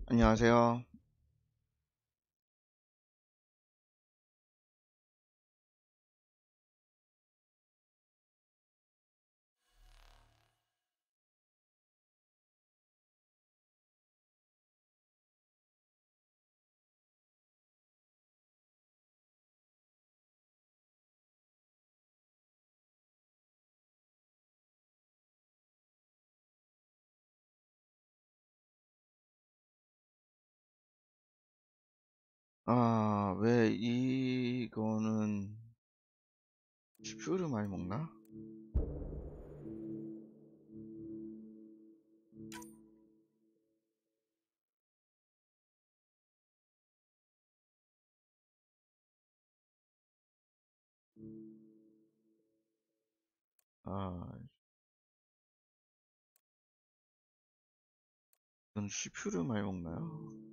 안녕하세요. 왜 이거는 슈프를 많이 먹나? 아, 이건 슈프를 많이 먹나요?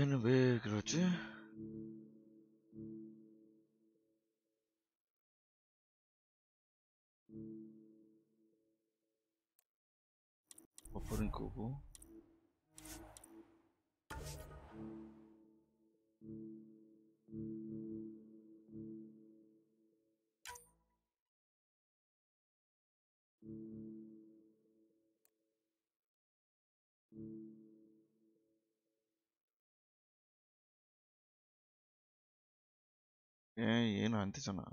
얘는 왜 그러지? 버퍼링 끄고. 얘는 안 되잖아.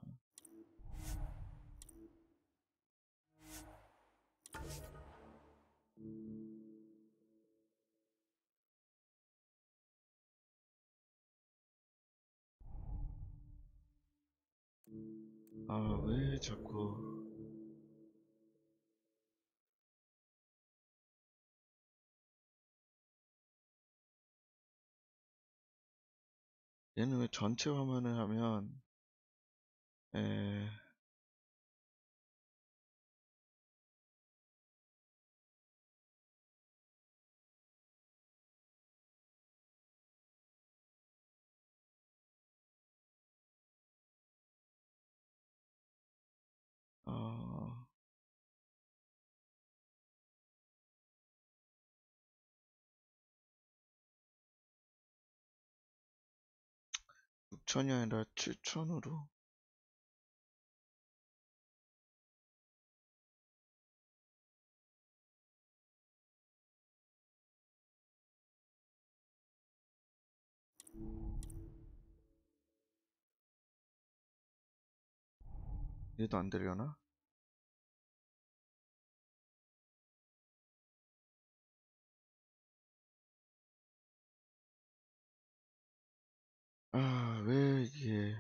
왜 자꾸. 얘는 왜 전체 화면을 하면, 에, 어, 6천이 아니라 7천으로. 얘도 안 되려나? 왜 이게.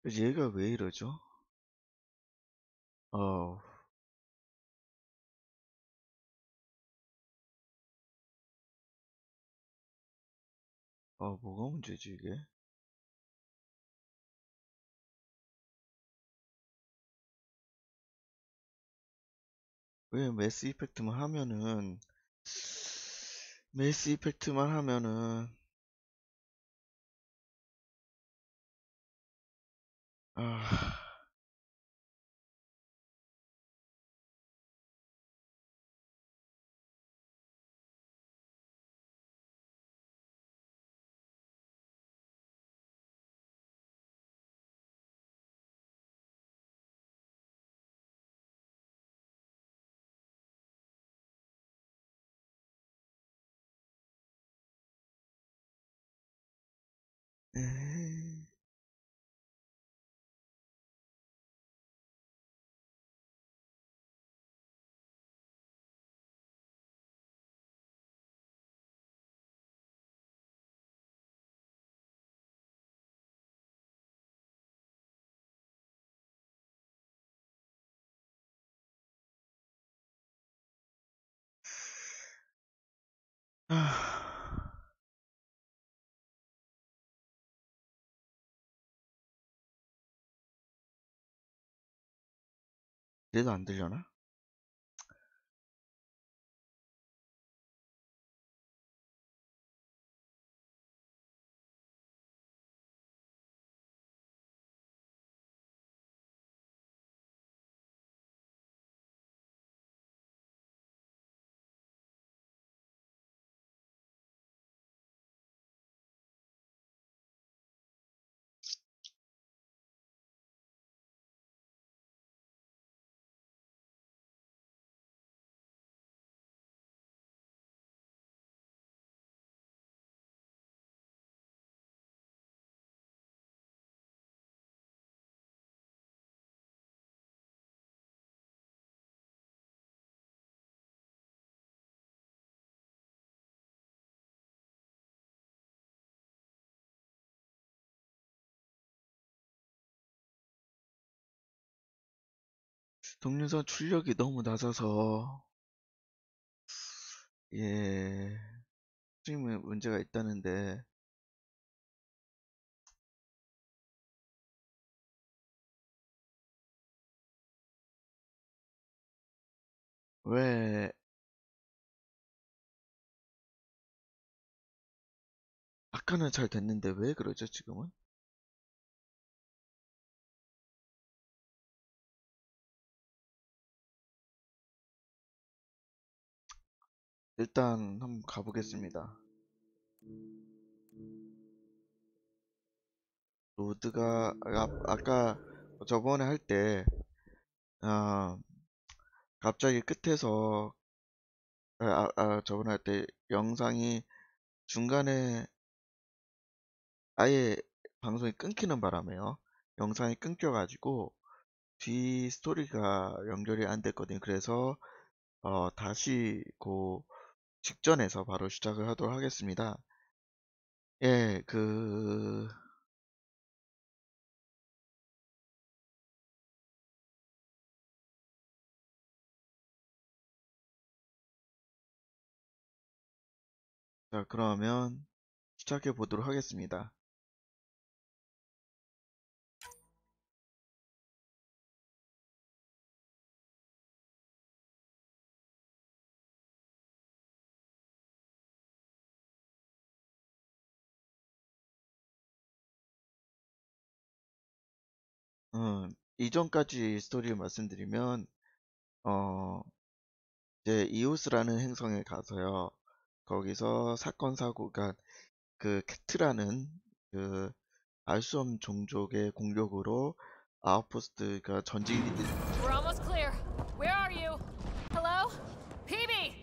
얘가 왜 이러죠? 어, 뭐가 문제지, 이게? 왜 매스 이펙트만 하면은, 아, 에이. 그래도 안 들려나? 동영상 출력이 너무 낮아서 예 스트리밍에 문제가 있다는데 왜 아까는 잘 됐는데 왜 그러죠 지금은? 일단 한번 가보겠습니다. 로드가 아까 저번에 할 때 갑자기 끝에서 저번에 할 때 영상이 중간에 아예 방송이 끊기는 바람에요. 영상이 끊겨가지고 뒤 스토리가 연결이 안 됐거든요. 그래서 다시 그 직전에서 바로 시작을 하도록 하겠습니다. 예, 자, 그러면 시작해 보도록 하겠습니다. 이전까지 스토리를 말씀드리면, 어, 이제 이오스라는 행성에 가서요. 거기서 사건 사고가 그 캣트라는 그 알 수 없는 종족의 공격으로 아웃포스트가 전지 We're almost clear. Where are you? Hello? PB!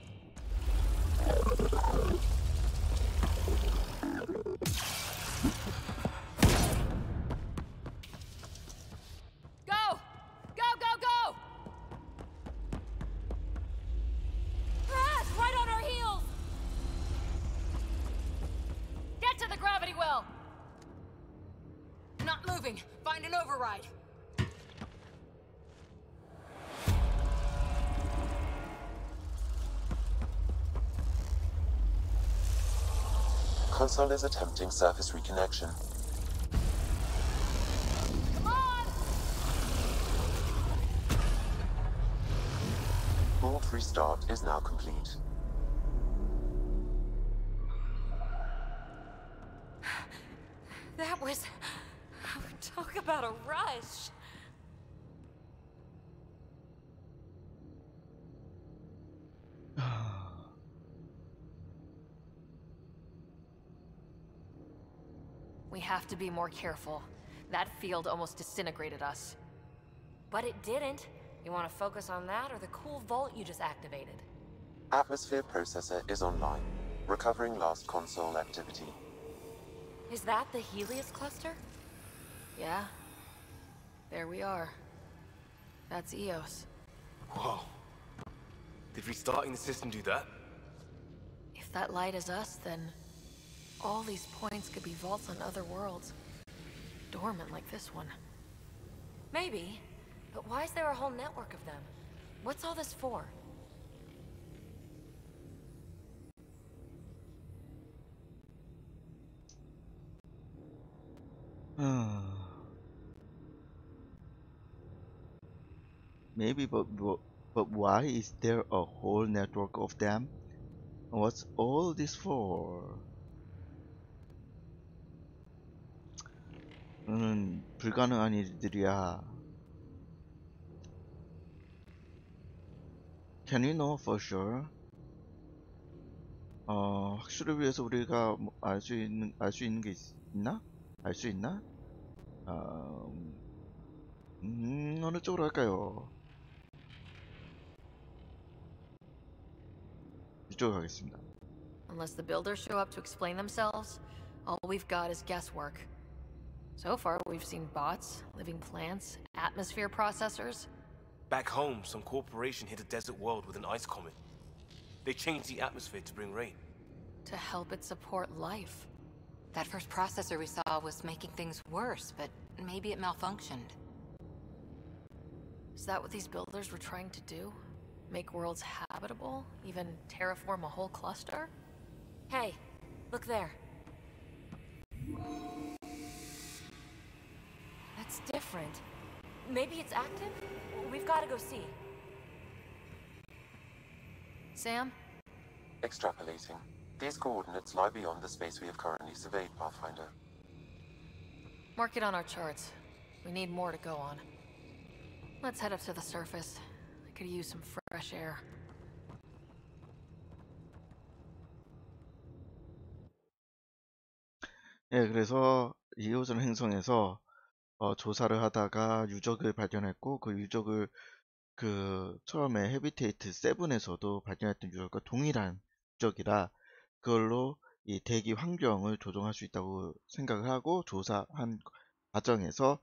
Go! Go, go, go! Raz, right on our heels! Get to the gravity well! Not moving. Find an override. Console is attempting surface reconnection. Come on! Board restart is now complete. That was... Talk about a rush. We have to be more careful. That field almost disintegrated us. But it didn't. You want to focus on that or the cool vault you just activated? Atmosphere processor is online, recovering last console activity. Is that the Helios cluster? Yeah. There we are. That's Eos. Whoa. Did restarting the system do that? If that light is us, then all these points could be vaults on other worlds. Dormant like this one. Maybe. But why is there a whole network of them? What's all this for? Maybe, but why is there a whole network of them? What's all this for? 불가능한 일들이야. Can we know for sure? 확실을 위해서 우리가 알 수 있는 게 있나? 알 수 있나? 어느 쪽으로 할까요? 이쪽으로 가겠습니다. Unless the builders show up to explain themselves, all we've got is guesswork. So far, we've seen bots, living plants, atmosphere processors. Back home, some corporation hit a desert world with an ice comet. They changed the atmosphere to bring rain. To help it support life. That first processor we saw was making things worse, but maybe it malfunctioned. Is that what these builders were trying to do? Make worlds habitable? Even terraform a whole cluster? Hey, look there. That's different. Maybe it's active? We've got to go see. Sam? Extrapolating. These coordinates lie beyond the space we have currently surveyed, Pathfinder. Mark it on our charts. We need more to go on. Let's head up to the surface. I could use some fresh air. 예, 그래서 이호선 행성에서 조사를 하다가 유적을 발견했고, 그 유적을 처음에 헤비테이트 7에서도 발견했던 유적과 동일한 유적이라 그걸로 이 대기 환경을 조정할 수 있다고 생각을 하고 조사한 과정에서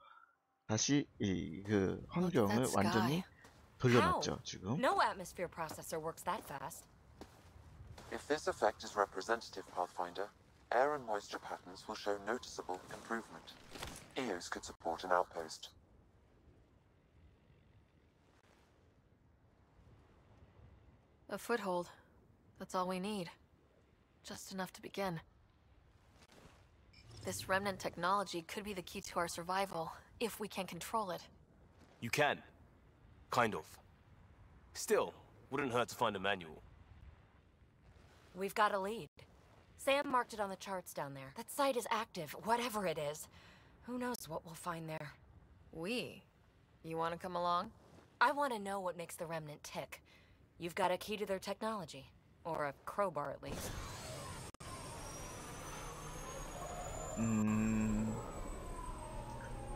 다시 그 환경을 완전히 돌려놨죠, 지금. No atmosphere processor works that fast. If this effect is representative, Pathfinder, air and moisture patterns will show noticeable improvement. Eos could support an outpost. A foothold. That's all we need. Just enough to begin. This remnant technology could be the key to our survival, if we can control it. You can. Kind of. Still, wouldn't hurt to find a manual. We've got a lead. Sam marked it on the charts down there. That site is active, whatever it is. Who knows what we'll find there? We? You want to come along? I want to know what makes the remnant tick. You've got a key to their technology. Or a crowbar, at least.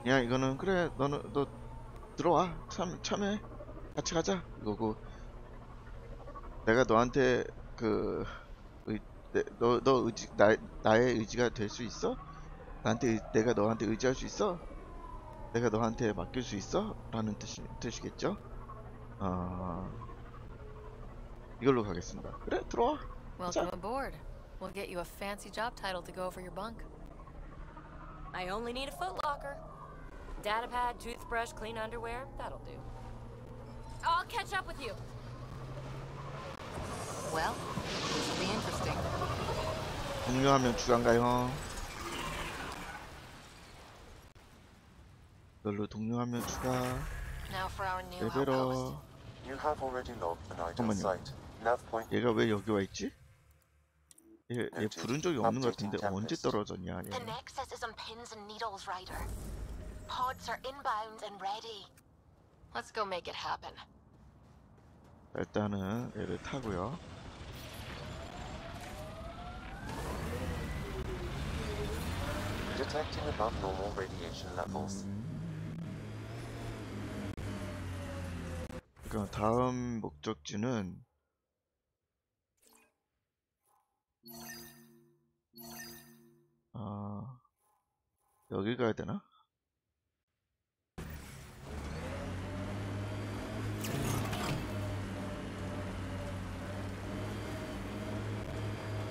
야, 이거는 그래, 너 들어와, 참여해, 같이 가자 이거고. 내가 너한테 너 나의 의지가 될 수 있어? 내가 너한테 의지할 수 있어? 내가 너한테 맡길 수 있어? 라는 뜻이겠죠? 이걸로 가겠습니다. 그래, 들어와. Welcome aboard. We'll get you a fancy job title to go over your bunk. I only need a footlocker. Datapad, toothbrush, clean underwear, that'll do. I'll catch up with you. Well, this will be interesting. 동료하면 추가인가요? 이걸로 동료하면 추가. Now for our new outpost. 레벨업. You have already logged an ideal 잠깐만요. site. Nav point. 얘가 왜 여기 와 있지? 얘 부른 적이 없는 것 같은데 언제 떨어졌냐? The Nexus is on pins and needles, Ryder. Pods are inbound and ready. Let's go make it happen. 일단은 얘를 타고요. Detecting above normal radiation levels. 그러니까 다음 목적지는 여길 가야 되나?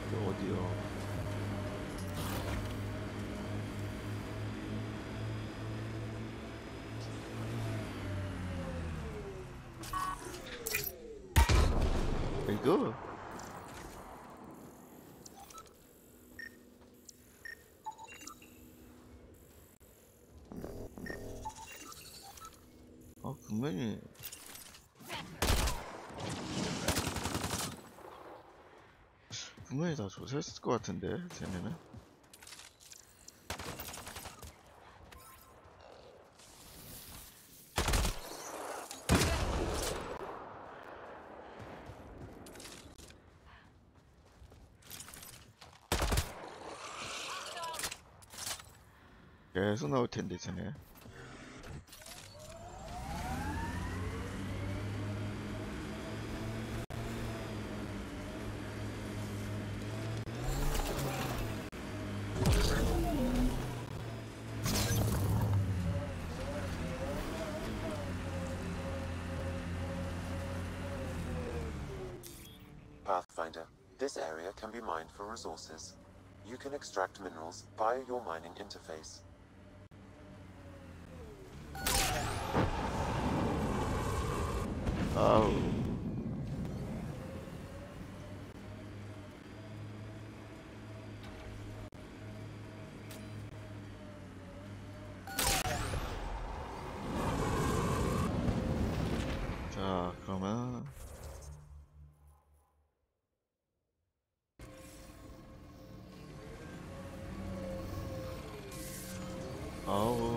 이거 어디요? 이거? 분명히 다 조사했을 것 같은데 쟤네는. 계속 나올 텐데 쟤네. Pathfinder, this area can be mined for resources. You can extract minerals via your mining interface. 아우. 자, 그러면 아우.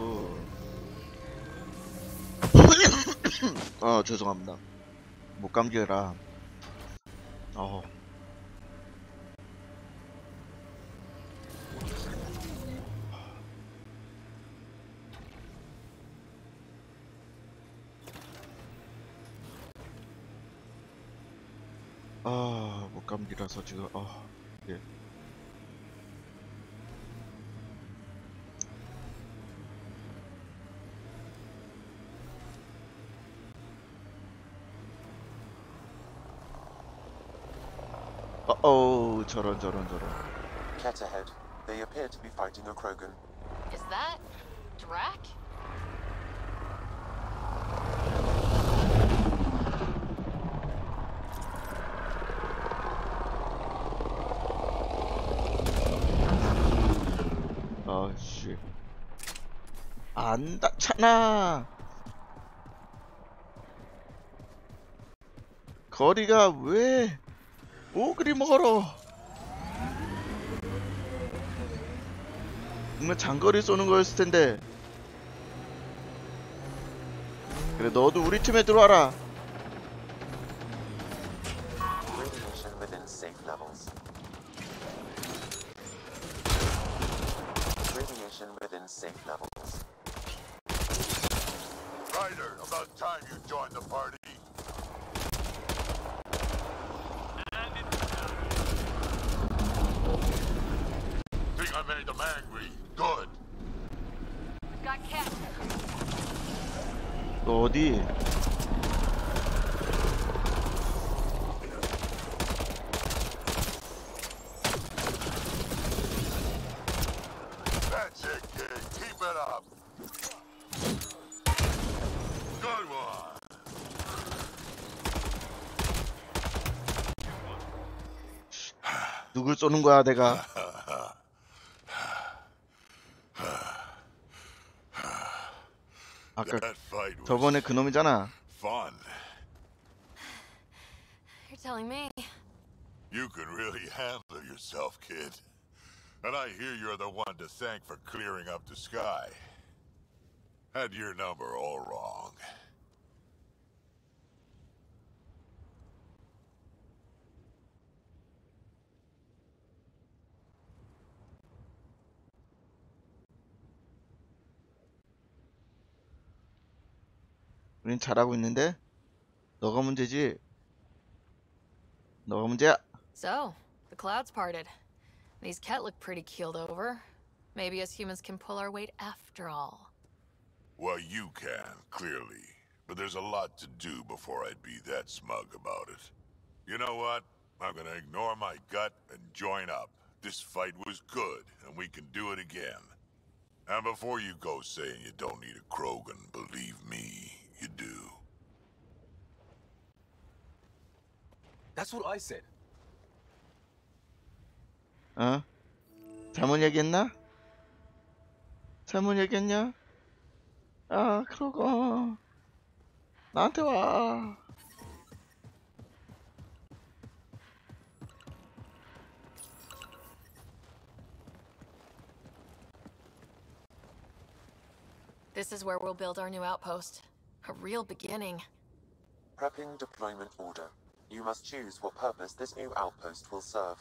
죄송합니다. 목감기라. 목감기라서 지금 예. 저런. Cat ahead. They appear to be fighting a Krogan. Is that Drac? 씨. 안 닿잖아. 거리가 왜 그리 멀어? 정말 장거리 쏘는 거였을 텐데. 그래, 너도 우리 팀에 들어와라. Radiation within safe levels. Radiation within safe levels. Ryder, about time you joined the party. Think I made them angry. Good. We've got Cat. 너 어디? That's it, kid. Keep it up. Good one. 누굴 쏘는 거야, 내가? 아까 That fight was 저번에 그놈이잖아. fun. You're telling me. You can really handle yourself, kid. And I hear you're the one to thank for clearing up the sky. Had your number all wrong. 우린 잘하고 있는데? 너가 문제지? 너가 문제야? So, the clouds parted. These Ket look pretty keeled over. Maybe us humans can pull our weight after all. Well, you can, clearly. But there's a lot to do before I'd be that smug about it. You know what? I'm gonna ignore my gut and join up. This fight was good, and we can do it again. And before you go saying you don't need a Krogan, believe me, you do. That's what I said. 어? 잘못 얘기했나? 잘못 얘기했냐? 아, 그러고 나한테 와. This is where we'll build our new outpost. A real beginning. Prepping deployment order. You must choose what purpose this new outpost will serve.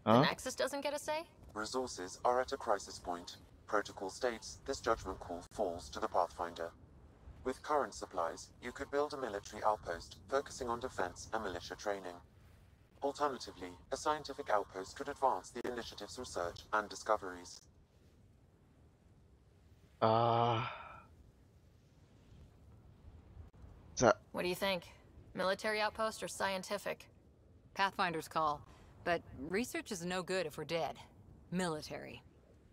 The 어? Nexus doesn't get a say? Resources are at a crisis point. Protocol states this judgment call falls to the Pathfinder. With current supplies, you could build a military outpost focusing on defense and militia training. Alternatively, a scientific outpost could advance the initiative's research and discoveries. 아. 자, What do you think? Military outpost or scientific? Pathfinder's call. But research is no good if we're dead. Military.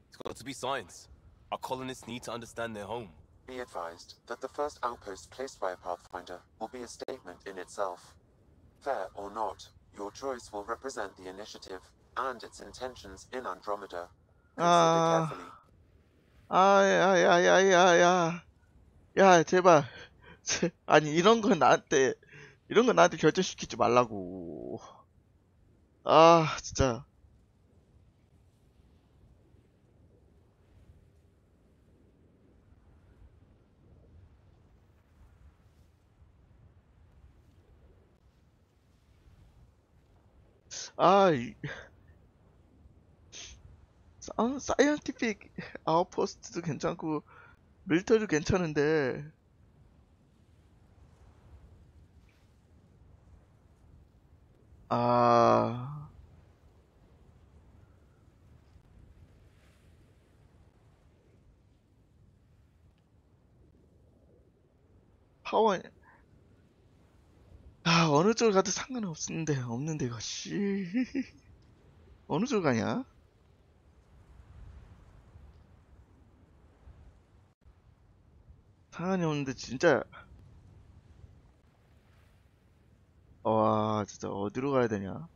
It's got to be science. Our colonists need to understand their home. Be advised that the first outpost placed by a Pathfinder will be a statement in itself. Fair or not, your choice will represent the initiative and its intentions in Andromeda. Consider carefully. 야, 제발. 아니, 이런 거 나한테 결정시키지 말라고. 아, 진짜. 사이언티픽 아웃포스트도 괜찮고, 밀터도 괜찮은데, 파워, 어느 쪽 가도 없는데, 이거, 씨. 어느 쪽 가냐? 상관이 없는데, 진짜. 와, 진짜, 어디로 가야 되냐?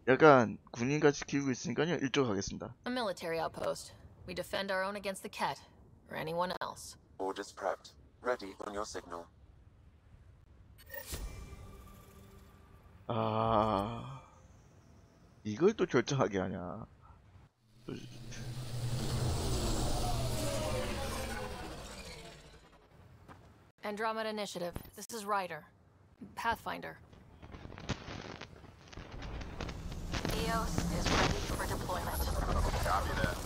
약간, 군인같이 키우고 있으니까요, 이쪽 가겠습니다. A military outpost. We defend our own against the Ket, or anyone else. Orders prepped. Ready on your signal. 이걸 또 결정하게 하냐. Andromeda Initiative. This is Ryder. Pathfinder. Eos is ready for deployment. Copy that.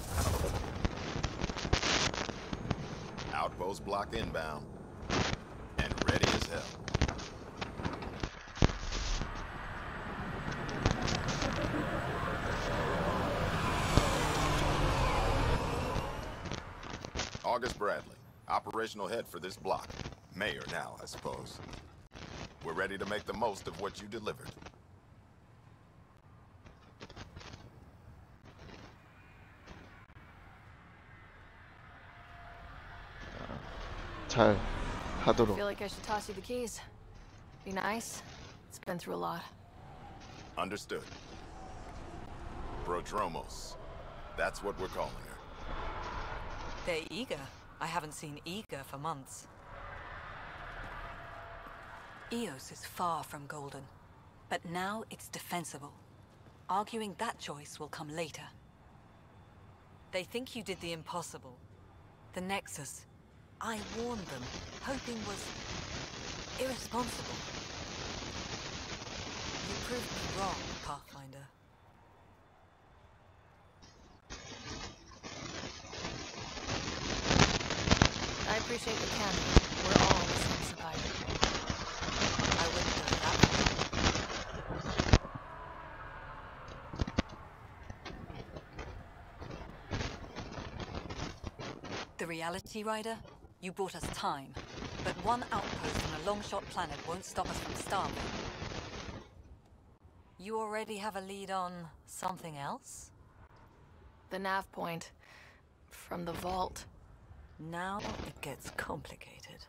Outpost block inbound. And ready as hell. August Bradley, operational head for this block. Mayor now, I suppose. We're ready to make the most of what you delivered. 잘 I 하도록. feel like I should toss you the keys. Be nice. It's been through a lot. Understood. Prodromos. That's what we're calling her. They're eager. I haven't seen eager for months. Eos is far from golden, but now it's defensible. Arguing that choice will come later. They think you did the impossible. The Nexus. I warned them, hoping was irresponsible. You proved me wrong, Pathfinder. I appreciate the candor. We're all on the same side. reality, Ryder? You brought us time. But one outpost on a long-shot planet won't stop us from starving. You already have a lead on something else? The nav point. From the vault. Now it gets complicated.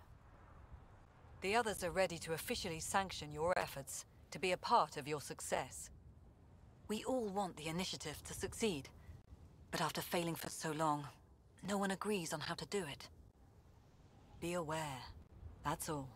The others are ready to officially sanction your efforts, to be a part of your success. We all want the initiative to succeed. But after failing for so long, no one agrees on how to do it. Be aware. That's all.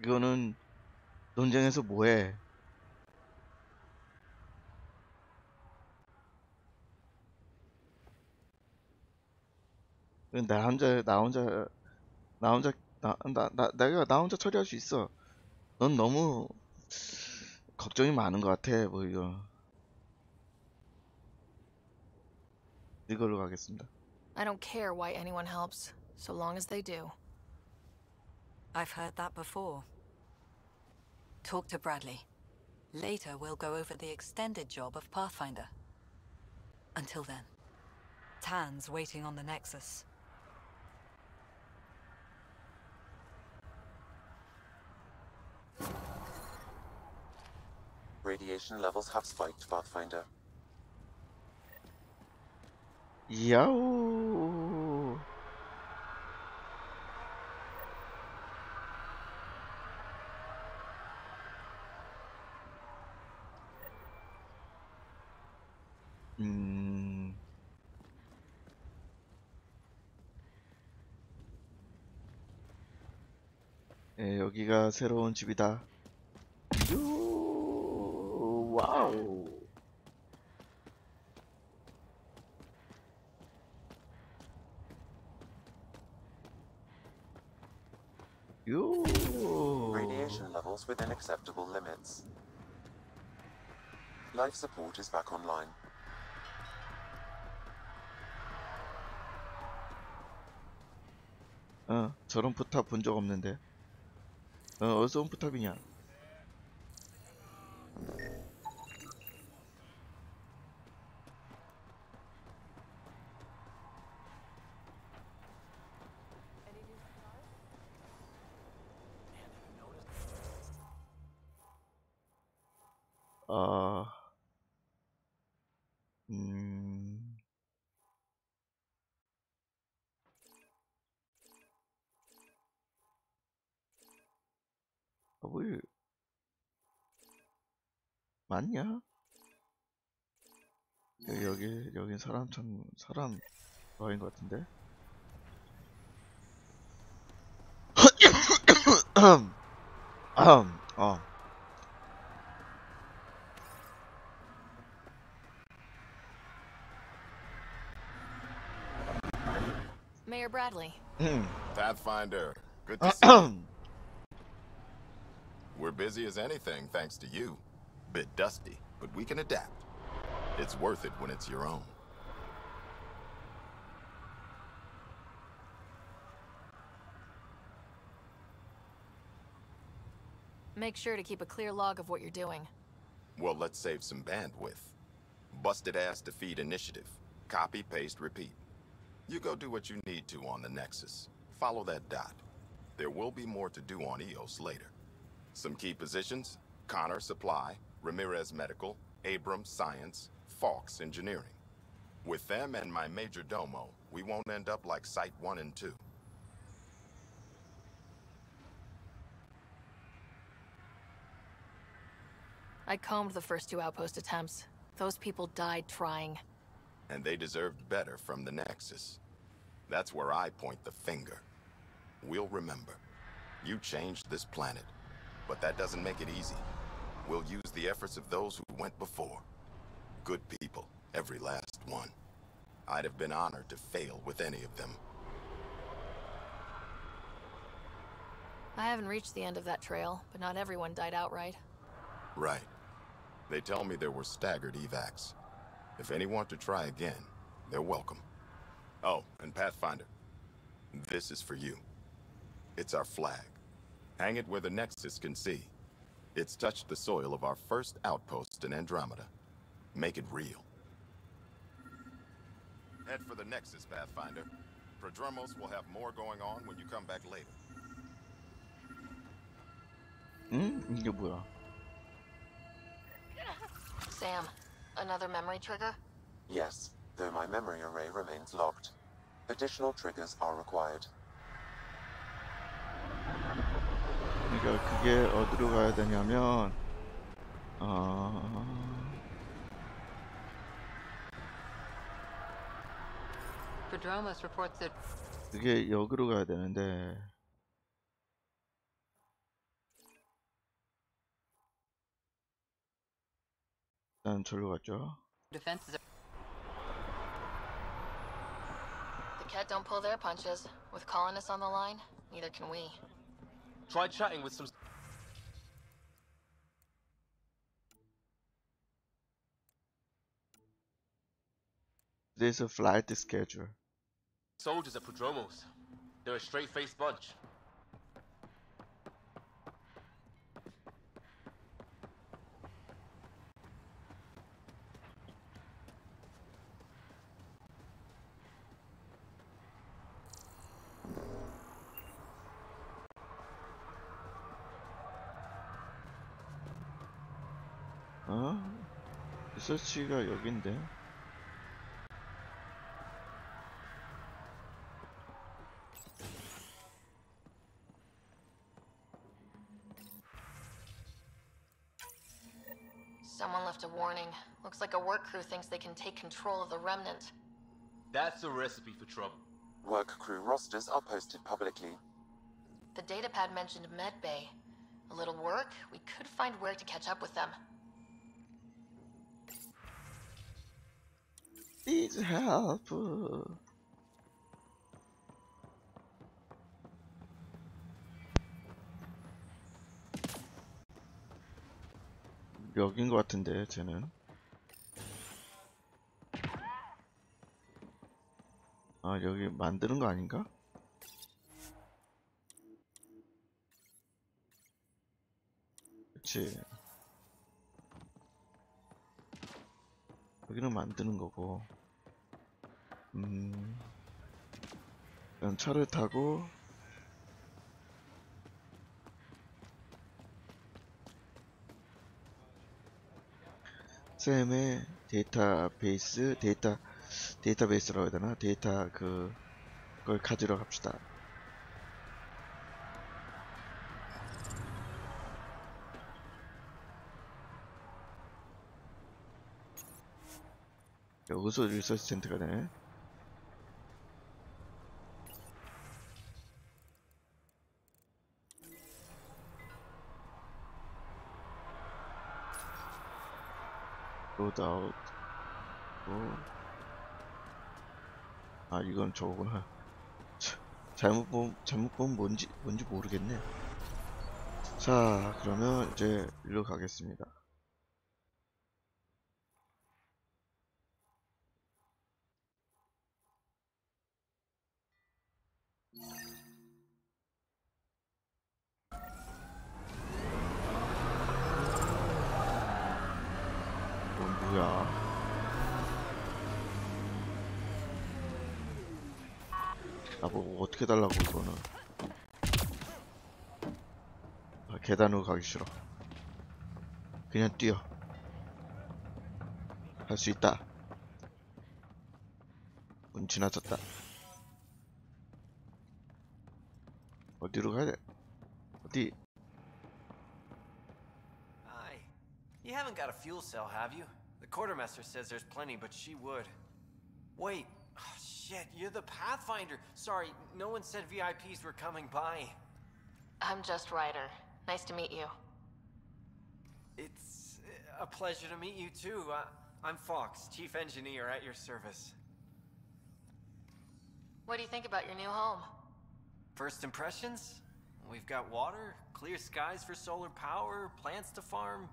이거는 논쟁에서 뭐해? 내가 나 혼자 처리할 수 있어. 넌 너무 걱정이 많은 것 같아. 뭐 이걸로 가겠습니다. I don't care why anyone helps, so long as they do. I've heard that before. Talk to Bradley. Later, we'll go over the extended job of Pathfinder. Until then, Tan's waiting on the Nexus. Radiation levels have spiked, Pathfinder. 야오. 예, 여기가 새로운 집이다. 와우. Radiation levels within acceptable limits. Life support is back online. 저런 포탑 본 적 없는데. 어디서 온 포탑이냐? 뭘 맞냐? 여긴 사람 거인 것 같은데. Mayor Bradley. Pathfinder, good to see you. We're busy as anything, thanks to you. Bit dusty, but we can adapt. It's worth it when it's your own. Make sure to keep a clear log of what you're doing. Well, let's save some bandwidth. Busted ass defeat initiative. Copy, paste, repeat. You go do what you need to on the Nexus. Follow that dot. There will be more to do on EOS later. Some key positions: Connor Supply, Ramirez Medical, Abrams Science, Fawkes Engineering. With them and my major domo, we won't end up like Site 1 and 2. I combed the first 2 outpost attempts. Those people died trying. And they deserved better from the Nexus. That's where I point the finger. We'll remember. You changed this planet. But that doesn't make it easy. We'll use the efforts of those who went before. Good people, every last one. I'd have been honored to fail with any of them. I haven't reached the end of that trail, but not everyone died outright. Right. They tell me there were staggered evacs. If any want to try again, they're welcome. Oh, and Pathfinder, this is for you. It's our flag. Hang it where the Nexus can see. It's touched the soil of our first outpost in Andromeda. Make it real. Head for the Nexus, Pathfinder. Prodromos will have more going on when you come back later. 이게 뭐야? Sam, another memory trigger? Yes, though my memory array remains locked. Additional triggers are required. 그러니까 그게 어디로 가야 되냐면 Prodromos reports that 그게 여기로 가야 되는데 일단 절로 갔죠. defenses are... The Cat don't pull their punches. With colonists on the line, neither can we. Try chatting with some There's a flight schedule. soldiers at Prodromos. They're a straight-faced bunch. 리서치가 여긴데. Someone left a warning. Looks like a work crew thinks they can take control of the remnant. That's a recipe for trouble. Work crew rosters are posted publicly. The datapad mentioned medbay. A little work, we could find where to catch up with them. Needs help. 여긴 것 같은데 쟤는. 아 여기 만드는 거 아닌가? 그치. 여기는 만드는 거고. 일단 차를 타고 샘의 데이터베이스라고 해야 되나? 그걸 가지러 갑시다. 여기서 리서치 센터가 되네. 로드아웃. 아 이건 저거구나. 잘못 보면 뭔지 모르겠네. 자 그러면 이제 일로 가겠습니다. 이건 뭐야? 나보고 어떻게 달라고 이거는. 아, 계단으로 가기 싫어. 그냥 뛰어. 할 수 있다. 문 지나쳤다. 어디로 가야 돼? 어디? Hi. You haven't got a fuel cell, have you? The quartermaster says there's plenty, but she would. Wait. Oh, shit, you're the Pathfinder. Sorry, no one said VIPs were coming by. I'm just Ryder. Nice to meet you. It's a pleasure to meet you, too. I'm Fox, Chief Engineer at your service. What do you think about your new home? First impressions? We've got water, clear skies for solar power, plants to farm.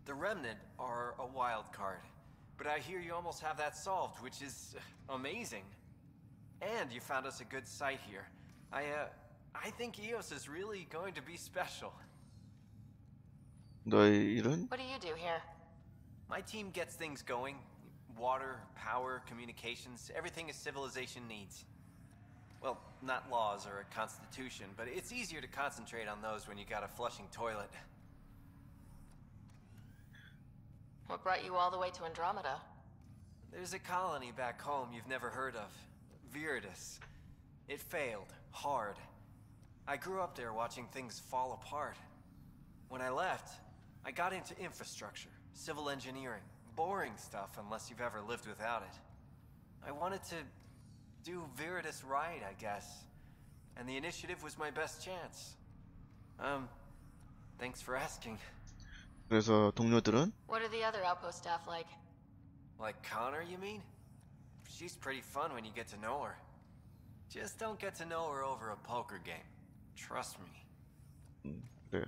The Remnant are a wild card, but I hear you almost have that solved, which is amazing. And you found us a good site here. I think EOS is really going to be special. 너의 일은? What do you do here? My team gets things going. Water, power, communications, everything a civilization needs. Well, not laws or a constitution, but it's easier to concentrate on those when you got a flushing toilet. What brought you all the way to Andromeda? There's a colony back home you've never heard of. Viridis. It failed. Hard. I grew up there watching things fall apart. When I left, I got into infrastructure, civil engineering. Boring stuff unless you've ever lived without it. I wanted to do Viridis right, I guess. And the initiative was my best chance. Thanks for asking. 그래서 동료들은? What are the other outpost staff like? Like Connor, you mean? She's pretty fun when you get to know her. Just don't get to know her over a poker game. Trust me. 그래.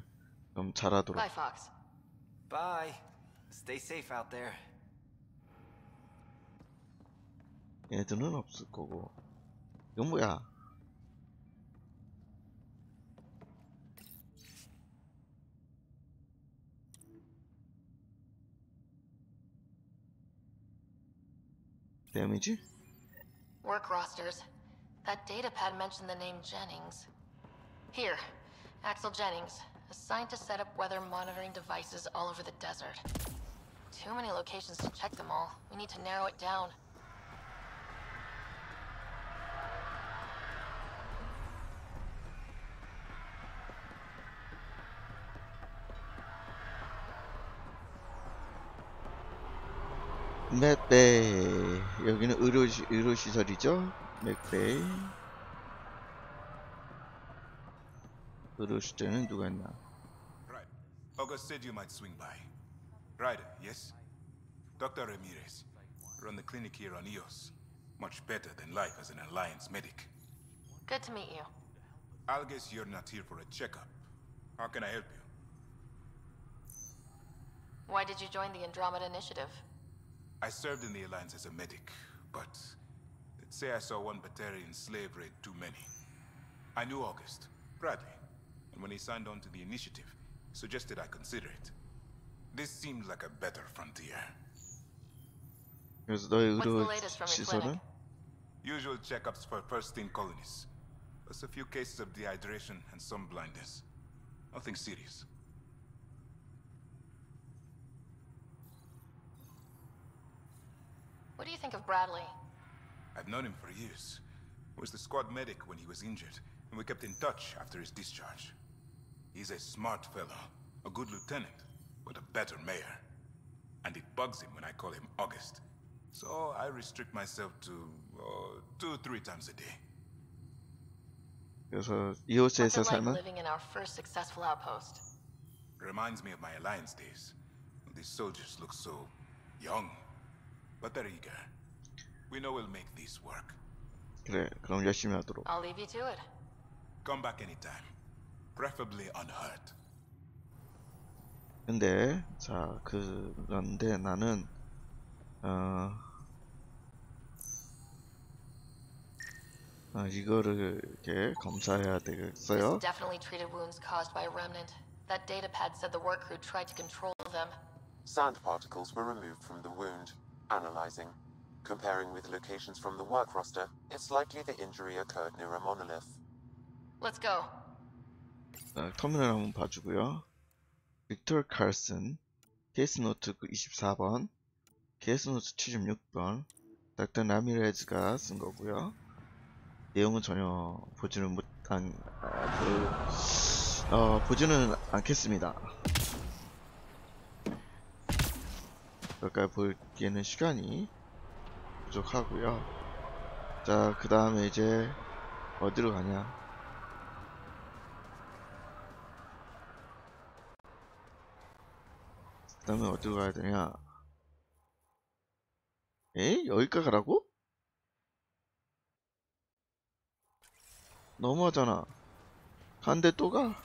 그럼 잘하도록. Bye, Fox. Bye. Stay safe out there. 얘들은 없을 거고. 이건 뭐야? 데미지? Work rosters. That datapad mentioned the name Jennings. Here, Axel Jennings, assigned to set up weather monitoring devices all over the desert. Too many locations to check them all. We need to narrow it down. 맥베이. 여기는 의료시설이죠? 맥베이. 의료시설은 누가 있나? Right. August said you might swing by. Ryder, yes? Dr. Ramirez. Run the clinic here on EOS. Much better than life as an Alliance medic. Good to meet you. I'll guess you're not here for a checkup. How can I help you? Why did you join the Andromeda Initiative? I served in the Alliance as a medic, but let's say I saw one Batarian slave raid too many. I knew August, Bradley, and when he signed on to the initiative, he suggested I consider it. This seemed like a better frontier. 그래서 너의 What's the latest from your 의료시설은? clinic? Usual checkups for first-team colonists. Plus a few cases of dehydration and some blindness. Nothing serious. What do you think of Bradley? I've known him for years. He was the squad medic when he was injured, and we kept in touch after his discharge. He's a smart fellow, a good lieutenant, but a better mayor. And it bugs him when I call him August. So I restrict myself to 2-3 times a day. 그래서 What's 이오스에서 it like 살면 living in our first successful outpost? Reminds me of my Alliance days. These soldiers look so young, but they're eager. We know we'll make these work. 그래. 그럼 열심히 하도록. I'll leave you to it. Come back anytime, preferably unhurt. 근데 자 그런데 나는 이거를 이렇게 검사해야 되겠어요. This definitely treated wounds caused by a remnant. That datapad said the work crew tried to control them. Sand particles were removed from the wound. Analyzing. Comparing with locations from the work roster, it's likely the injury occurred near a monolith. Let's go. 터미널 한번 봐주고요. 빅터 칼슨, 케이스 노트 24번, 케이스 노트 76번, 닥터 라미레즈가 쓴 거고요. 내용은 전혀 보지는 보지는 않겠습니다. 여기까지 보기에는 시간이 부족하고요. 자, 그 다음에 이제 어디로 가냐? 그 다음에 어디로 가야 되냐? 에이? 여기까지 가라고? 너무하잖아. 간대 또 가?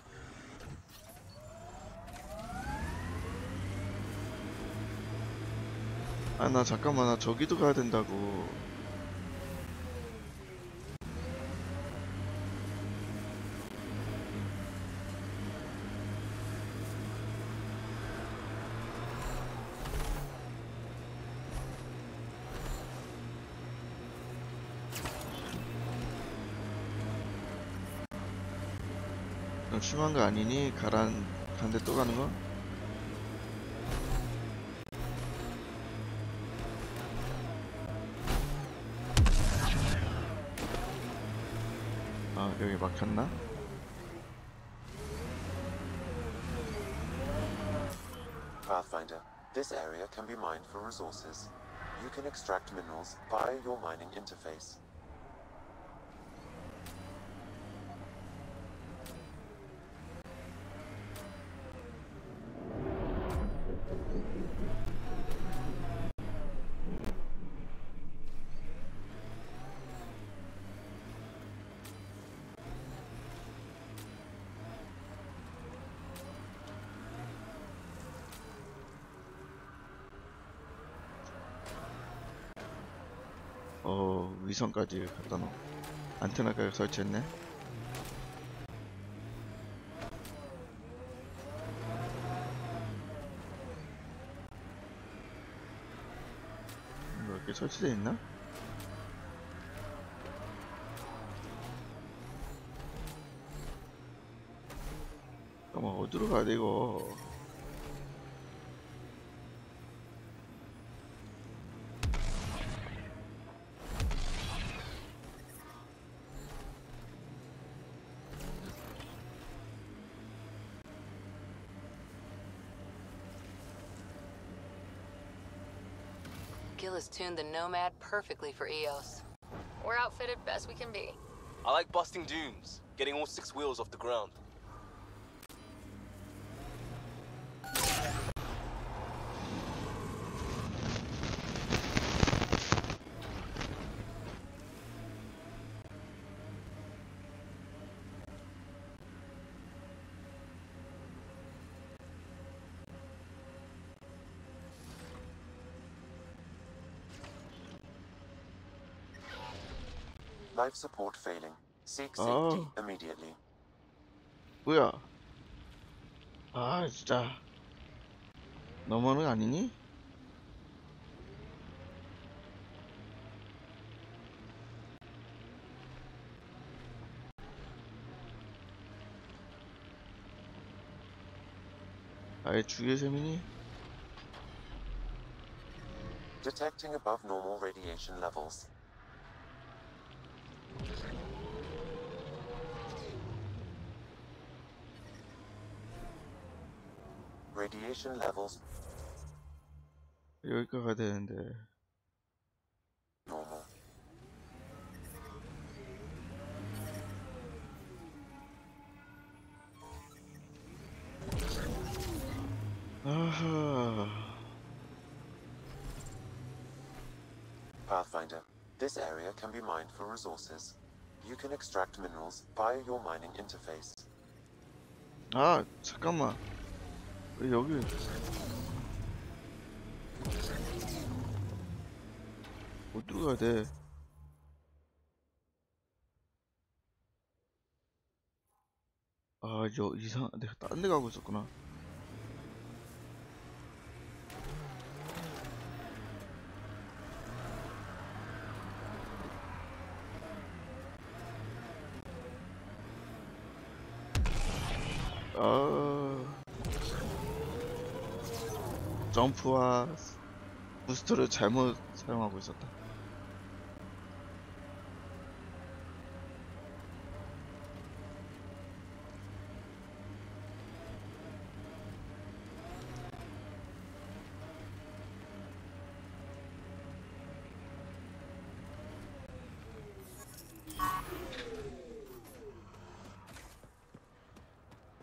아, 나 잠깐만, 나 저기도 가야 된다고. 좀 심한 거 아니니? 간데 또 가는 거? 아, 여기 막혔나? Pathfinder, this area can be mined for resources. You can extract minerals via your mining interface. 위성까지 갖다 놓고 안테나까지 설치했네. 이거 이렇게 설치되어 있나? 잠깐만, 어디로 가야 돼 이거? Gil has tuned the Nomad perfectly for EOS. We're outfitted best we can be. I like busting dunes, getting all 6 wheels off the ground. Life support failing. Seek safety immediately. 뭐야? 아, 진짜 너무하는 거 아니니? 아예 죽일 셈이니? Detecting above normal radiation levels. Radiation levels 여기까지 가야 되는데. normal. 아하. Pathfinder, this area can be mined for resources. You can extract minerals via your mining interface. 아, 잠깐만. 왜 여기? 어디로 가야 돼? 아, 내가 딴 데 가고 있었구나. 점프와 부스터를 잘못 사용하고 있었다.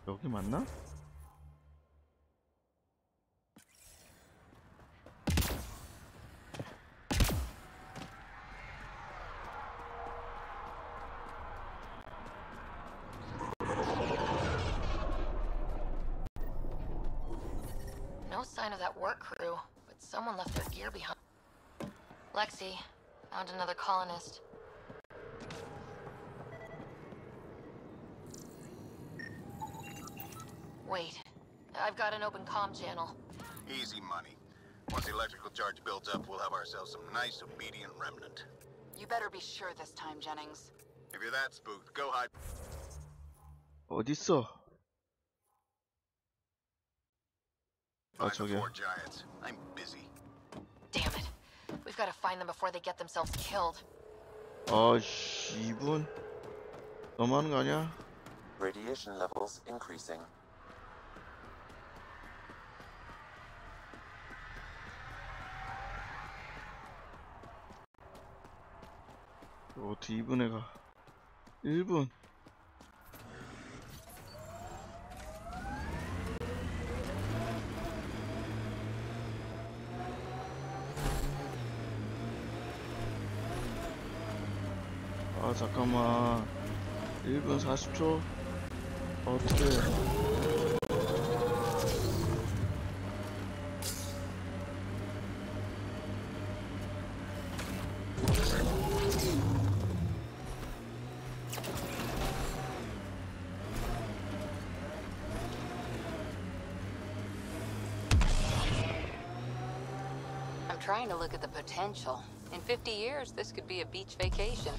여기 맞나? No sign of that work crew, but someone left their gear behind. Lexi, found another colonist. Wait, I've got an open comm channel. Easy money. Once the electrical charge builds up, we'll have ourselves some nice obedient remnant. You better be sure this time, Jennings. If you're that spooked, go hide. 어딨어? Find the 저기야. four giants. I'm busy. Damn it. We've got to find them before they get themselves killed. 아씨, 2분? 너무하는 거 아니야? Radiation levels increasing. 어떻게 2분에 가? 1분. 아 잠깐만. 1분 40초. 어떻게? I'm trying to look at the potential. In 50 years, this could be a beach vacation.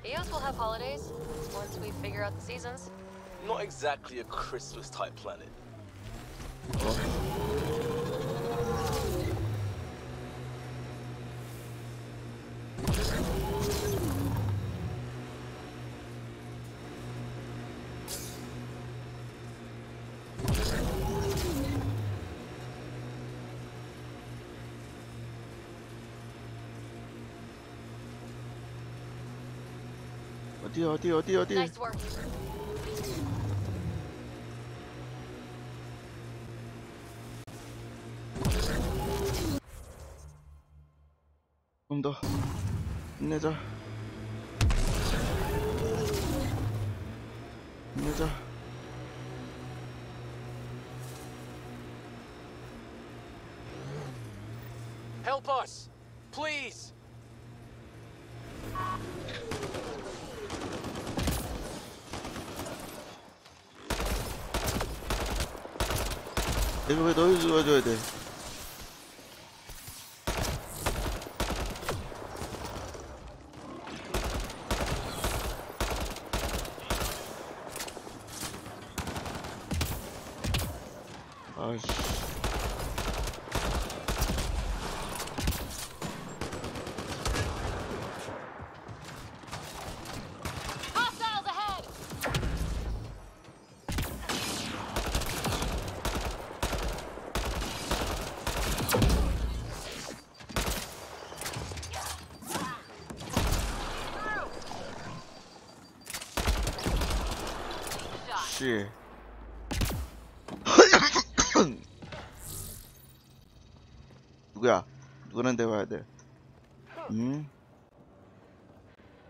Eos will have holidays once we figure out the seasons. Not exactly a Christmas type planet. 어디? Nice work. 좀 더 힘내자. 힘내자. Help us, please. 내가 왜 너를 도와줘야 돼? 아이씨. Hostiles ahead! 씨. 누구야? 누구랑 대화해야 돼? 응?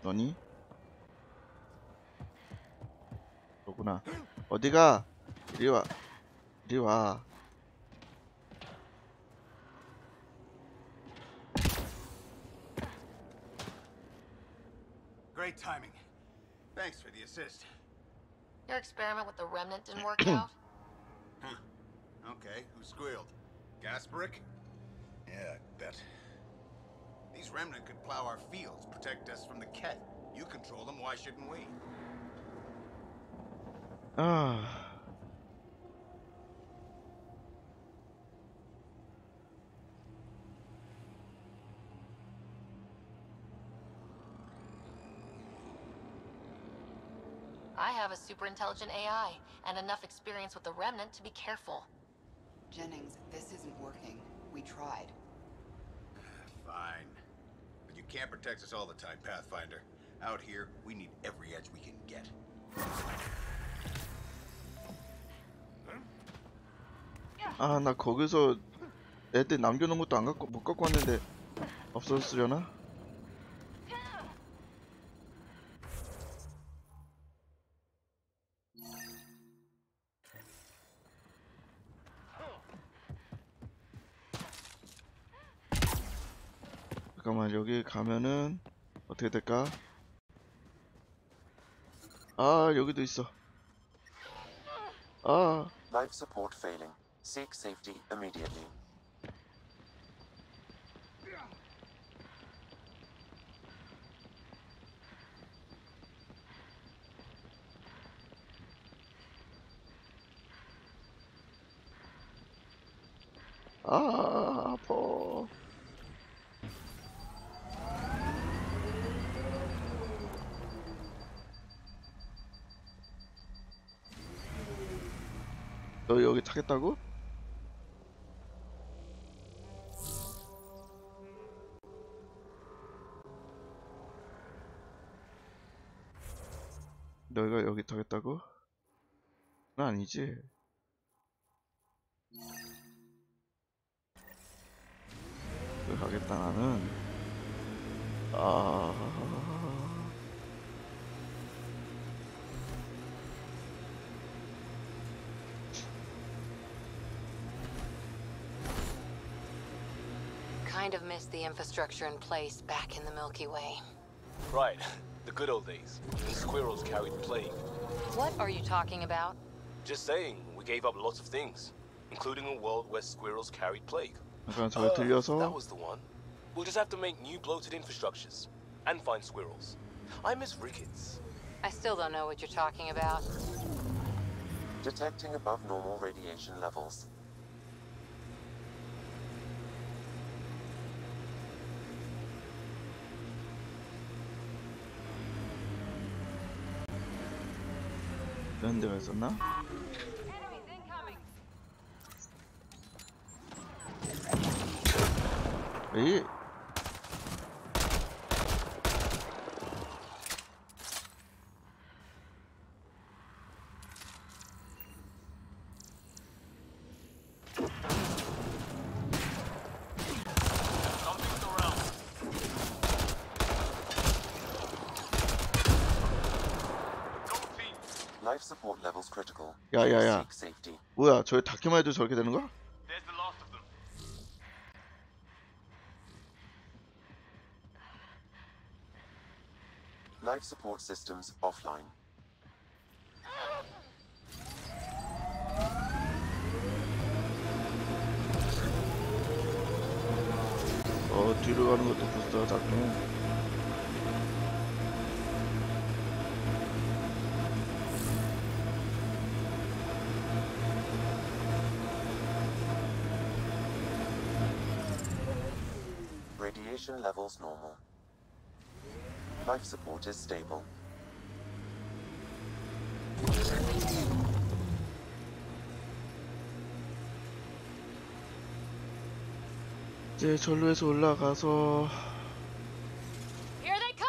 너니? 너구나. 어디가? 이리 와. 이리 와. Great timing. Thanks for the assist. Your experiment with the remnant didn't work out? Huh. Okay, who squealed? Gasparic? Yeah, I bet. These remnant could plow our fields, protect us from the Ket. You control them, why shouldn't we? 아. I have a super intelligent AI, and enough experience with the remnant to be careful. Jennings, this isn't working. We tried. Fine. But you can't protect us all the time, Pathfinder. Out here, we need every edge we can get. 아, 나 거기서 애들 남겨놓은 것도 안 갖고 못 갖고 왔는데 없었으려나? 잠깐만, 여기 가면은 어떻게 될까? 아, 여기도 있어. 아. Life support failing. Seek safety immediately. 아, 아파. 너 여기 타겠다고? 너희가 여기 타겠다고? 그건 아니지. 여기 가겠다 나는. 아... Kind of miss the infrastructure in place back in the Milky Way. Right, the good old days. When squirrels carried plague. What are you talking about? Just saying, we gave up lots of things, including a world where squirrels carried plague. 약간 잘 들려서. That was the one. We'll just have to make new bloated infrastructures and find squirrels. I miss rickets. I still don't know what you're talking about. Detecting above normal radiation levels. 이런 데가 있었나? 에이. Life support levels critical. 야야야. Seek safety. 뭐야? 저기 닿기만 해도 저렇게 되는 거야? There's the last of them. Life support systems offline. 뒤로 가는 것도 부스터가 작네. Radiation levels normal. Life support is stable. 이제 전로에서 올라가서 Here they come!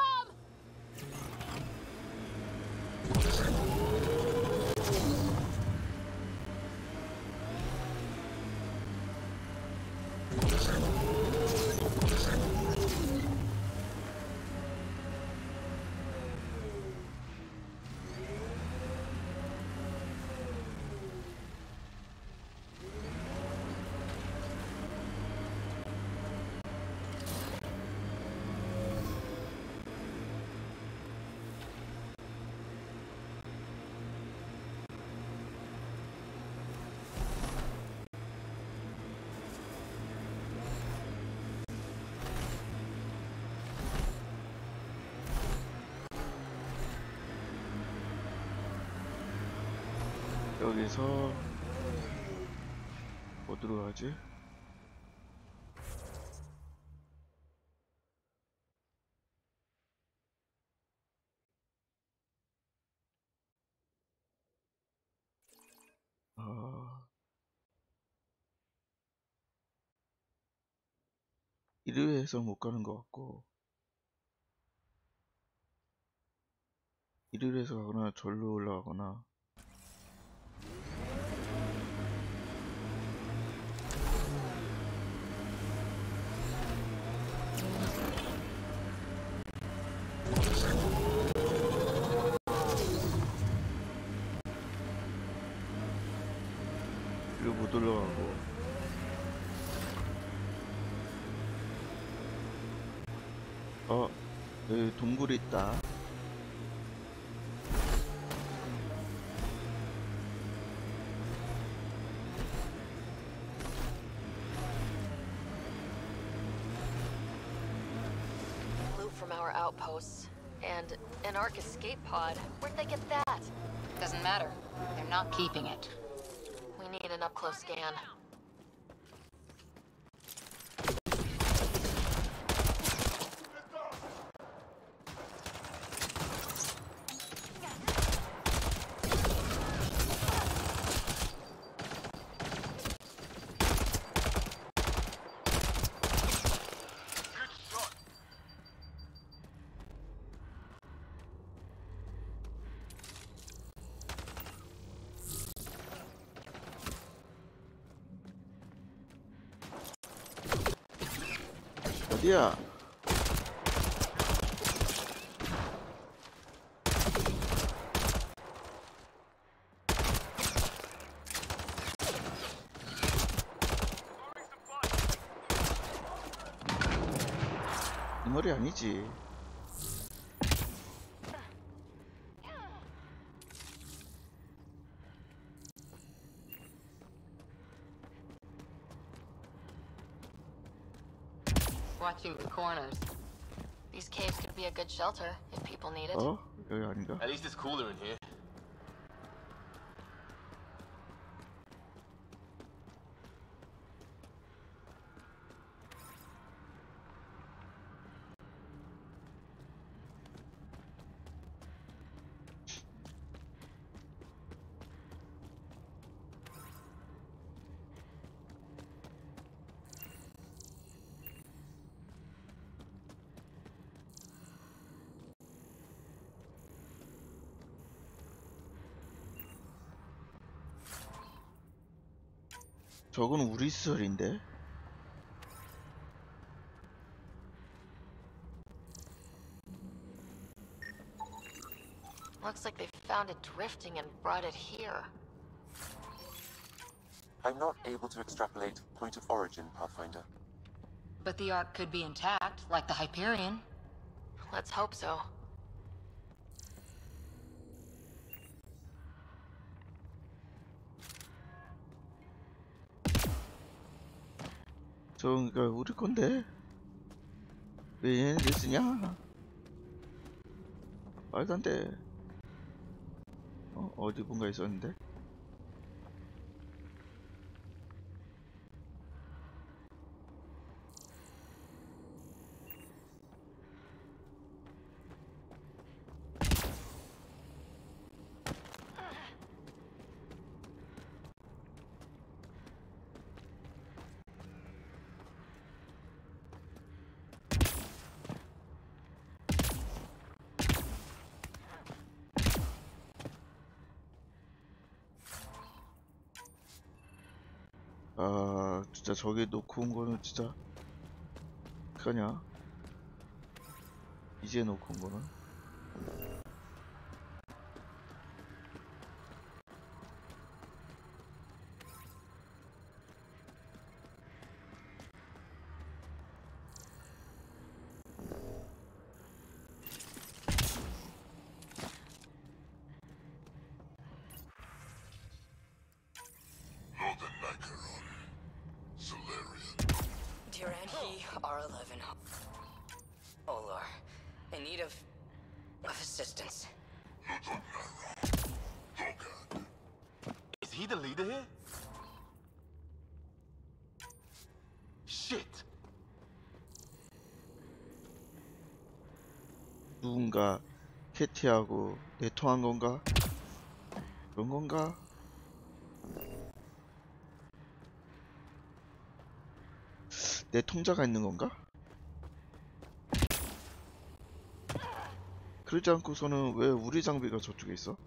여기서 어디로 가지? 이리로 해서 못 가는 것 같고, 이리로 해서 가거나 절로 올라가거나. 이리로 못 올라가고. 여기 동굴이 있다. Loot from our outposts. And an Ark escape pod. Where'd they get that? Doesn't matter. They're not keeping it. We need an up-close scan. 어디야? 이 머리 아니지. Watching the corners. These caves could be a good shelter if people need it. 어? 여기 아닌가? At least it's cooler in here. 저건 우리 시설인데? Looks like they found it drifting and brought it here. I'm not able to extrapolate point of origin, Pathfinder. But the Ark could be intact, like the Hyperion. Let's hope so. 저건 그러니까 우리 건데? 왜 얘네들 쓰냐? 말도 안 돼. 어디 뭔가 있었는데? 아, 진짜 저기 놓고 온 거는 진짜 어떡하냐? 이제 놓고 온 거는? Tyranny R11. Olor. In need of assistance. Is he the leader here? Shit. 누군가 캐티하고 내통한 건가? 그런 건가? 내 통자가 있는 건가? 그러지 않고서는 왜 우리 장비가 저쪽에 있어?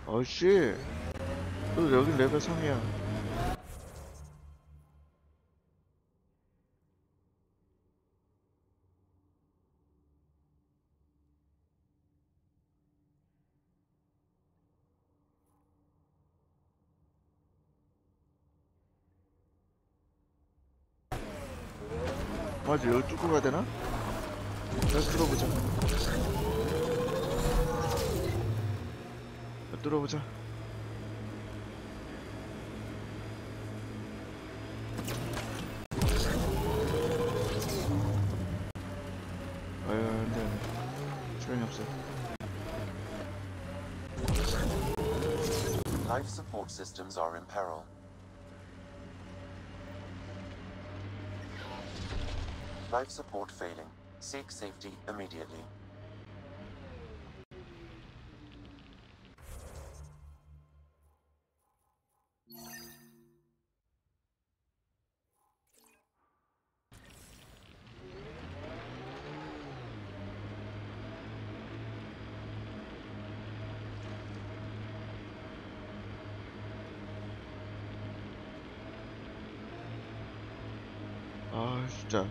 어씨, 너 여긴 레벨 3이야. 맞아, 여기 뚫고 가야 되나? 다시 뚫어보자. 뚫어보자. 아유, 안돼. 시간이 없어. Life support systems are in peril. Life support failing. Seek safety immediately. 진짜.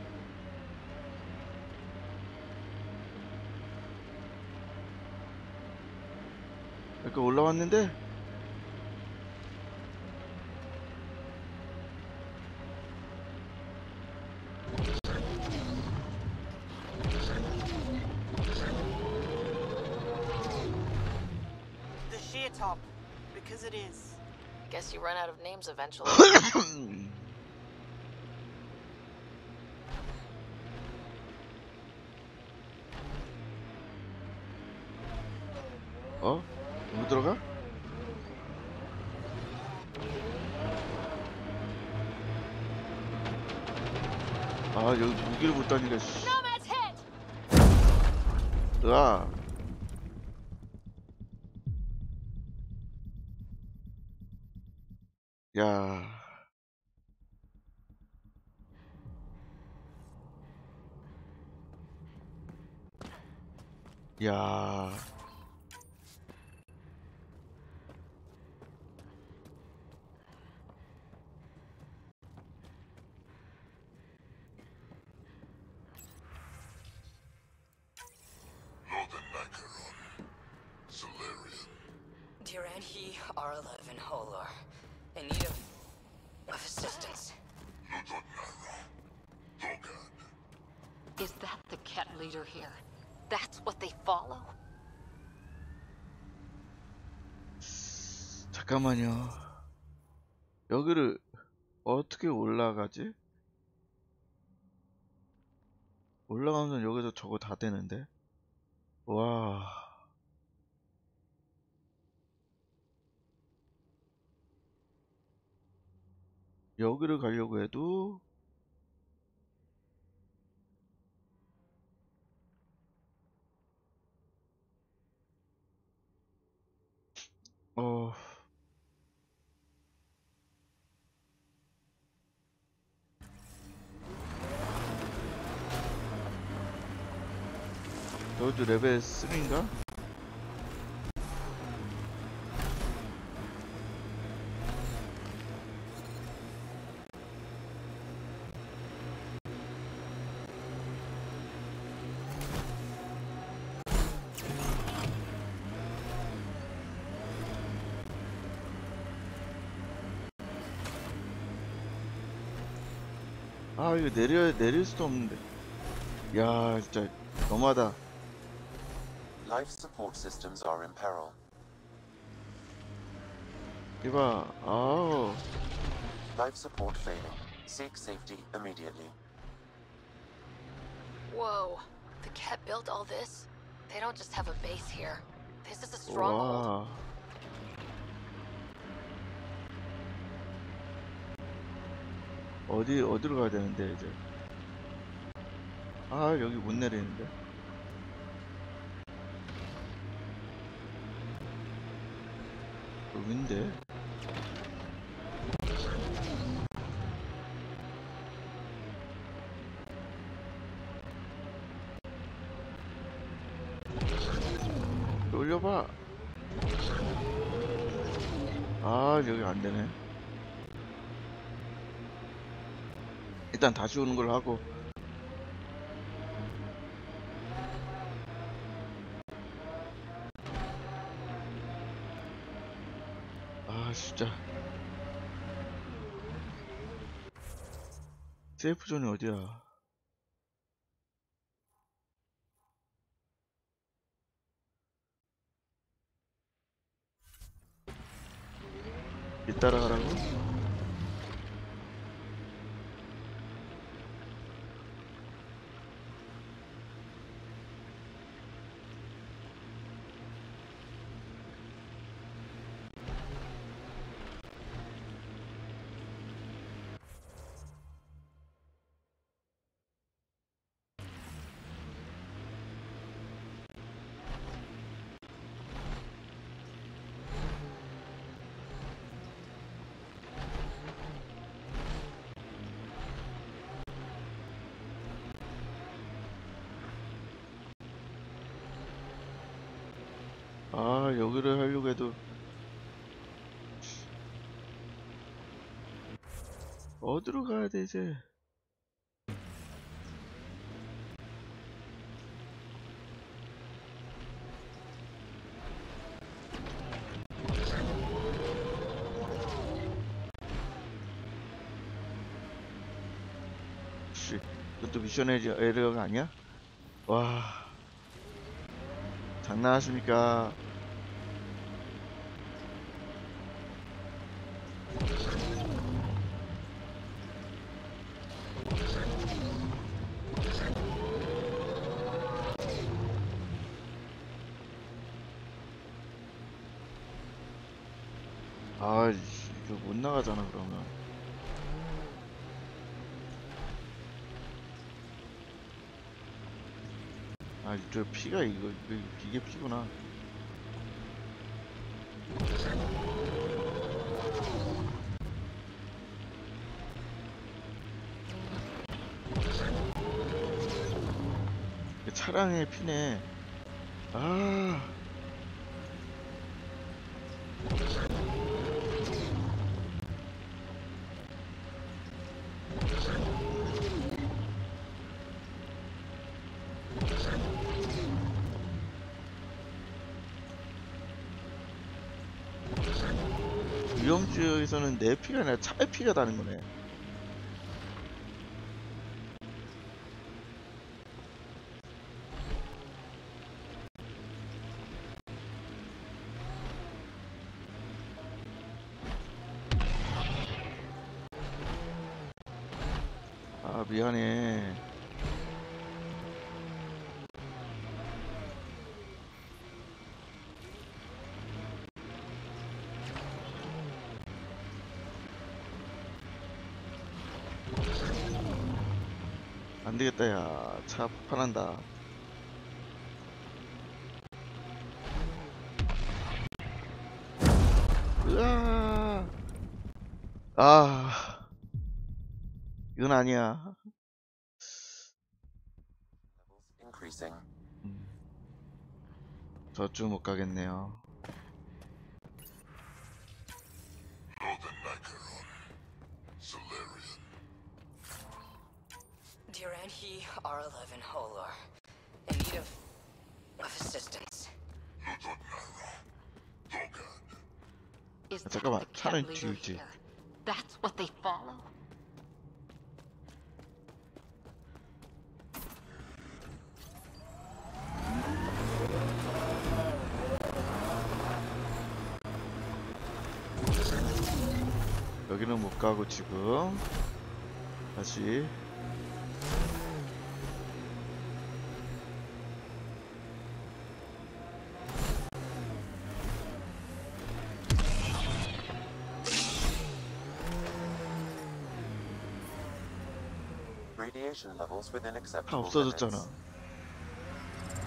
이렇게 올라왔는데? The sheer top, because it is. Guess you run out of names eventually. 어? 못 들어가? 아, 여기 무기를 못 다니까, 씨. 으아. 야. 야. Dear and he are alive in Holor. In need of assistance. Is that the cat leader here? That's what they follow? 잠깐만요. 여기를 어떻게 올라가지? 올라가면 여기서 저거 다 되는데. 와. 여기를 가려고 해도 여기도 레벨 3인가? 아, 이거 내릴 수도 없는데. 야, 진짜 너무하다. Life support systems are in peril. 이봐, 아우. Life support failing. Seek safety immediately. Whoa. The Ket built all this? They don't just have a base here. This is a stronghold. 와. 어디로 가야 되는데, 이제. 아, 여기 못 내리는데. 여긴데. 올려봐. 아, 여기 안 되네. 일단 다시 오는 걸로 하고. 아, 진짜. 세이프 존이 어디야? 이 따라가라고? 아, 여기를 하려고 해도 어디로 가야 돼 이제? 오씨, 이것도 미션 에러가 아니야? 와, 장난하십니까? 아, 이거 못 나가잖아 그러면. 아, 저 피가 이게 피구나. 차량의 피네. 아. 위험지역에서는 내 피가 아니라 차의 피가 다는 거네. 아, 미안해. 안 되겠다, 야. 차 폭발한다. 으아. 아. 이건 아니야. Increasing. 저쪽 못 가겠네요. Dear and he are 11 Holor. In need of assistance. Is that 잠깐만, the cat 차는 leader 뒤일지. here? That's what they follow? 여기는 못 가고 지금 다시 Radiation levels within 다 acceptable 없어졌잖아.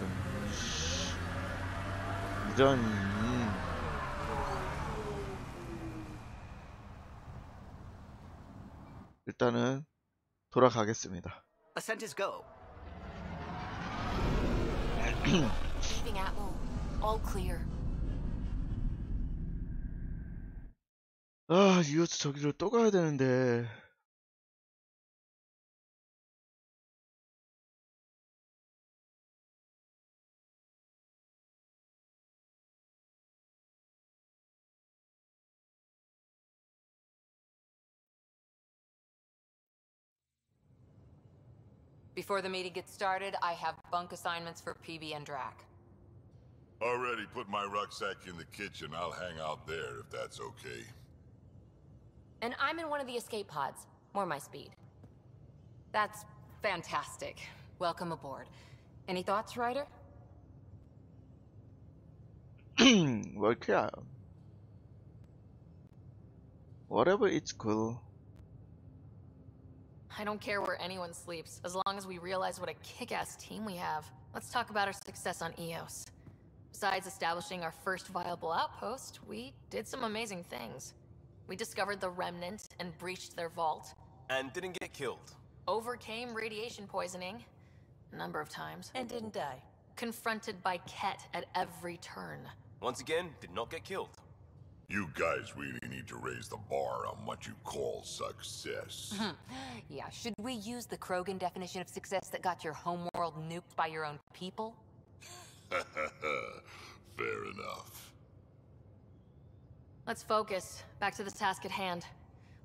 limits. 이런. 일단은 돌아가겠습니다. Ascent is go. Leaving Atmo. All clear. 아, 이어서 저기로 또 가야 되는데. Before the meeting gets started, I have bunk assignments for PB and Drac. Already put my rucksack in the kitchen. I'll hang out there if that's okay. And I'm in one of the escape pods. More my speed. That's fantastic. Welcome aboard. Any thoughts, Ryder? 월크야. Whatever, it's cool. I don't care where anyone sleeps, as long as we realize what a kick-ass team we have. Let's talk about our success on Eos. Besides establishing our first viable outpost, we did some amazing things. We discovered the Remnant and breached their vault. And didn't get killed. Overcame radiation poisoning a number of times. And didn't die. Confronted by Ket at every turn. Once again, did not get killed. You guys really need to raise the bar on what you call success. Yeah, should we use the Krogan definition of success that got your homeworld nuked by your own people? Fair enough. Let's focus. Back to the task at hand.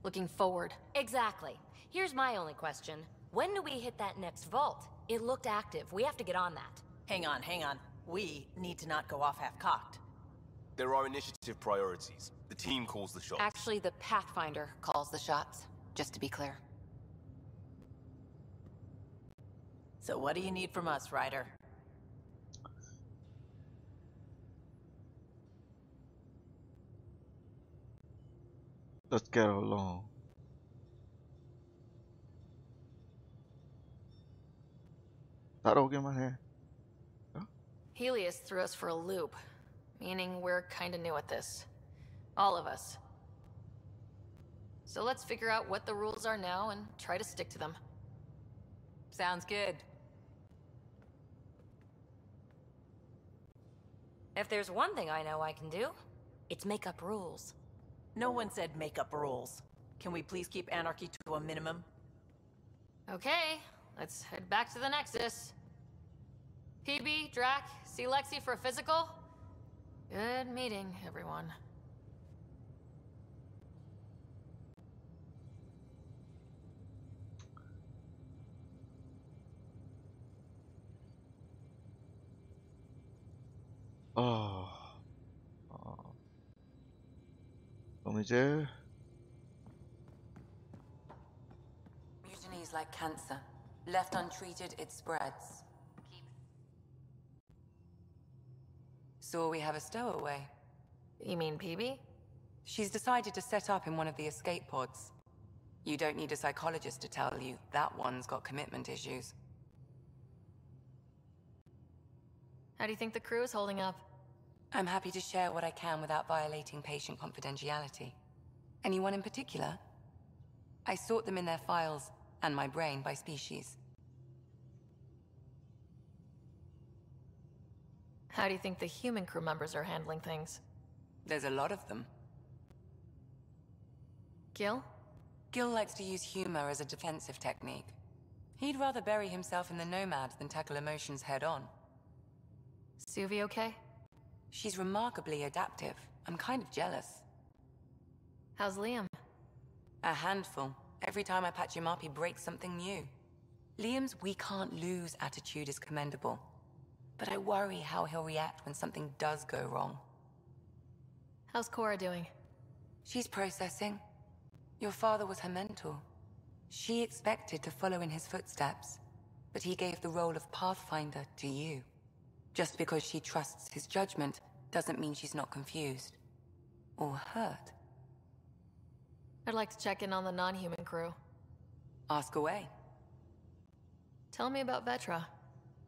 Looking forward. Exactly. Here's my only question. When do we hit that next vault? It looked active. We have to get on that. Hang on, hang on. We need to not go off half-cocked. There are initiative priorities. The team calls the shots. Actually, the Pathfinder calls the shots, just to be clear. So what do you need from us, Ryder? Let's get along. 따라오기만 해. Helios threw us for a loop, meaning we're kinda new at this. All of us. So let's figure out what the rules are now and try to stick to them. Sounds good. If there's one thing I know I can do, it's make up rules. No one said make up rules. Can we please keep anarchy to a minimum? Okay, let's head back to the Nexus. PB, Drac, see Lexi for a physical? Good meeting, everyone. 그럼 이제 Mutiny is like cancer. Left untreated, it spreads. So we have a stowaway. You mean PB? She's decided to set up in one of the escape pods. You don't need a psychologist to tell you that one's got commitment issues. How do you think the crew is holding up? I'm happy to share what I can without violating patient confidentiality. Anyone in particular? I sort them in their files, and my brain by species. How do you think the human crew members are handling things? There's a lot of them. Gil? Gil likes to use humor as a defensive technique. He'd rather bury himself in the Nomad than tackle emotions head-on. Suvi okay? She's remarkably adaptive. I'm kind of jealous. How's Liam? A handful. Every time I patch him up, he breaks something new. Liam's we can't lose attitude is commendable. But I worry how he'll react when something does go wrong. How's Cora doing? She's processing. Your father was her mentor. She expected to follow in his footsteps, but he gave the role of Pathfinder to you. Just because she trusts his judgment doesn't mean she's not confused. Or hurt. I'd like to check in on the non-human crew. Ask away. Tell me about Vetra.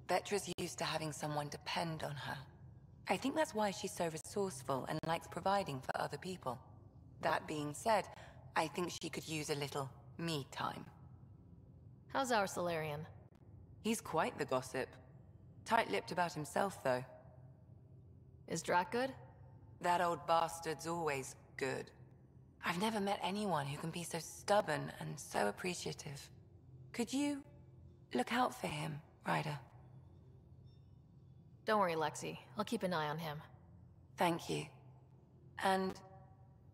Vetra's used to having someone depend on her. I think that's why she's so resourceful and likes providing for other people. That being said, I think she could use a little me time. How's our Solarian? He's quite the gossip. Tight-lipped about himself, though. Is Drac good? That old bastard's always good. I've never met anyone who can be so stubborn and so appreciative. Could you look out for him, Ryder? Don't worry, Lexi. I'll keep an eye on him. Thank you. And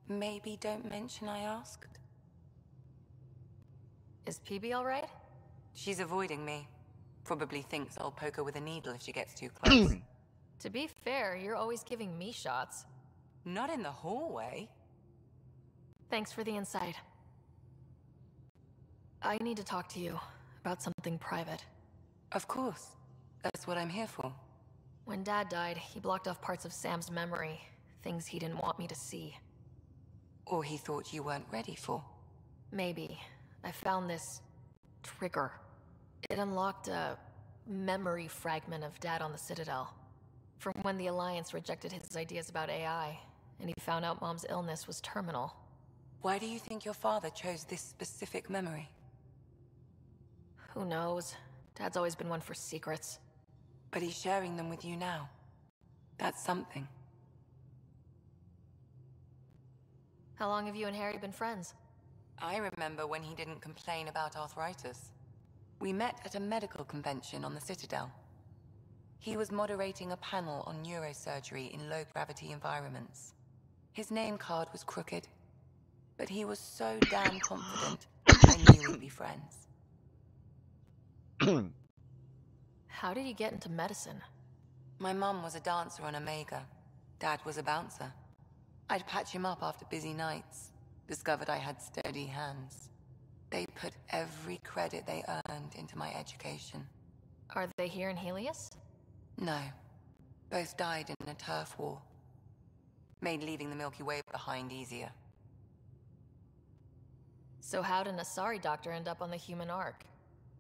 maybe don't mention I asked. Is PB alright? She's avoiding me. Probably thinks I'll poke her with a needle if she gets too close. To be fair, you're always giving me shots. Not in the hallway. Thanks for the insight. I need to talk to you about something private. Of course. That's what I'm here for. When Dad died, he blocked off parts of Sam's memory. Things he didn't want me to see. Or he thought you weren't ready for. Maybe. I found this trigger. It unlocked a memory fragment of Dad on the Citadel. From when the Alliance rejected his ideas about AI, and he found out Mom's illness was terminal. Why do you think your father chose this specific memory? Who knows? Dad's always been one for secrets. But he's sharing them with you now. That's something. How long have you and Harry been friends? I remember when he didn't complain about arthritis. We met at a medical convention on the Citadel. He was moderating a panel on neurosurgery in low-gravity environments. His name card was crooked, but he was so damn confident, I knew we'd be friends. How did you get into medicine? My mum was a dancer on Omega. Dad was a bouncer. I'd patch him up after busy nights. Discovered I had steady hands. They put every credit they earned into my education. Are they here in Helios? No. Both died in a turf war. Made leaving the Milky Way behind easier. So how did an Asari doctor end up on the human Ark?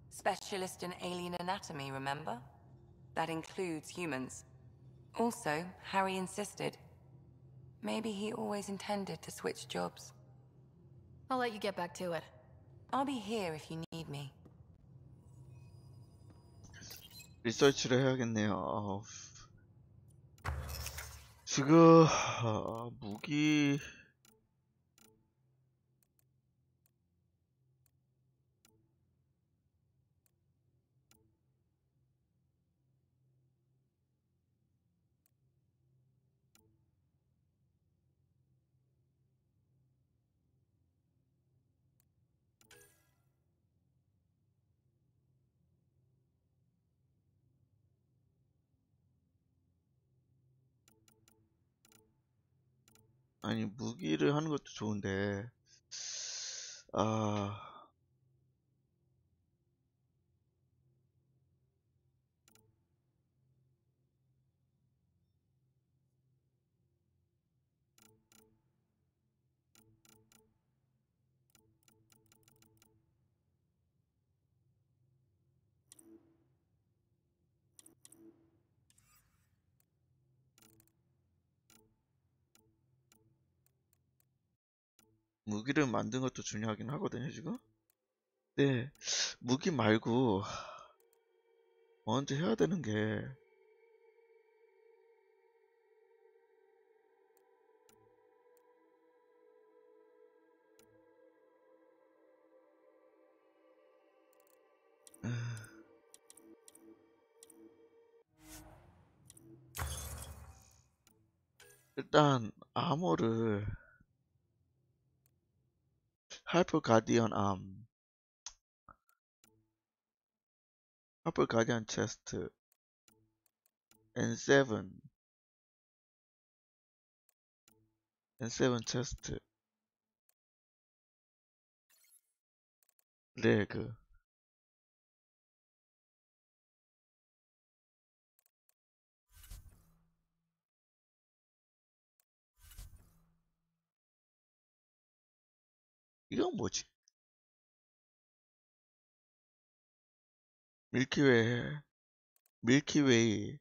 Specialist in alien anatomy, remember? That includes humans. Also, Harry insisted. Maybe he always intended to switch jobs. I'll let you get back to it. I'll be here if you need me. 리서치를 해야겠네요. 지금 무기 아니 무기를 하는 것도 좋은데 무기를 만든 것도 중요하긴 하거든요 지금. 네, 무기 말고 먼저 해야 되는 게 일단 아머를 하이퍼 가디언 하이퍼 가디언 체스트 N7 체스트 레그 이건 뭐지? 밀키웨이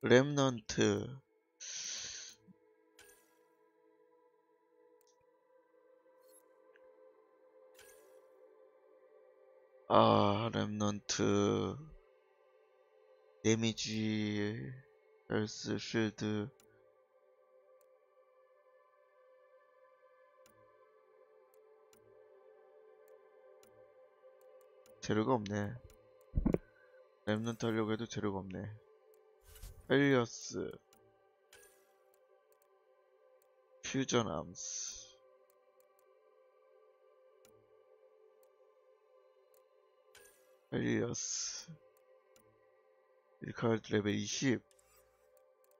렘넌트 렘넌트 데미지 헬스 쉴드 재료가 없네. 렘넌트 하려고 해도 재료가 없네. 헬리어스 퓨전 암스 헬리어스 일카드 레벨 20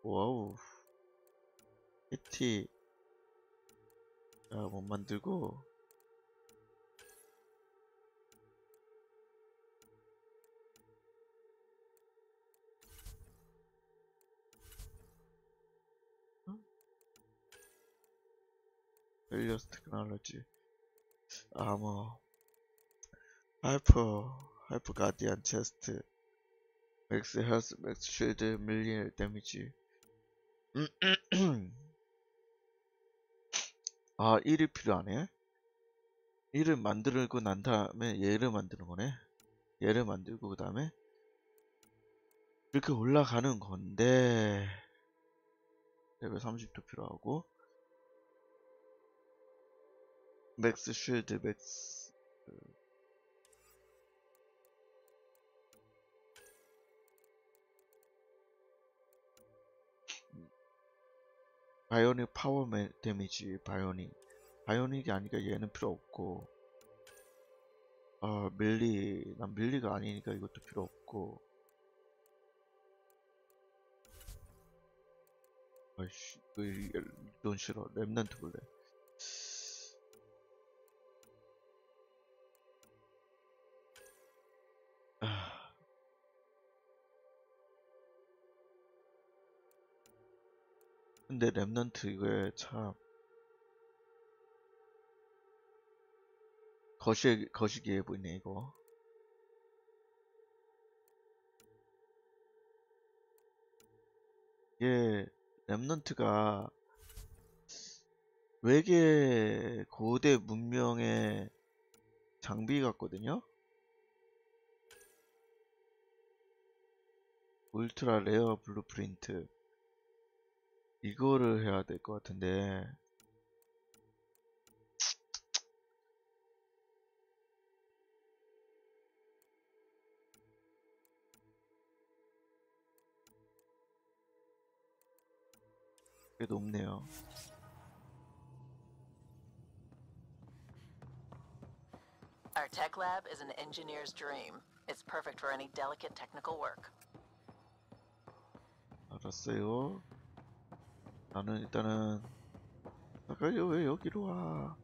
와우 히티 못 만들고 헬리어스 테크놀로지 아머 하이퍼 가디언 체스트 맥스 헬스 맥스 쉴드 밀리언 데미지 1이 필요하네. 1을 만들고 난 다음에 얘를 만드는 거네. 얘를 만들고 그 다음에 이렇게 올라가는 건데 레벨 30도 필요하고 맥스 쉴드 맥스 바이오닉 파워 데미지 바이오닉 바이오닉이 아니니까 얘는 필요 없고, 난 밀리가 아니니까 이것도 필요 없고. 아이씨, 이건 싫어. 랩넌트 볼래. 근데 랩넌트 이거에 참 거시기해 보이네 이거. 이게 랩넌트가 외계 고대 문명의 장비 같거든요. 울트라 레어 블루프린트 이거를 해야 될 것 같은데. 꽤 높네요. Our tech lab is an engineer's dream. It's perfect for any delicate technical work. 알았어요. 나는 일단은 잠깐 왜 여기로 와?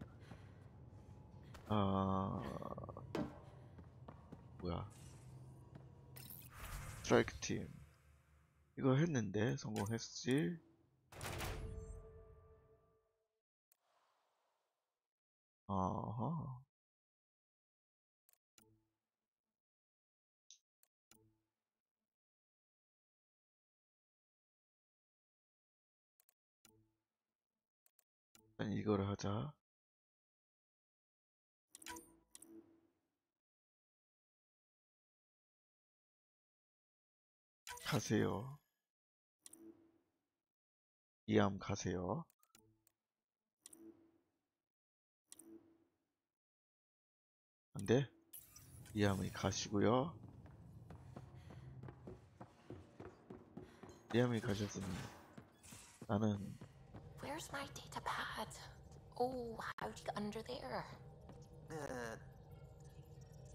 뭐야? 스트라이크 팀 이거 했는데 성공했지? 아하. 일단 이거를 하자. 가세요. 이암 가세요. 안돼. 이암이 가시고요. 이암이 가셨으니 나는. Where's my data pad? Oh, how'd you get under there?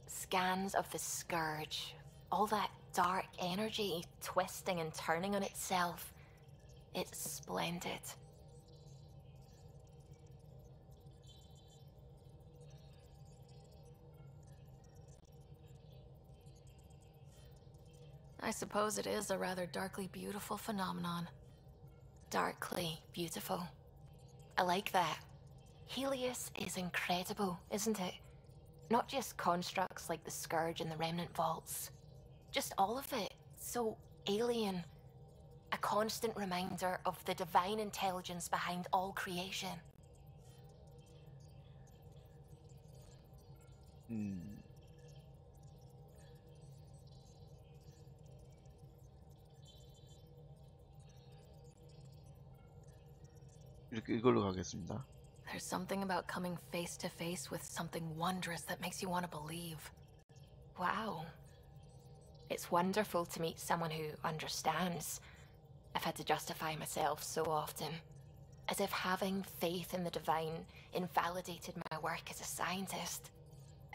Scans of the Scourge. All that dark energy twisting and turning on itself. It's splendid. I suppose it is a rather darkly beautiful phenomenon. Darkly beautiful. I like that. Helios is incredible, isn't it? Not just constructs like the Scourge and the Remnant Vaults. Just all of it. So alien. A constant reminder of the divine intelligence behind all creation. 이걸로 가겠습니다. There's something about coming face to face with something wondrous that makes you want to believe. Wow. It's wonderful to meet someone who understands. I've had to justify myself so often. As if having faith in the divine invalidated my work as a scientist.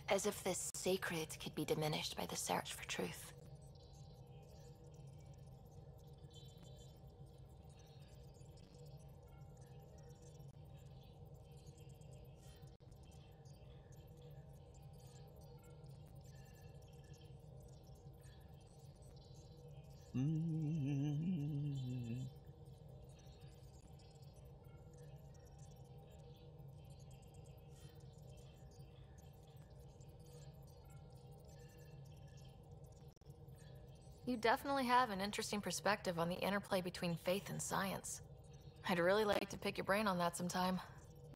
As if this sacred could be diminished by the search for truth. You definitely have an interesting perspective on the interplay between faith and science. I'd really like to pick your brain on that sometime.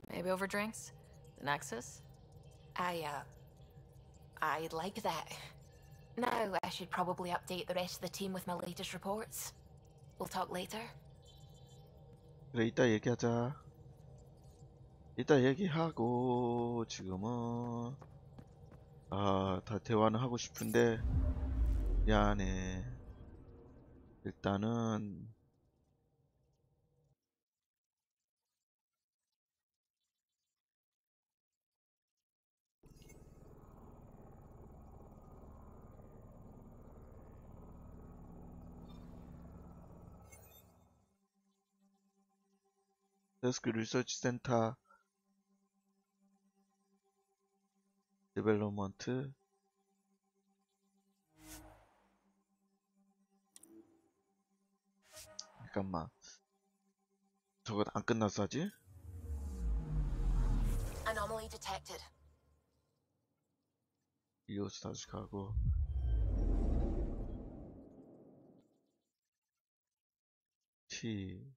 Maybe over drinks? The Nexus? I'd like that. Now, I should probably update the rest of the team with my latest reports. We'll talk later. 그래, 이따 얘기하자. 이따 얘기하고 지금은 다 대화는 하고 싶은데 미안해. 일단은 데스크 리서치 센터 데벨롭먼트 잠깐만 저거 안 끝났어 아직? Anomaly detected. 이호스 다시 가고 T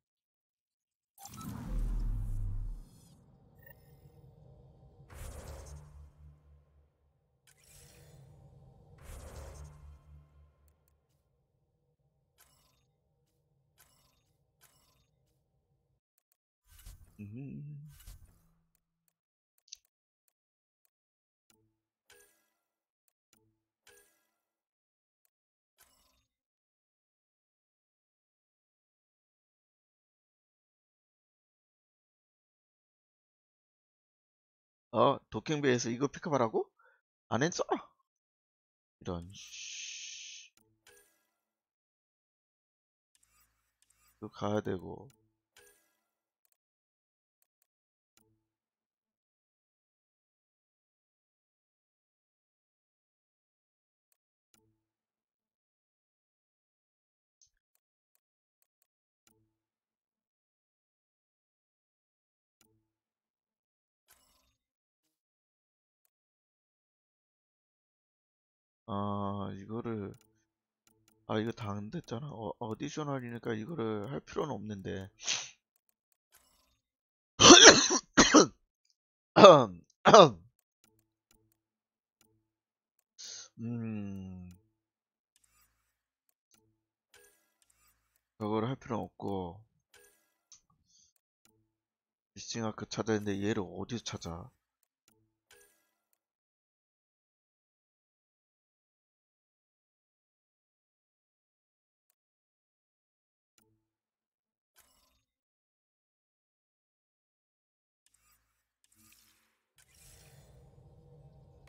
도킹베이에서 이거 픽업하라고? 안 했어? 이런 이거 가야 되고 이거를 이거 다 안 됐잖아. 어디셔널이니까 이거를 할 필요는 없는데. 저거를 할 필요는 없고 미싱아크 찾아야 되는데 얘를 어디서 찾아?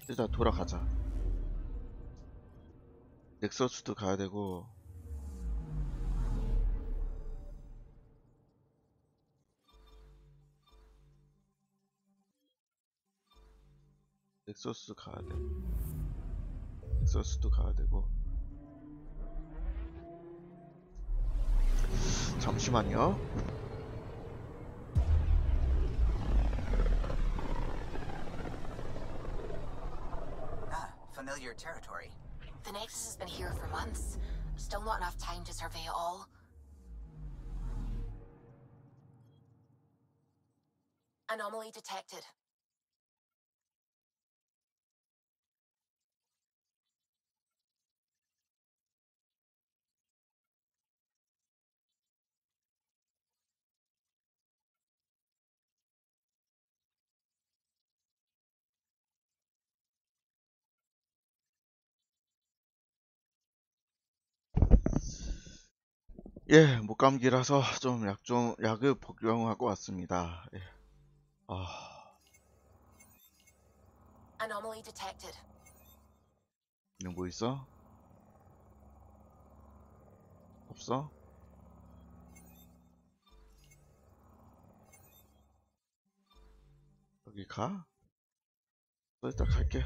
일단 돌아가자. 넥서스도 가야 되고 넥서스 가야 돼. 넥서스도 가야 되고 잠시만요. Familiar territory. The Nexus has been here for months. Still not enough time to survey it all. Anomaly detected. 예, 목감기라서 좀 약을 복용하고 왔습니다. 예. Anomaly detected. 이거 뭐 있어? 없어? 여기 가? 일단 갈게.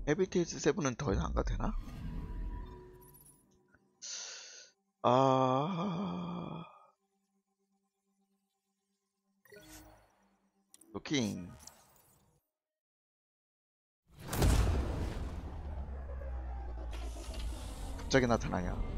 헤비테이스 7은 더 이상 안 가도 되나? 로킹. 갑자기 나타나냐?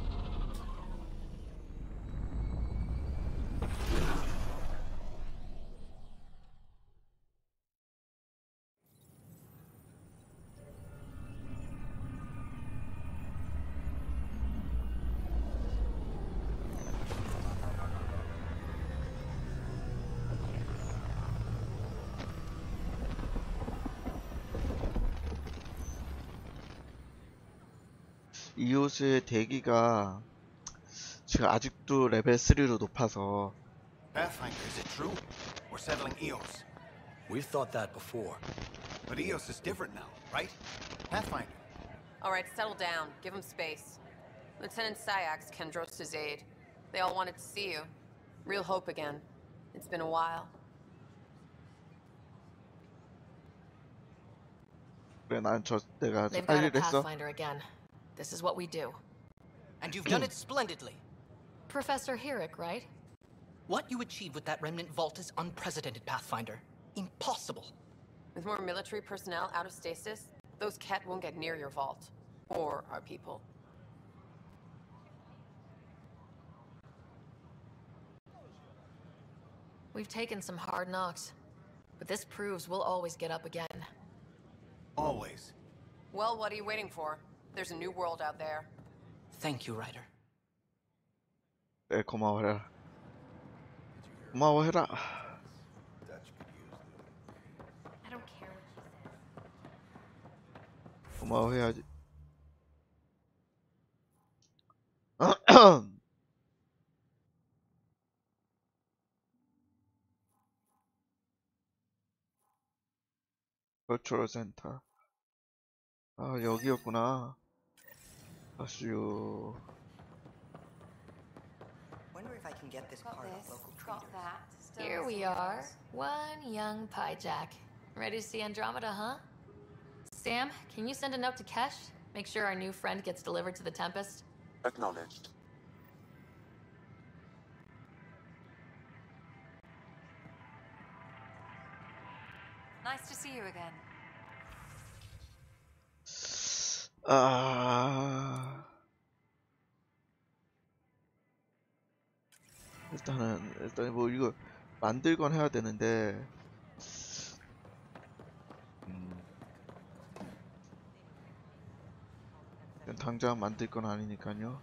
이웃의 대기가 지금 아직도 레벨 3로 높아서. Pathfinder, is it true? We're settling Eos. We've thought that before. But Eos is different now, right? Pathfinder. All right, settle down. Give him space. Lieutenant Syax, Kendros' aide. They all wanted to see you. Real hope again. It's been a while. 그래, 내가 They've 할 got a 일 했어. Pathfinder again. This is what we do. And you've done it splendidly. Professor Herrick, right? What you achieved with that remnant vault is unprecedented, Pathfinder. Impossible. With more military personnel out of stasis, those Ket won't get near your vault. Or our people. We've taken some hard knocks. But this proves we'll always get up again. Always. Well, what are you waiting for? There's a new world out there. Thank you, Ryder. 네, 고마워해라. 고마워해라. I don't care what she says. 고마워해야지. 버추얼 센터. 아, 여기였구나. 아슈. Wonder if I can get this part of local traders. Here we are, one young Pyjack. Ready to see Andromeda, huh? Sam, can you send a note to Kesh? Make sure our new friend gets delivered to the Tempest? Acknowledged. Nice to see you again. 일단 뭐 이거 만들건 해야 되는데 당장 만들 건 아니니까요.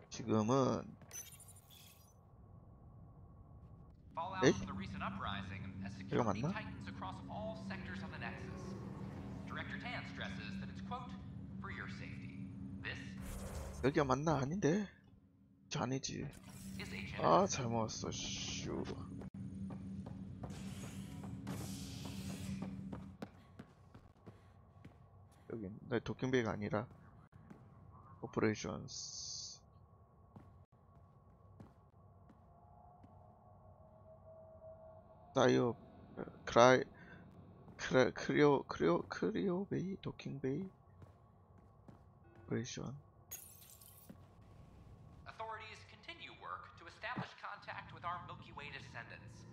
지금은 에이? 이거 맞나? 여기가 맞나? 아닌데? 아니지. 아, 잘못 왔어. 슈. 여긴 내 도킹베이가 아니라 오퍼레이션스. 사이오 크리오베이 도킹베이 오퍼레이션. Authorities continue work to establish contact with our Milky Way descendants.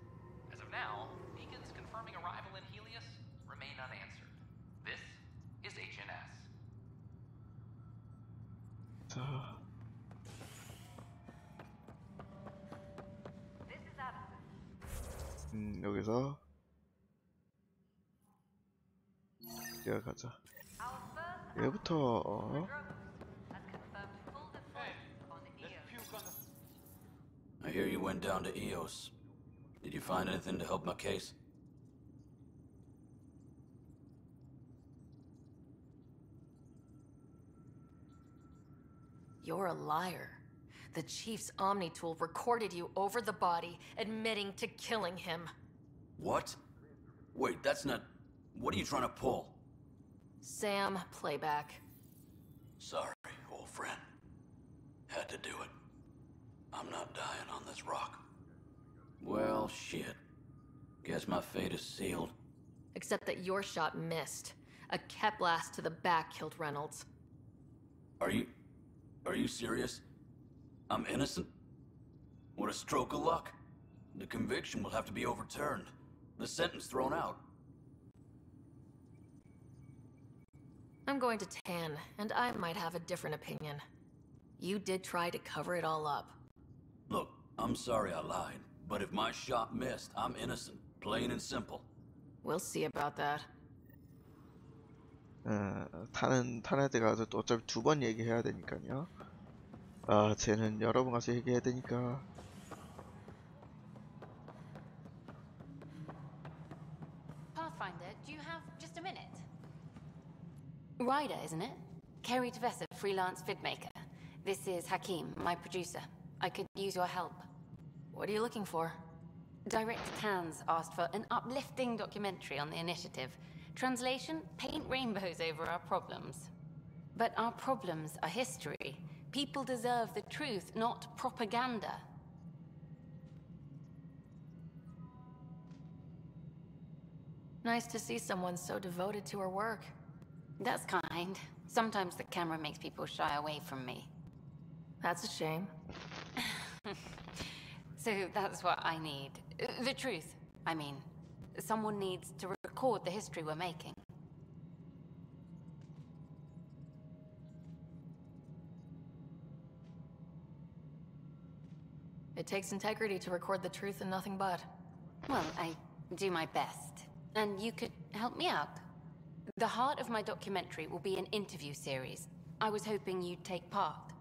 As of now, beacons confirming arrival in Helios remain unanswered. This is HNS. 자. 여기서 여기 가자. 얘부터 I hear you went down to Eos. Did you find anything to help my case? You're a liar. The Chief's Omni tool recorded you over the body, admitting to killing him. What? Wait, that's not... What are you trying to pull? Sam, playback. Sorry, old friend. Had to do it. I'm not dying on this rock. Well, shit. Guess my fate is sealed. Except that your shot missed. A Ket blast to the back killed Reynolds. Are you serious? I'm innocent? What a stroke of luck. The conviction will have to be overturned. The sentence thrown out. I'm going to Tan, and I might have a different opinion. You did try to cover it all up. Look, I'm sorry I lied, but if my shot missed, I'm innocent. Plain and simple. We'll see about that. 탄에 가서 또 어차피 2번 얘기해야 되니까요. 아, 쟤는 여러 번 가서 얘기해야 되니까. Pathfinder, do you have just a minute? Ryder, isn't it? Kerry Tavessa, freelance vidmaker. This is Hakim, my producer. I could use your help. What are you looking for? Director Tan's asked for an uplifting documentary on the initiative. Translation, paint rainbows over our problems. But our problems are history. People deserve the truth, not propaganda. Nice to see someone so devoted to her work. That's kind. Sometimes the camera makes people shy away from me. That's a shame. So that's what I need. The truth, I mean. Someone needs to record the history we're making. It takes integrity to record the truth and nothing but. Well, I do my best. And you could help me out. The heart of my documentary will be an interview series. I was hoping you'd take part.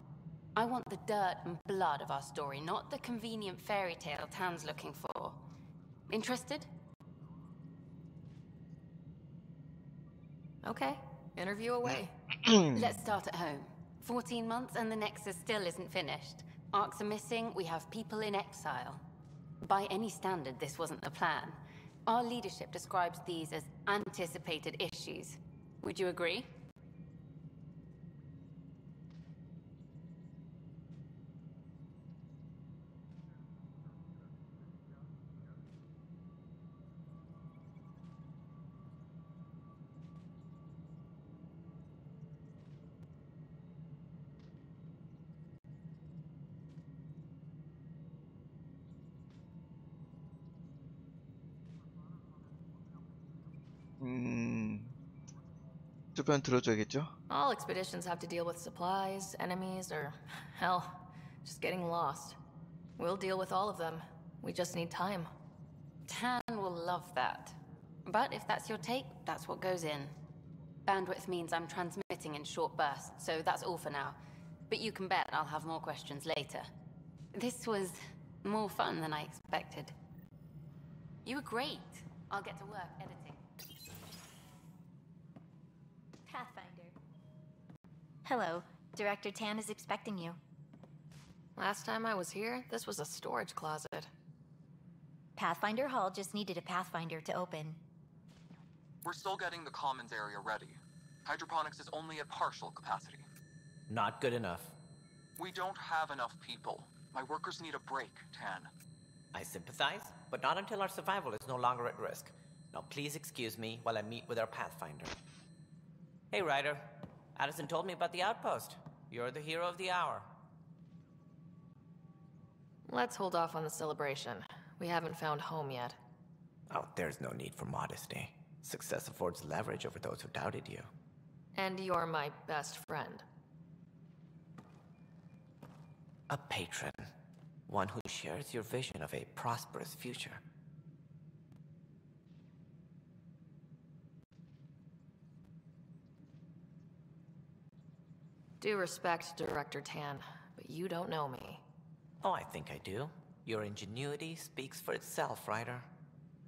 I want the dirt and blood of our story, not the convenient fairy tale Tan's looking for. Interested? Okay, interview away. Let's start at home. 14 months and the Nexus still isn't finished. Arcs are missing, we have people in exile. By any standard, this wasn't the plan. Our leadership describes these as anticipated issues. Would you agree? 주변 들어줘야겠죠? All expeditions have to deal with supplies, enemies, or hell, just getting lost. We'll deal with all of them. We just need time. Tan will love that. But if that's your take, that's what goes in. Bandwidth means I'm transmitting in short bursts, so that's all for now. But you can bet I'll have more questions later. This was more fun than I expected. You were great. I'll get to work editing. Pathfinder. Hello. Director Tan is expecting you. Last time I was here, this was a storage closet. Pathfinder Hall just needed a Pathfinder to open. We're still getting the commons area ready. Hydroponics is only at partial capacity. Not good enough. We don't have enough people. My workers need a break, Tan. I sympathize, but not until our survival is no longer at risk. Now please excuse me while I meet with our Pathfinder. Hey, Ryder. Addison told me about the outpost. You're the hero of the hour. Let's hold off on the celebration. We haven't found home yet. Oh, there's no need for modesty. Success affords leverage over those who doubted you. And you're my best friend. A patron. One who shares your vision of a prosperous future. Due respect, Director Tan, but you don't know me. Oh, I think I do. Your ingenuity speaks for itself, Ryder.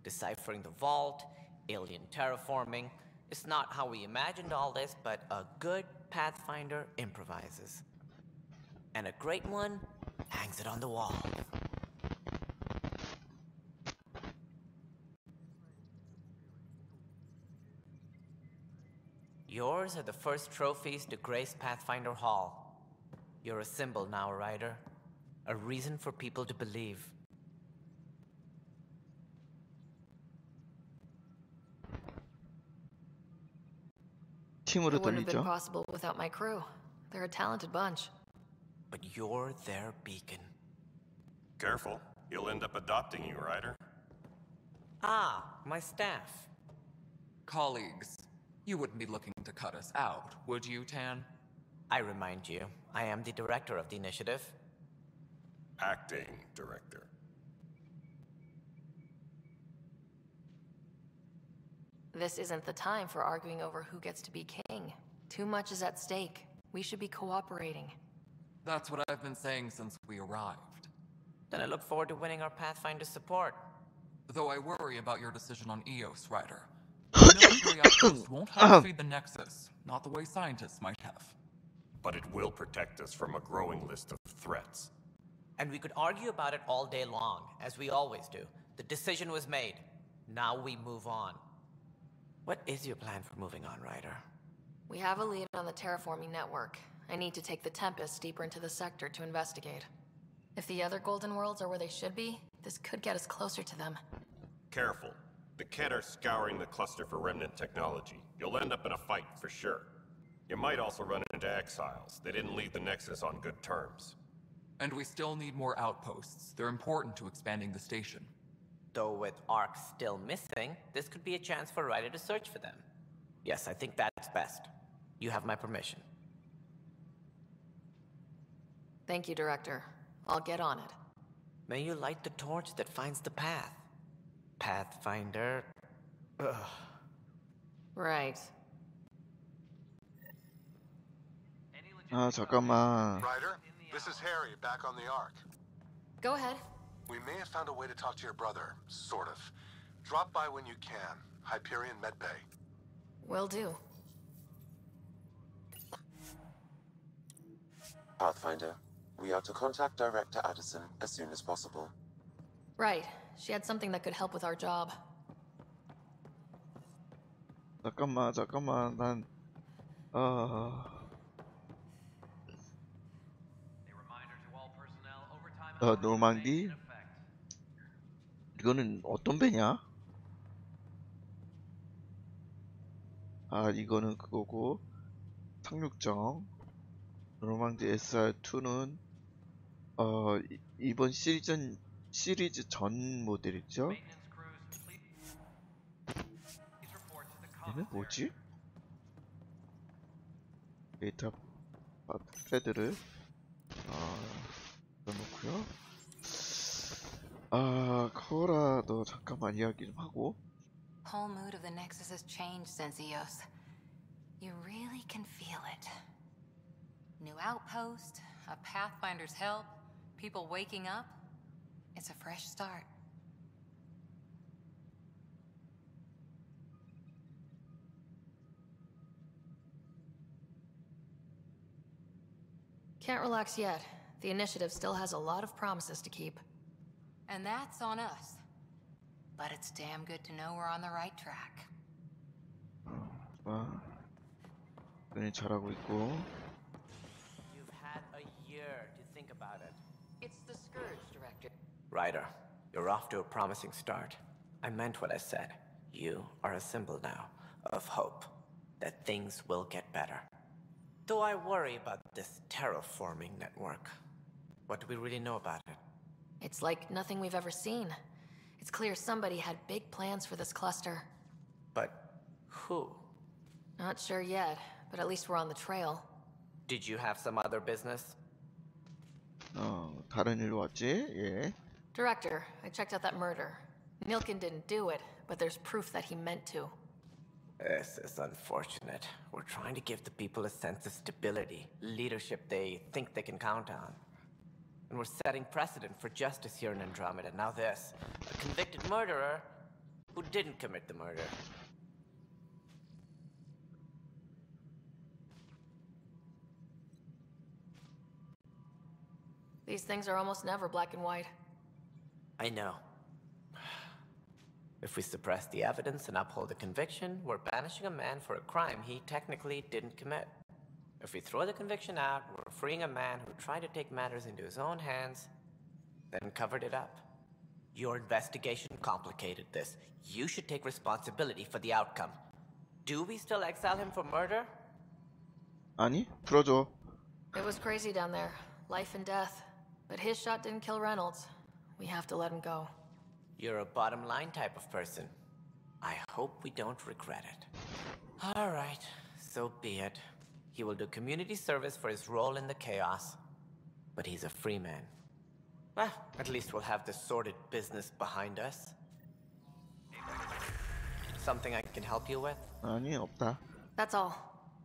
Deciphering the vault, alien terraforming. It's not how we imagined all this, but a good Pathfinder improvises. And a great one hangs it on the wall. Yours are the first trophies to grace Pathfinder Hall. You're a symbol now, Ryder. A reason for people to believe. 팀으로 It wouldn't have been 돌리죠. possible without my crew. They're a talented bunch. But you're their beacon. Careful. He'll end up adopting you, Ryder. Ah, my staff. Colleagues, you wouldn't be looking to cut us out, would you, Tan? I remind you, I am the director of the initiative. Acting director. This isn't the time for arguing over who gets to be king. Too much is at stake. We should be cooperating. That's what I've been saying since we arrived. Then I look forward to winning our Pathfinder support. Though I worry about your decision on Eos, Ryder. military outposts won't help feed the Nexus, not the way scientists might have. But it will protect us from a growing list of threats. And we could argue about it all day long, as we always do. The decision was made. Now we move on. What is your plan for moving on, Ryder? We have a lead on the terraforming network. I need to take the Tempest deeper into the sector to investigate. If the other Golden Worlds are where they should be, this could get us closer to them. Careful. The Kett are scouring the cluster for remnant technology. You'll end up in a fight for sure. You might also run into exiles. They didn't leave the Nexus on good terms. And we still need more outposts. They're important to expanding the station. Though with Ark still missing, this could be a chance for Ryder to search for them. Yes, I think that's best. You have my permission. Thank you, Director. I'll get on it. May you light the torch that finds the path. Pathfinder. Ugh. Right. 아, 잠깐만. Ryder, this is Harry, back on the Ark. Go ahead. We may have found a way to talk to your brother, sort of. Drop by when you can. Hyperion Medbay. Will do. Pathfinder, we are to contact Director Addison as soon as possible. Right. She had something that could help with our job. 잠깐만, 난, 노르망디? 이거는 어떤 배냐? 아, 이거는 그거고, 상륙정. 노르망디 SR2는, 이번 시리즈 전 모델이죠? 얘는 뭐지? 데이터 패드를 넣어놓고요. 코라, 너 잠깐만 이야기 좀 하고. Whole mood of the Nexus has changed since Eos. You really can feel it. New outpost, a Pathfinder's help, people waking up. It's a fresh start. Can't relax yet. The initiative still has a lot of promises to keep. And that's on us. But it's damn good to know we're on the right track. 괜히 잘하고 있고. You've had a year to think about it. It's the Scourge, Director. Ryder, you're off to a promising start. I meant what I said. You are a symbol now of hope that things will get better. Though I worry about this terraforming network. What do we really know about it? It's like nothing we've ever seen. It's clear somebody had big plans for this cluster. But who? Not sure yet, but at least we're on the trail. Did you have some other business? 다른 일로 왔지? 예. Director, I checked out that murder. Nilkin didn't do it, but there's proof that he meant to. This is unfortunate. We're trying to give the people a sense of stability, leadership they think they can count on. And we're setting precedent for justice here in Andromeda. Now this, a convicted murderer who didn't commit the murder. These things are almost never black and white. I know. If we suppress the evidence and uphold the conviction, we're banishing a man for a crime he technically didn't commit. If we throw the conviction out, we're freeing a man who tried to take matters into his own hands, then covered it up. Your investigation complicated this. You should take responsibility for the outcome. Do we still exile him for murder? 아니, 풀어줘. It was crazy down there. Life and death. But his shot didn't kill Reynolds. We have to let him go. You're a bottom line type of person. I hope we don't regret it. All right, so be it. He will do community service for his role in the chaos. But he's a free man. Well, at least we'll have the sordid business behind us. Something I can help you with? 아니, 없다. That's all.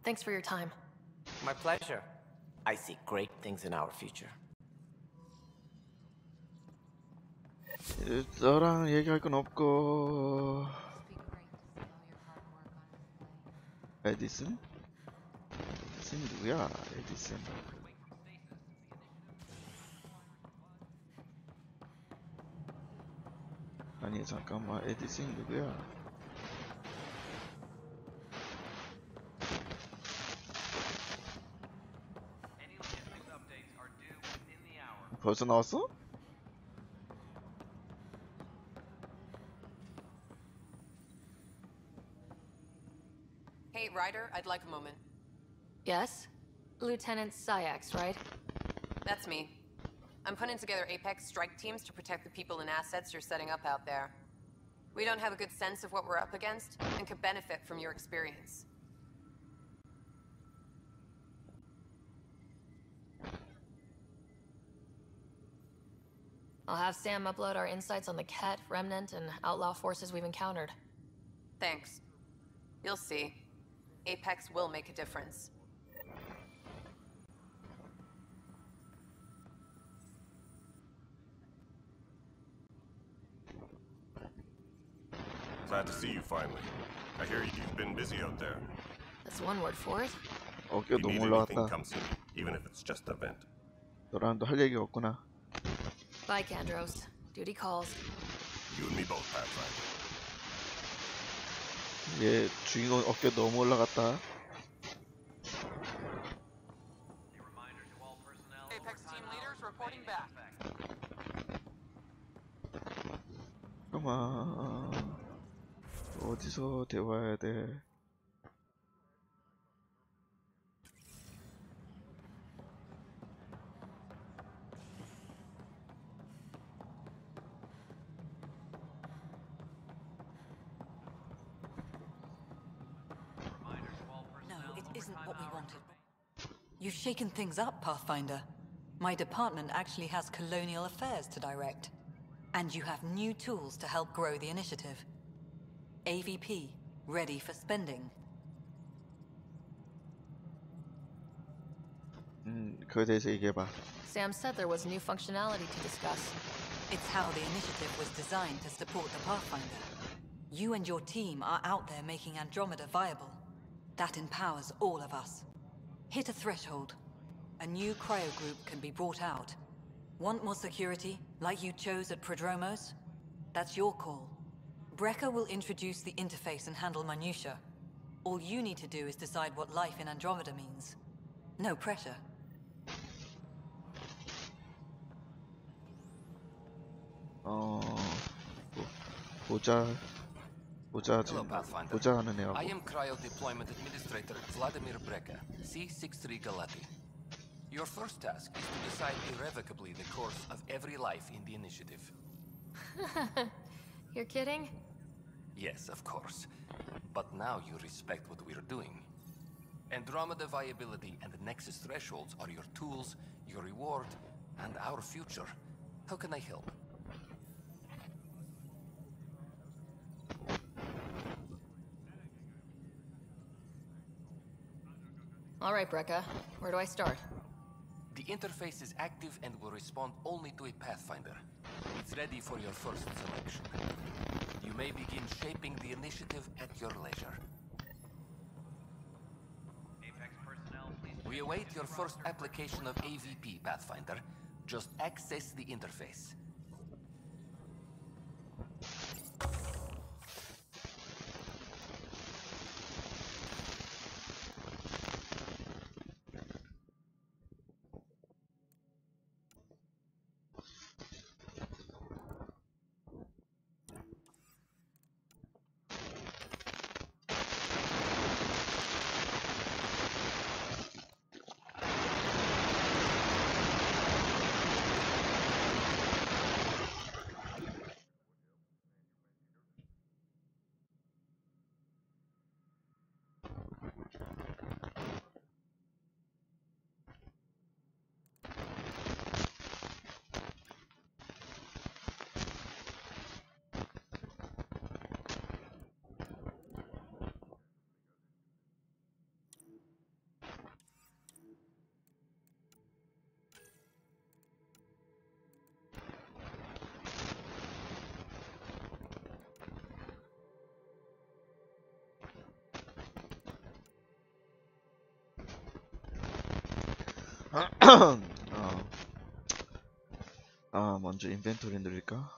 Thanks for your time. My pleasure. I see great things in our future. 너랑 얘기할 건 없고. 에디슨? 에디슨 누구야? 에디슨. 아니 잠깐만, 에디슨 누구야? 벌써 나왔어? Hey, Ryder, I'd like a moment. Yes? Lieutenant Syax, right? That's me. I'm putting together Apex strike teams to protect the people and assets you're setting up out there. We don't have a good sense of what we're up against, and could benefit from your experience. I'll have Sam upload our insights on the Ket, Remnant, and outlaw forces we've encountered. Thanks. You'll see. Apex will make a difference. Glad to see you finally. I hear you've been busy out there. That's one word for it. If you need anything, come see me, even if it's just a vent. 너랑도 할 얘기가 없구나. Bye, Kandros. Duty calls. You and me both, Pathfinder. 얘 주인공 어깨 너무 올라갔다. Apex team leaders reporting back. 잠깐만. 어디서 대화해야 돼? Isn't what we wanted. You've shaken things up, Pathfinder. My department actually has colonial affairs to direct. And you have new tools to help grow the initiative. AVP, ready for spending. 그거에 대해서 얘기해봐. Sam said there was new functionality to discuss. It's how the initiative was designed to support the Pathfinder. You and your team are out there making Andromeda viable. That empowers all of us. Hit a threshold. A new cryo group can be brought out. Want more security, like you chose at Prodromos? That's your call. Brecker will introduce the interface and handle minutiae. All you need to do is decide what life in Andromeda means. No pressure. Hello, Pathfinder. 보자 하는 애하고. I am Cryo Deployment Administrator Vladimir Brecker, C-63 Galati. Your first task is to decide irrevocably the course of every life in the initiative. You're kidding? Yes, of course. But now you respect what we're doing. Andromeda viability and the Nexus thresholds are your tools, your reward, and our future. How can I help? All right, Brecca. Where do I start? The interface is active and will respond only to a Pathfinder. It's ready for your first selection. You may begin shaping the initiative at your leisure. Apex personnel, please. We await your first application of AVP, Pathfinder. Just access the interface. 먼저 인벤토리 누릴까?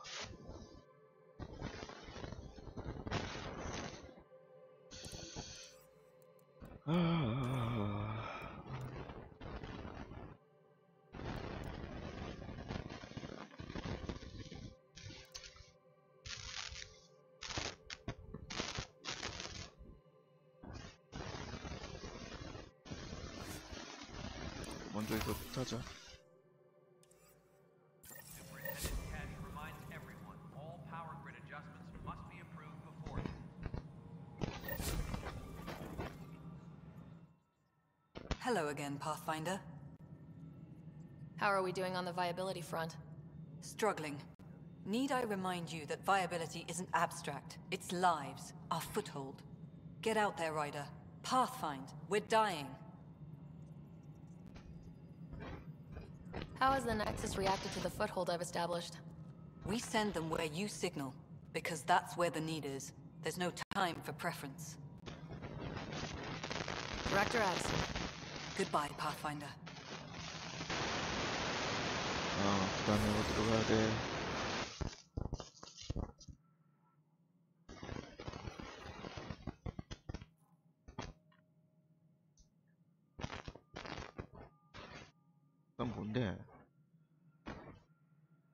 먼저 이거 타자. Hello again, Pathfinder. How are we doing on the viability front? Struggling. Need I remind you that viability isn't abstract? It's lives, our foothold. Get out there, Ryder. Pathfind. We're dying. How has the Nexus reacted to the foothold I've established? We send them where you signal, because that's where the need is. There's no time for preference. Director Addison. Goodbye, Pathfinder. 그 다음에 어디로 가야 돼? 난 뭔데?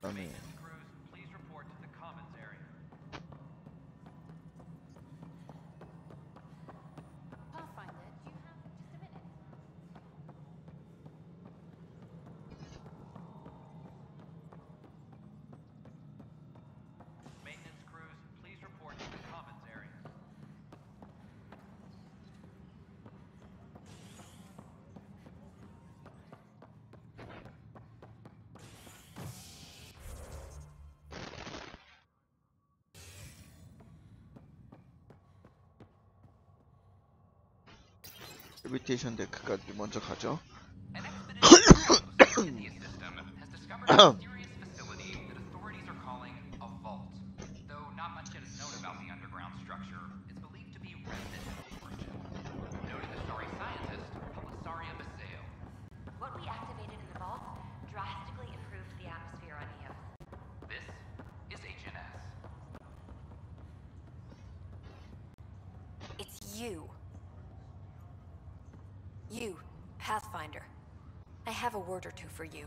그다음에 레비테이션 데크까지 먼저 가죠. An expedition in the system has discovered a mysterious facility that authorities are calling a vault. Though not much yet is known about the underground structure, it's believed to be remnant in origin. Noted the sorry scientist, Polisaria Baseo. What we activated in the vault drastically improved the atmosphere on Eos. This is HNS. It's you. You, Pathfinder. I have a word or two for you.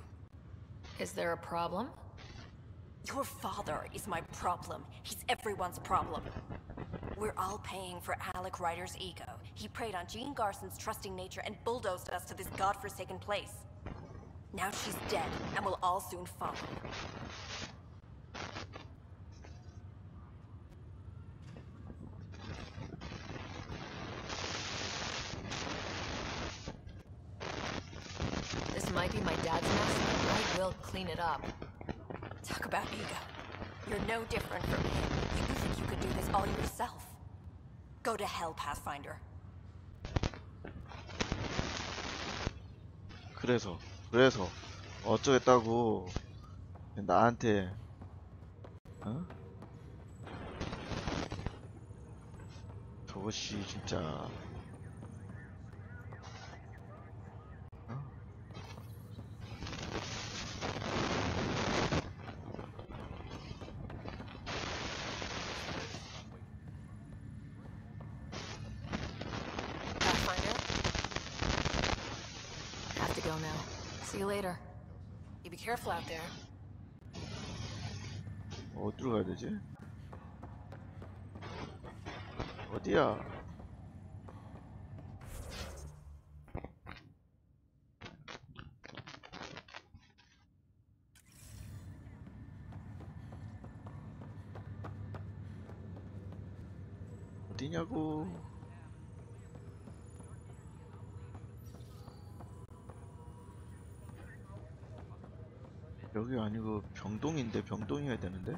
Is there a problem? Your father is my problem. He's everyone's problem. We're all paying for Alec Ryder's ego. He preyed on Jean Garson's trusting nature and bulldozed us to this godforsaken place. Now she's dead, and we'll all soon follow. This might be my dad's mess, but I will clean it up. Talk about ego. You're no different from him. You think you could do this all yourself. Go to hell, Pathfinder. 그래서 어쩌겠다고 나한테 저것이 진짜 Have to go now. See you later. You be careful out there. 어디로 가야 되지? 어디야? 어디냐고? 여기 아니고 병동인데 병동이어야 되는데?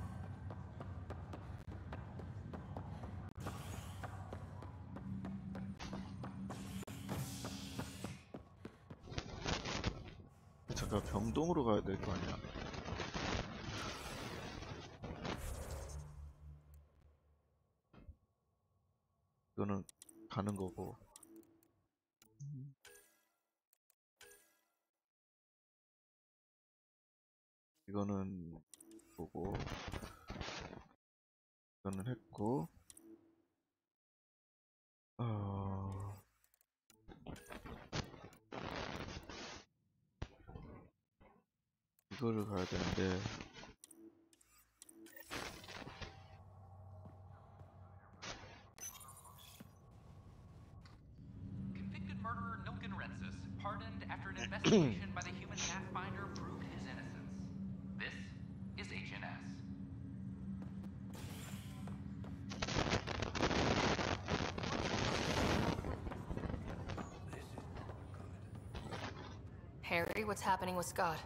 잠깐 병동으로 가야 될 거 아니야? 이거는 가는 거고. 이거는 보고 이거는 했고 이거를 가야 되는데 Convicted murderer Nilken Rensis, pardoned after an investigation by the human Pathfinder proved his innocence. This is HNS. Harry, what's happening with Scott?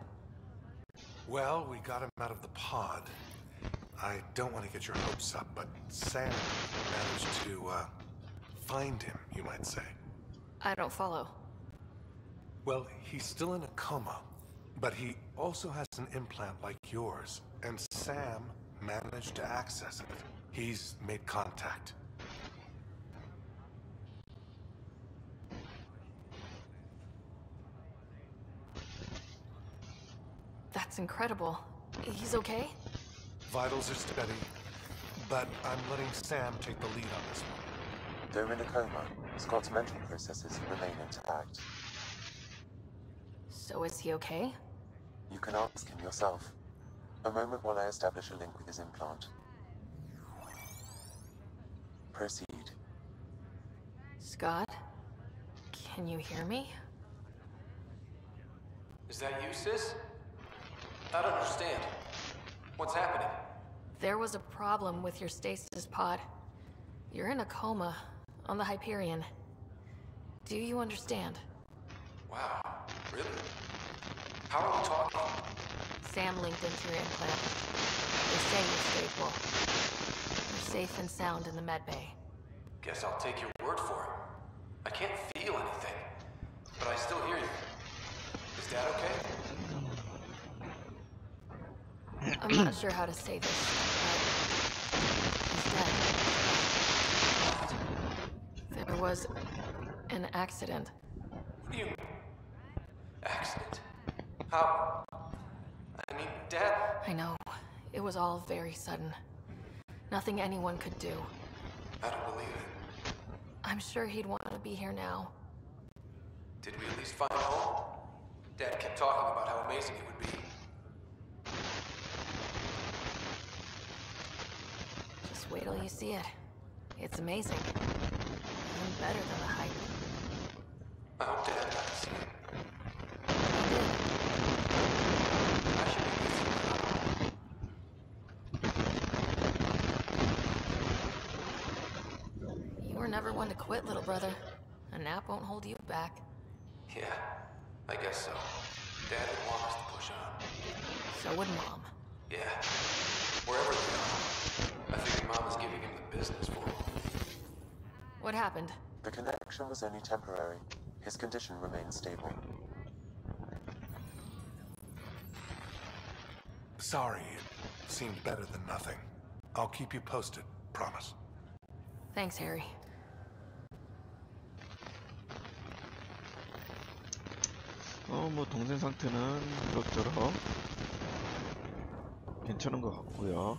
Well, we got him out of the pod. I don't want to get your hopes up, but Sam managed to, find him, you might say. I don't follow. Well, he's still in a coma, but he also has an implant like yours, and Sam managed to access it. He's made contact. That's incredible. He's okay? Vitals are steady, but I'm letting Sam take the lead on this one. Though in a coma, Scott's mental processes remain intact. So is he okay? You can ask him yourself. A moment while I establish a link with his implant. Proceed. Scott? Can you hear me? Is that you, sis? I don't understand. What's happening? There was a problem with your stasis pod. You're in a coma on the Hyperion. Do you understand? Wow, really? How are we talking? Sam linked into your implant. They say you're stable. You're safe and sound in the medbay. Guess I'll take your word for it. I can't feel anything, but I still hear you. Is Dad okay? I'm not sure how to say this, but he's dead. There was an accident. What do you mean? Accident? How? I mean, Dad... I know. It was all very sudden. Nothing anyone could do. I don't believe it. I'm sure he'd want to be here now. Did we at least find home? Dad kept talking about how amazing it would be. Just wait till you see it. It's amazing. Even better than the hype. I hope Dad got to see it. You were never one to quit, little brother. A nap won't hold you back. Yeah, I guess so. Dad would want us to push on. So would Mom. Yeah, wherever they are. I figure Mom is giving him the business for him. What happened? The connection was only temporary. His condition remains stable. Sorry, it seemed better than nothing. I'll keep you posted, promise. Thanks, Harry. 뭐 동생 상태는 이럭저럭 괜찮은 것 같고요.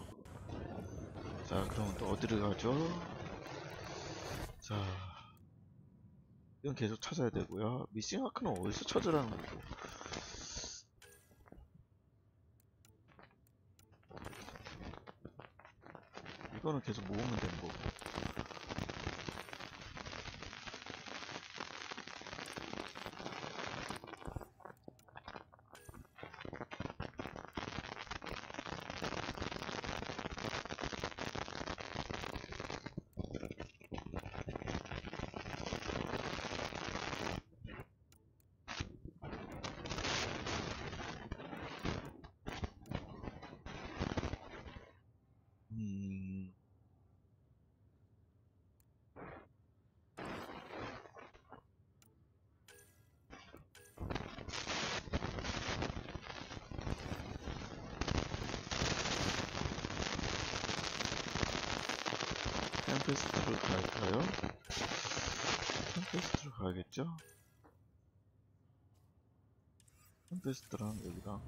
자, 그럼 또 어디를 가죠? 자, 이건 계속 찾아야 되고요. 미싱 아크는 어디서 찾으라는 거고? 이거는 계속 모으면 되는 거고. 템페스트로 갈까요? 템페스트로 가야겠죠? 템페스트랑 여기랑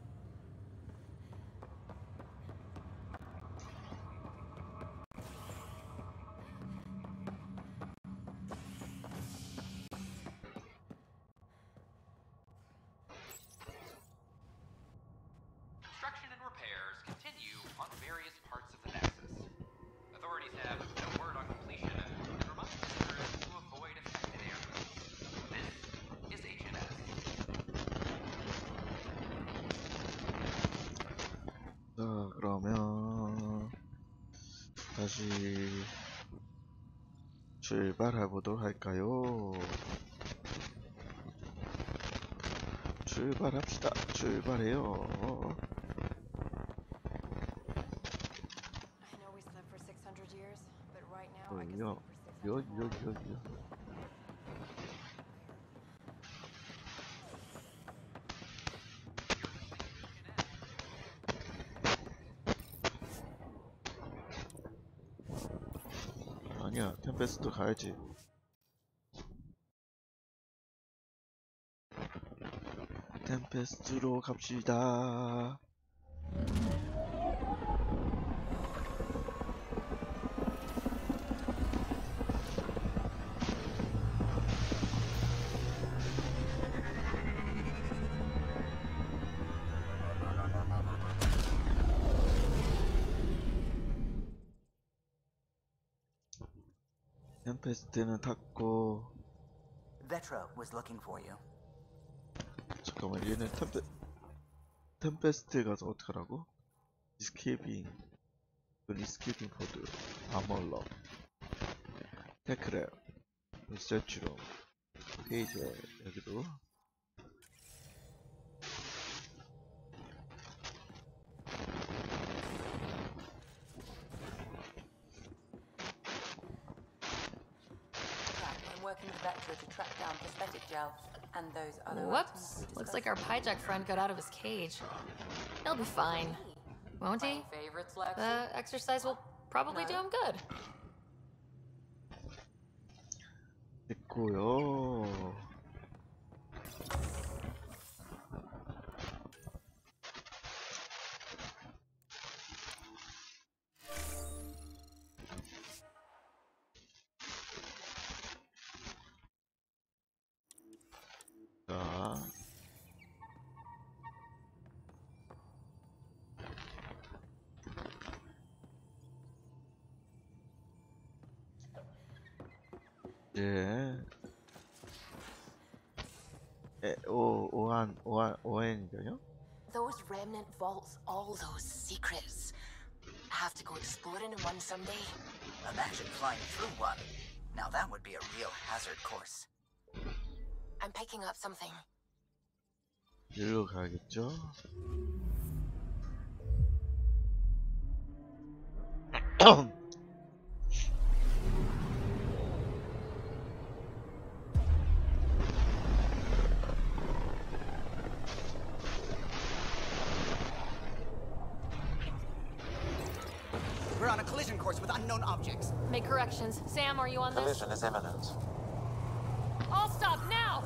다시 출발해보도록 할까요? 출발합시다. 출발해요. I know we slept for 600 years, but right now I can 요, sleep for 600 more. 아니야, 템페스트 가야지. 템페스트로 갑시다. 템페스트는 탔고. Vetra was looking for you. 잠깐만, 얘는 템페스트에 가서 어떡하라고? Escaping pod, 아머러, 테크랩, 리서치룸, 페이지 여기도. I'm working with Vector to track down prosthetic gel and those other Whoops. Looks like our Pyjack friend got out of his cage. He'll be fine. Won't he? Favorites, Lexi? The exercise will probably do him good. 됐고요. 자, 예. 오한이요? Those remnant vaults, all those secrets. Have to go exploring in one someday. Imagine flying through one. Now that would be a real hazard course. I'm picking up something. 여기로 가야겠죠? We're on a collision course with unknown objects. Make corrections. Sam, are you on this? Collision is imminent. I'll stop now!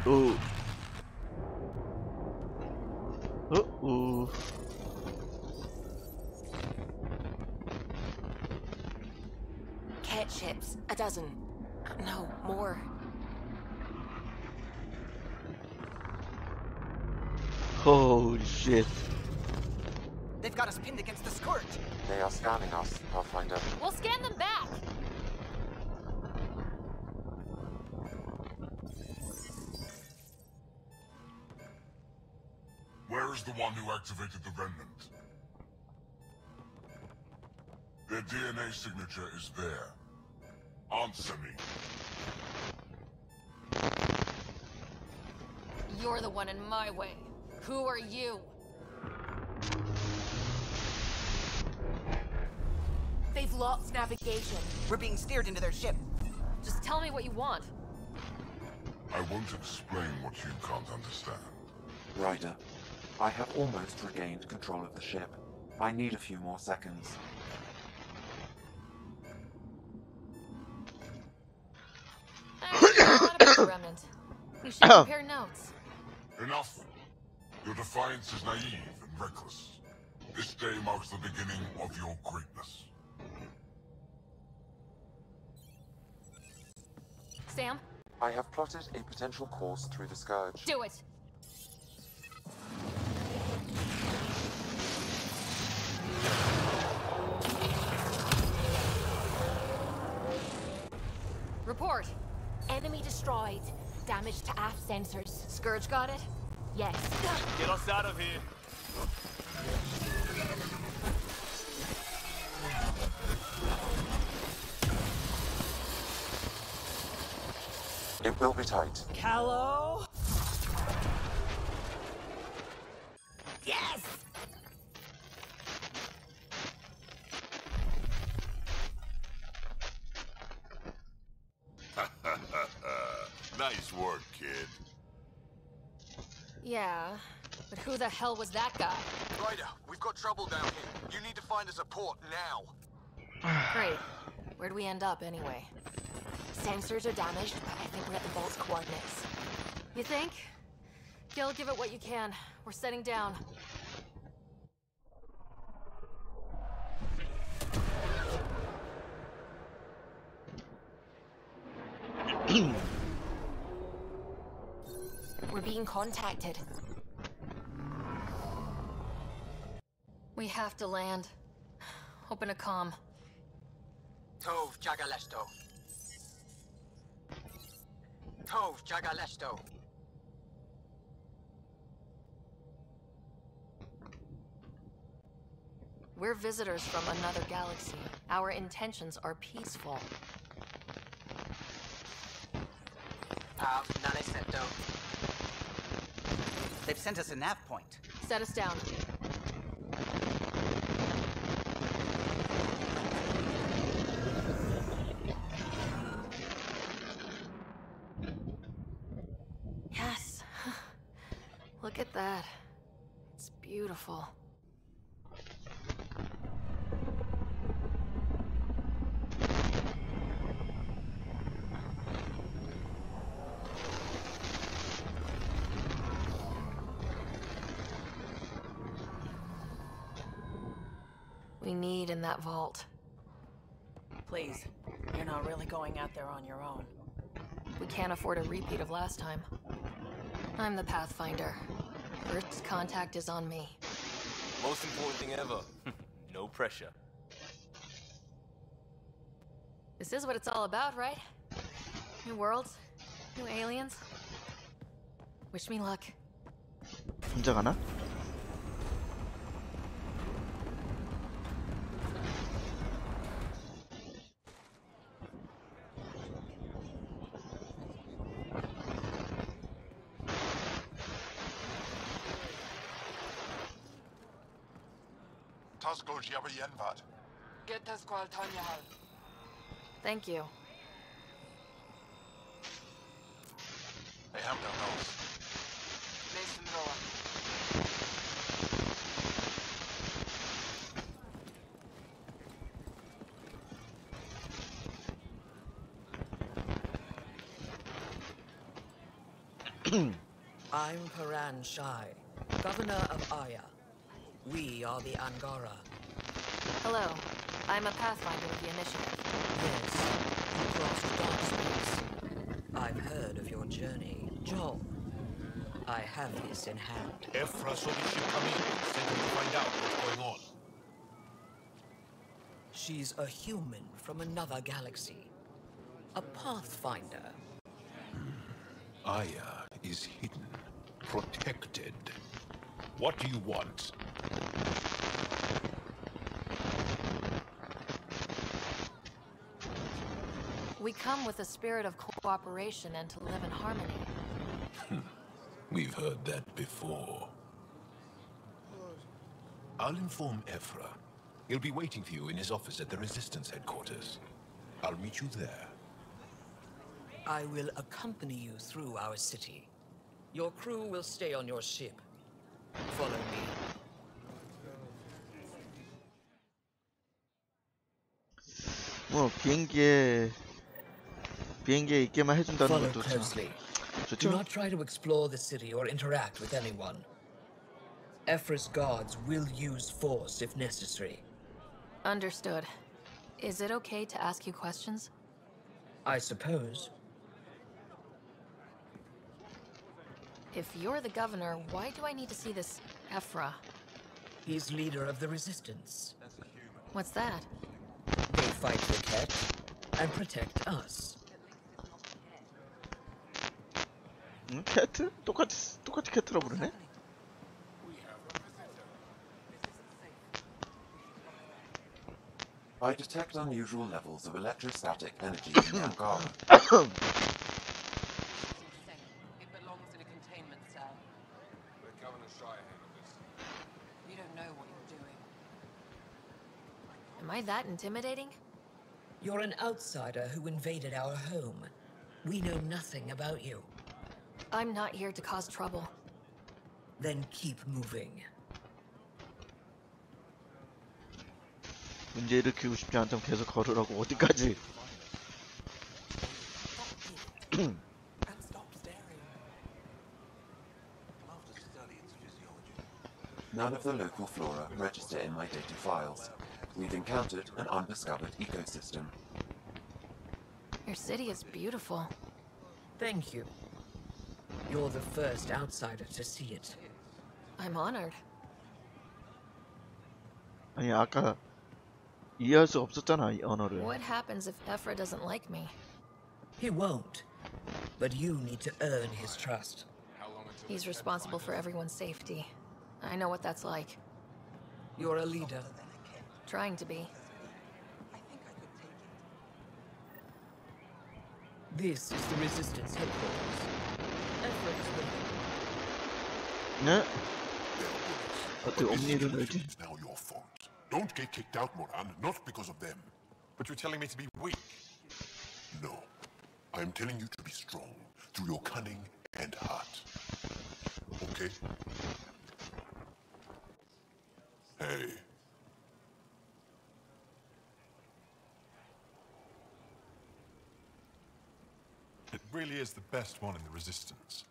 Oh. Uh-oh. Cat ships, a dozen. No, more. Holy shit. They've got us pinned against the scourge. They are scanning us, Pathfinder. We'll scan them back! Where is the one who activated the remnant? Their DNA signature is there. Answer me. You're the one in my way. Who are you? They've lost navigation. We're being steered into their ship. Just tell me what you want. I won't explain what you can't understand. Ryder, I have almost regained control of the ship. I need a few more seconds. What about the remnant? We should compare notes. Enough! Your defiance is naive and reckless. This day marks the beginning of your greatness. Sam? I have plotted a potential course through the Scourge. Do it! Report. Enemy destroyed. Damage to aft sensors. Scourge got it? Yes. Get us out of here. It will be tight. Callow? Yes! Nice work, kid. Yeah, but who the hell was that guy? Ryder, we've got trouble down here. You need to find us a port now. Great. Where'd we end up, anyway? Sensors are damaged, but I think we're at the vault's coordinates. You think? Gil, give it what you can. We're setting down. We're being contacted. We have to land. Open a comm. Tov Jagaleshto. Tov Jagaleshto. We're visitors from another galaxy. Our intentions are peaceful. They've sent us a nav point. Set us down. Yes. Look at that. It's beautiful. We need in that vault. Please, you're not really going out there on your own. We can't afford a repeat of last time. I'm the Pathfinder. First contact is on me. Most important thing ever. No pressure. This is what it's all about, right? New worlds, new aliens. Wish me luck. 혼자 가나? Get us Squal Tanya Hal. Thank you. I have no notes. Mason Roa. I'm Paran Shai, Governor of Aya. We are the Angara. Hello. I'm a Pathfinder with the Initiative. Yes, you crossed dark space. I've heard of your journey, Joel. I have this in hand. Ephra saw the ship come in and sent him to find out what's going on. She's a human from another galaxy. A Pathfinder. Aya is hidden, protected. What do you want? We come with a spirit of cooperation and to live in harmony. We've heard that before. I'll inform Ephra. He'll be waiting for you in his office at the Resistance headquarters. I'll meet you there. I will accompany you through our city. Your crew will stay on your ship. Follow me. 뭐 비행기에 있게만 해준다는 Follow 것도 참 closely. Do 좋죠? not try to explore the city or interact with anyone. Ephra's guards will use force if necessary. Understood. Is it okay to ask you questions? I suppose. If you're the governor, why do I need to see this Ephra? He's leader of the Resistance. What's that? They fight the Ket and protect us. 캐트? 똑같이 캐트라 부르네? I detect unusual levels of electrostatic energy in the Angara. Am I that intimidating? You're an outsider who invaded our home. We know nothing about you. I'm not here to cause trouble. Then keep moving. 문제 일으키고 싶지 않다면 계속 걸으라고. 어디까지? None of the local flora register in my data files. We've encountered an undiscovered ecosystem. Your city is beautiful. Thank you. You're the first outsider to see it. I'm honored. 아니 아까 이해할 수 없었잖아 이 언어를. What happens if Ephra doesn't like me? He won't. But you need to earn his trust. He's responsible for everyone's safety. I know what that's like. You're a leader. Trying to be. This is the Resistance headquarters. Ephra is with them. 네? 어떻게 옴니를 넣지? Now your fault. Don't get kicked out, Moran. Not because of them. But you're telling me to be weak. No. I'm telling you to be strong through your cunning and heart. Okay? Hey. It really is the best one in the Resistance.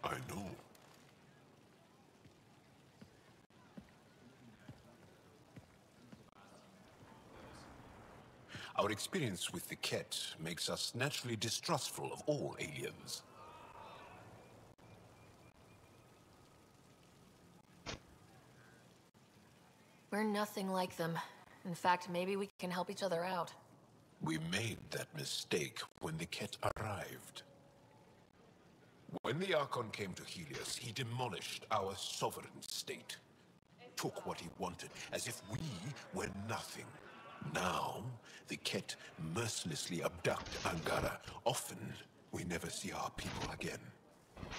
I know. Our experience with the Ket makes us naturally distrustful of all aliens. We're nothing like them. In fact, maybe we can help each other out. We made that mistake when the Ket arrived. When the Archon came to Helios, he demolished our sovereign state. Took what he wanted, as if we were nothing. Now, the Ket mercilessly abduct Angara. Often, we never see our people again.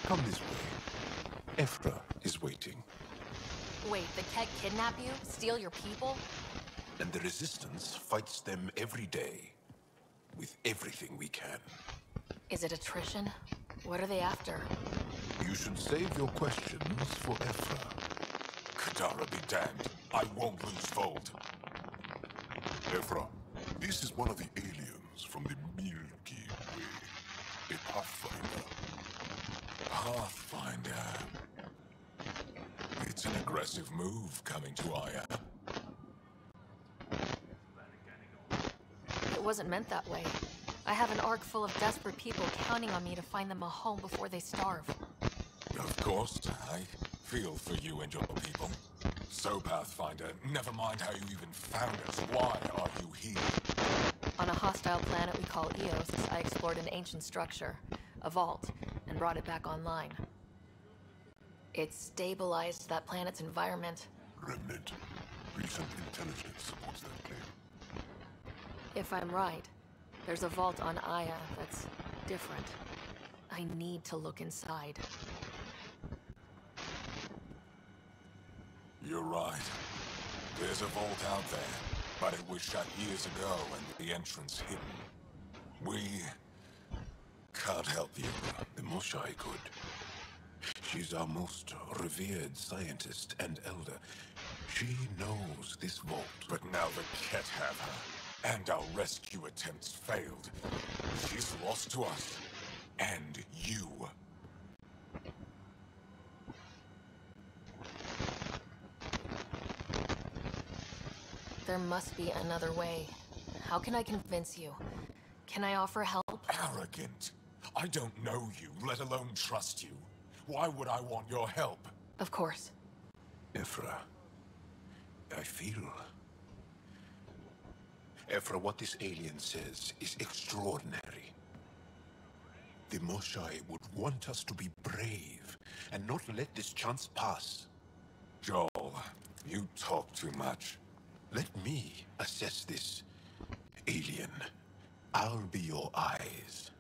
Come this way. Ephra is waiting. Wait, the Ket kidnap you? Steal your people? And the Resistance fights them every day. With everything we can. Is it attrition? What are they after? You should save your questions for Ephra. Kadara be damned. I won't lose Fold. Ephra, this is one of the aliens from the Milky Way. A Pathfinder. Pathfinder. It's an aggressive move coming to Aya. It wasn't meant that way. I have an ark full of desperate people counting on me to find them a home before they starve. Of course, I feel for you and your people. So, Pathfinder, never mind how you even found us. Why are you here? On a hostile planet we call Eos, I explored an ancient structure, a vault, and brought it back online. It stabilized that planet's environment. Remnant. Recent intelligence supports that claim. If I'm right, there's a vault on Aya that's different. I need to look inside. You're right. There's a vault out there, but it was shut years ago and the entrance hidden. We can't help you. The Moshai could. She's our most revered scientist and elder. She knows this vault. But now the Ket have her, and our rescue attempts failed. She's lost to us, and you. There must be another way. How can I convince you? Can I offer help? Arrogant. I don't know you, let alone trust you. Why would I want your help? Of course. Ephra, I feel... Ephra, what this alien says is extraordinary. The Moshai would want us to be brave and not let this chance pass. Joel, you talk too much. Let me assess this, alien. I'll be your eyes.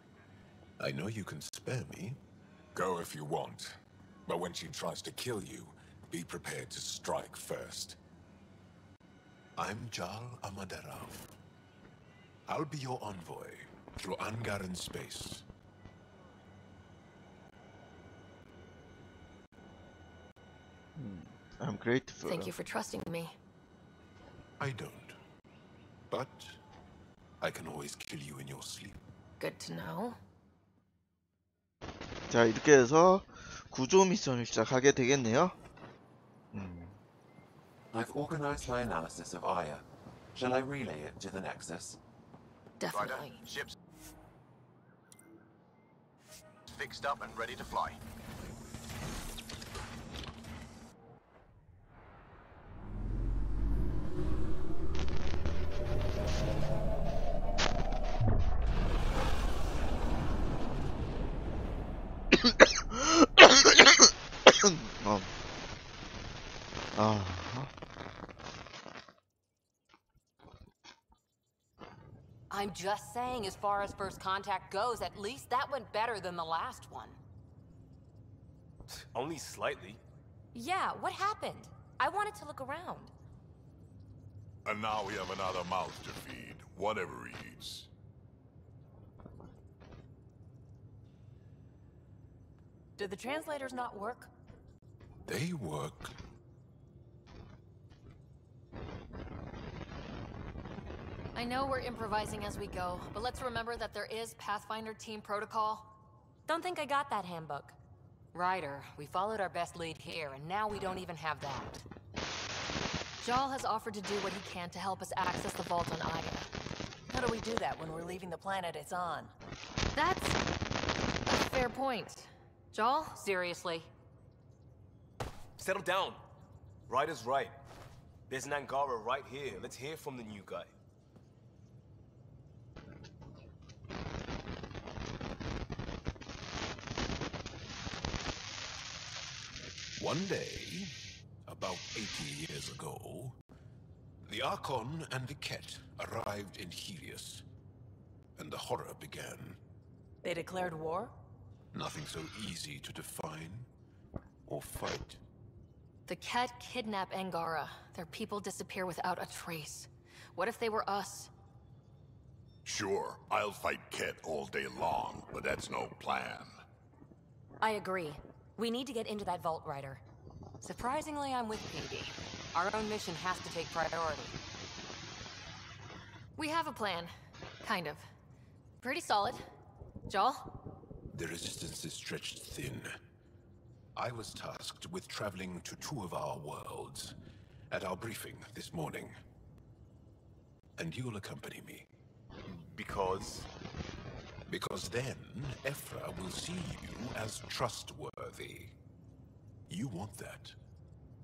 I know you can spare me. Go if you want. But when she tries to kill you, be prepared to strike first. I'm Jal Amaderov. I'll be your envoy through Angaran space. I'm grateful. Thank you for trusting me. I don't. But I can always kill you in your sleep. Good to know. 자, 이렇게 해서 구조 미션을 시작하게 되겠네요. I've organized my analysis of Aya. Shall I relay it to the Nexus? Definitely. Ships fixed up and ready to fly. I'm just saying, as far as first contact goes, at least that went better than the last one. Only slightly. Yeah, what happened? I wanted to look around. And now we have another mouth to feed, whatever he eats. Did the translators not work? They work. I know we're improvising as we go, but let's remember that there is Pathfinder team protocol. Don't think I got that handbook. Ryder, we followed our best lead here, and now we don't even have that. Jal has offered to do what he can to help us access the vault on Aya. How do we do that when we're leaving the planet it's on? That's a fair point. Jal? Seriously? Settle down. Ryder's right. There's an Angara right here. Let's hear from the new guy. One day, about 80 years ago, the Archon and the Ket arrived in Helios, and the horror began. They declared war? Nothing so easy to define or fight. The Ket kidnap Angara. Their people disappear without a trace. What if they were us? Sure, I'll fight Ket all day long, but that's no plan. I agree. We need to get into that vault, Ryder. Surprisingly, I'm with PD. Our own mission has to take priority. We have a plan. Kind of. Pretty solid. Jal? The resistance is stretched thin. I was tasked with traveling to two of our worlds at our briefing this morning. And you'll accompany me. Because? Because then, Ephra will see you as trustworthy. You want that.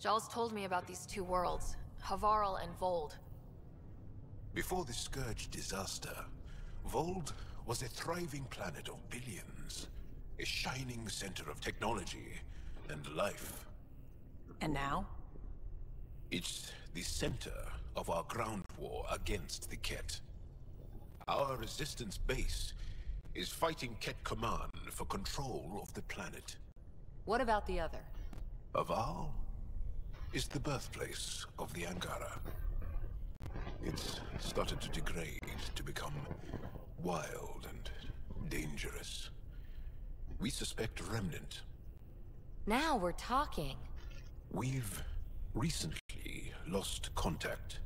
Jal's told me about these two worlds, Havarl and Vold. Before the Scourge disaster, Vold was a thriving planet of billions. A shining center of technology and life. And now? It's the center of our ground war against the Ket. Our resistance base is fighting Ket Command for control of the planet. What about the other? Havarl is the birthplace of the Angara. It's started to degrade, to become wild and dangerous. We suspect a remnant. Now we're talking. We've recently lost contact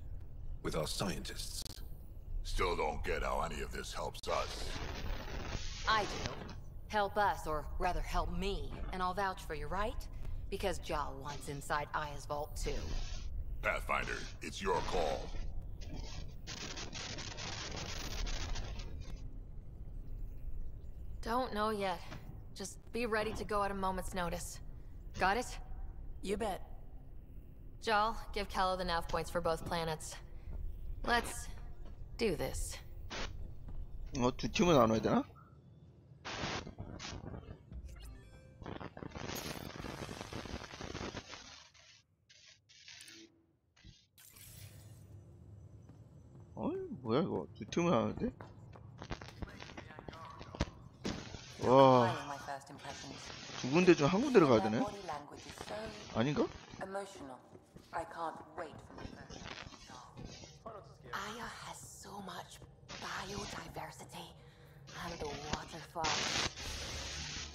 with our scientists. Still don't get how any of this helps us. I do. Help us, or rather help me, and I'll vouch for you, right? Because Jal wants inside Aya's vault too. Pathfinder, it's your call. Don't know yet. Just be ready to go at a moment's notice. Got it? You bet. Jal, give Callow the nav points for both planets. Let's do this. 두 팀을 나눠야 되나? 뭐야 이거? 두 팀을 나눠야 돼? 와, 두 군데 중 한 군데를 가야 되네? 아닌가? much biodiversity and the waterfalls.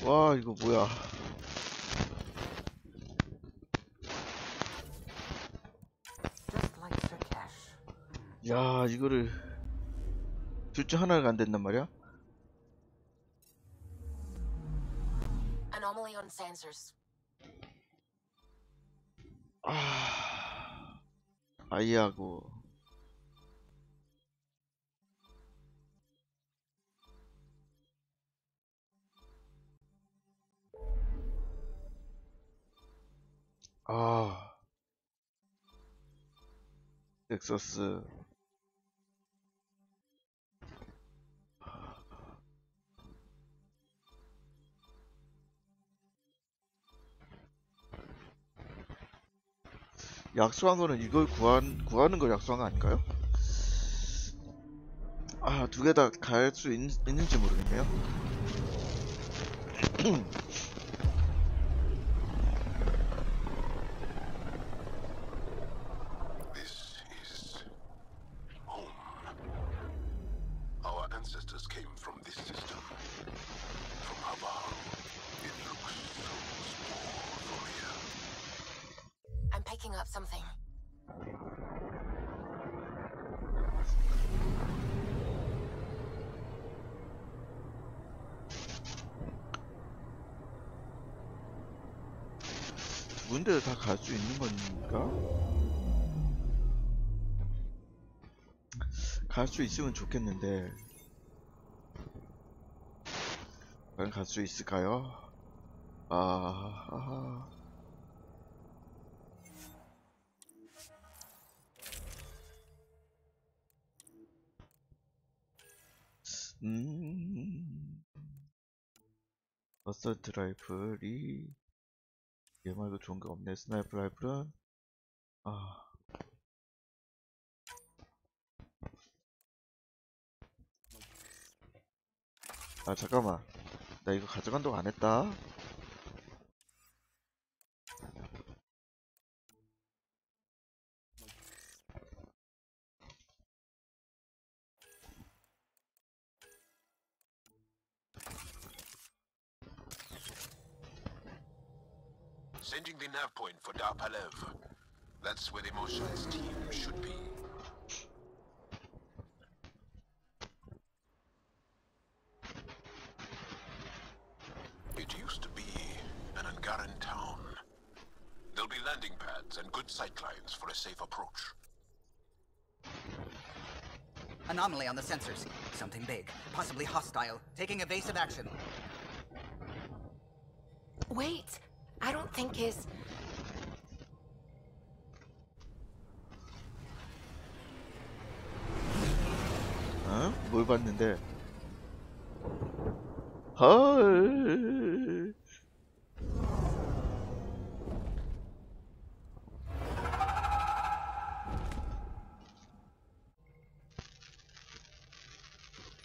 와 이거 뭐야? 야 이거를 둘 중 하나가 안 된단 말이야? Anomaly on sensors. 아이하고 넥서스 약속한 거는 이걸 구하는 걸 약속한 거 아닐까요? 두 개 다 갈 수 있는지 모르겠네요. This is home. Our ancestors came from this system. From Havar. It looks so small from here. I'm picking up something. 문제를 다 갈 수 있는 건가? 갈 수 있으면 좋겠는데 과연 갈 수 있을까요? 어설트 라이플이 얘 말고 좋은 게 없네. 스나이퍼 라이플은 잠깐만 나 이거 가져간다고 안 했다. Sending the nav point for Darpalev. That's where the motionless team should be. It used to be an Angaran town. There'll be landing pads and good sightlines for a safe approach. Anomaly on the sensors. Something big, possibly hostile, taking evasive action. Wait, I don't think his... 뭘 봤는데? 헐.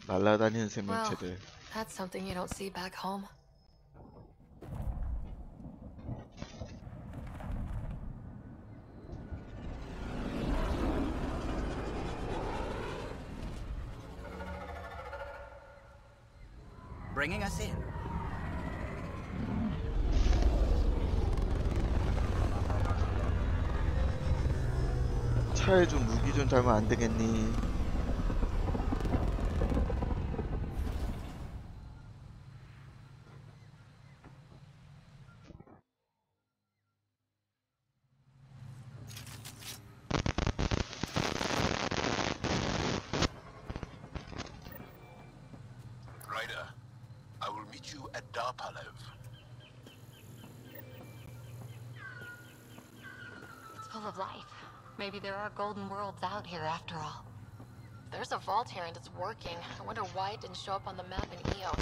날아다니는 생명체들. Well, that's something you don't see back home. Bringing us in. 차에 좀 무기 좀 달면 안 되겠니? Ryder, I will meet you at Darpalev. It's full of life. Maybe there are golden worlds out here after all. There's a vault here and it's working. I wonder why it didn't show up on the map in EOS.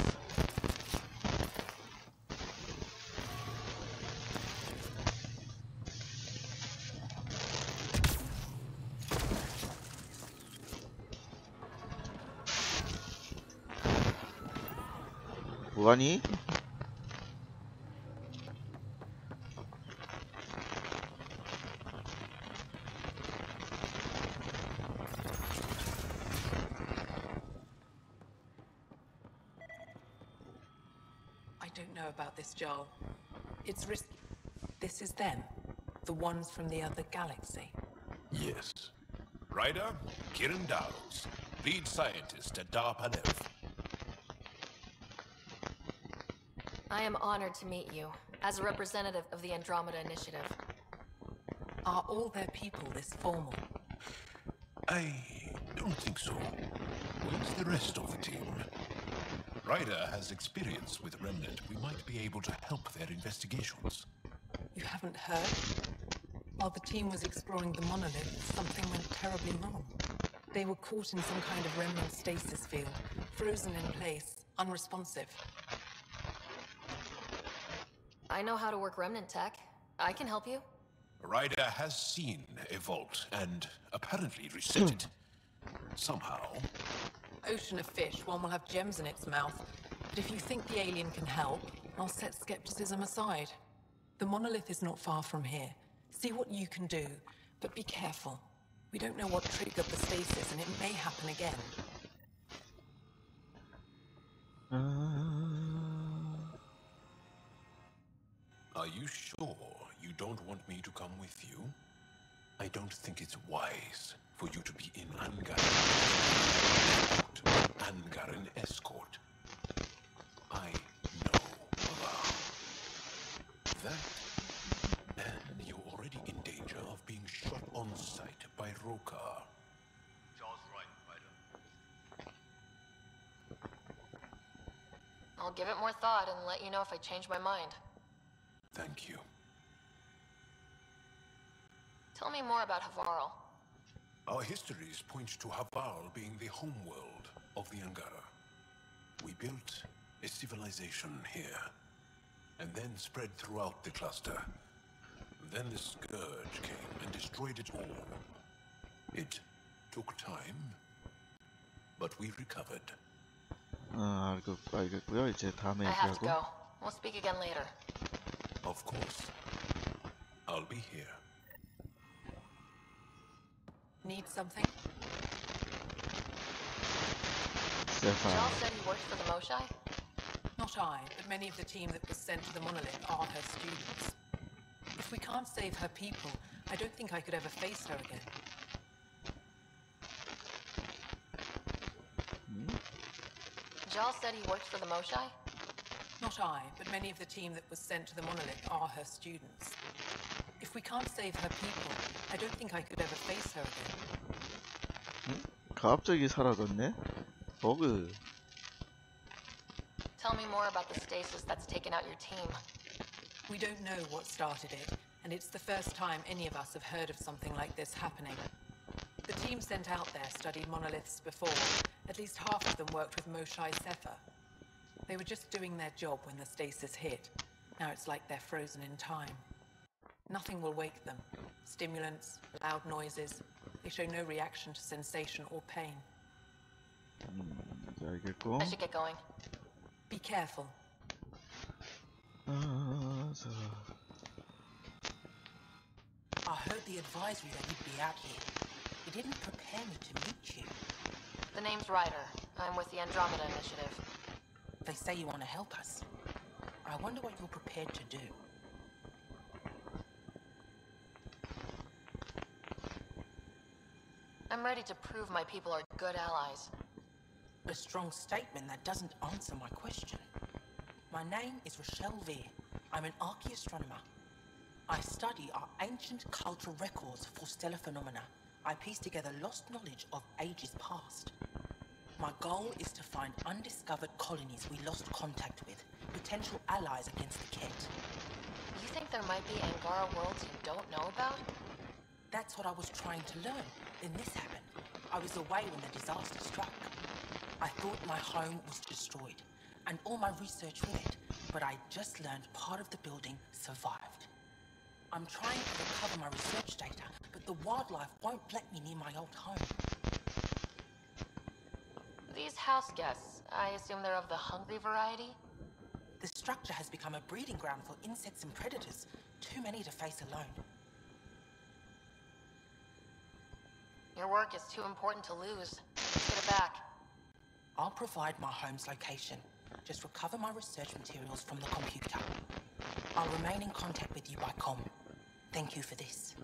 뭐하니? don't know about this, Joel. It's risky. This is them. The ones from the other galaxy. Yes. Ryder, Kiran Dowles, lead scientist at DARPANEV. I am honored to meet you, as a representative of the Andromeda Initiative. Are all their people this formal? I don't think so. Where's the rest of the team? Ryder has experience with Remnant. We might be able to help their investigations. You haven't heard? While the team was exploring the monolith, something went terribly wrong. They were caught in some kind of remnant stasis field, frozen in place, unresponsive. I know how to work remnant tech. I can help you. Ryder has seen a vault and apparently reset it. Somehow. Ocean of fish, one will have gems in its mouth. But if you think the alien can help, I'll set skepticism aside. The monolith is not far from here. See what you can do, but be careful. We don't know what triggered the stasis, and it may happen again. Are you sure you don't want me to come with you? I don't think it's wise for you to be in Angaran escort. I know about that. And you're already in danger of being shot on sight by Rokar. Joel's right, Ryder. I'll give it more thought and let you know if I change my mind. Thank you. Tell me more about Havarl. Our histories point to Havarl being the homeworld of the Angara. We built a civilization here, and then spread throughout the cluster. Then the Scourge came and destroyed it all. It took time, but we recovered. 알겠고요. 이제 다음에 I have to 얘기하고. go. We'll speak again later. Of course. I'll be here. Need something? Joel said he worked for the Moshai? Not I, but many of the team that was sent to the monolith are her students. If we can't save her people, I don't think I could ever face her again. Joel said he worked for the Moshai? Not I, but many of the team that was sent to the monolith are her students. If we can't save her people, I don't think I could ever face her again. 갑자기 사라졌네? 버그. Tell me more about the stasis that's taken out your team. We don't know what started it, and it's the first time any of us have heard of something like this happening. The team sent out there studied monoliths before. At least half of them worked with Moshai Sefer. They were just doing their job when the stasis hit. Now it's like they're frozen in time. Nothing will wake them. Stimulants, loud noises. They show no reaction to sensation or pain. 알겠고. I should get going. Be careful. I heard the advisory that you'd be out here. It didn't prepare me to meet you. The name's Ryder. I'm with the Andromeda Initiative. They say you want to help us. I wonder what you're prepared to do. I'm ready to prove my people are good allies. A strong statement that doesn't answer my question. My name is Rochelle Veer. I'm an archaeoastronomer. I study our ancient cultural records for stellar phenomena. I piece together lost knowledge of ages past. My goal is to find undiscovered colonies we lost contact with, potential allies against the Ket. You think there might be Angara worlds you don't know about? That's what I was trying to learn. Then this happened. I was away when the disaster struck. I thought my home was destroyed, and all my research with it, but I just learned part of the building survived. I'm trying to recover my research data, but the wildlife won't let me near my old home. These house guests, I assume they're of the hungry variety? The structure has become a breeding ground for insects and predators. Too many to face alone. Your work is too important to lose. Let's get it back. I'll provide my home's location. Just recover my research materials from the computer. I'll remain in contact with you by comm. Thank you for this.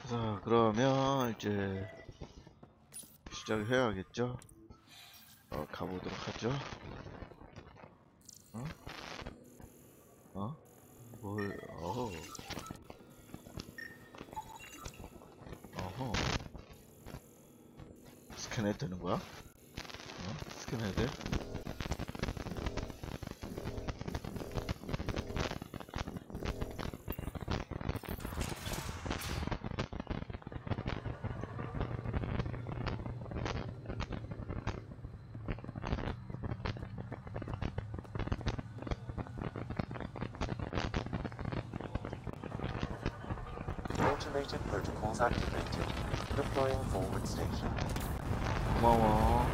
자, 그러면 이제 시작을 해야겠죠? 가보도록 하죠. 스캔해도 되는 거야? 스캔해야 돼? Automated protocols activated. Deploying forward station. 고마워.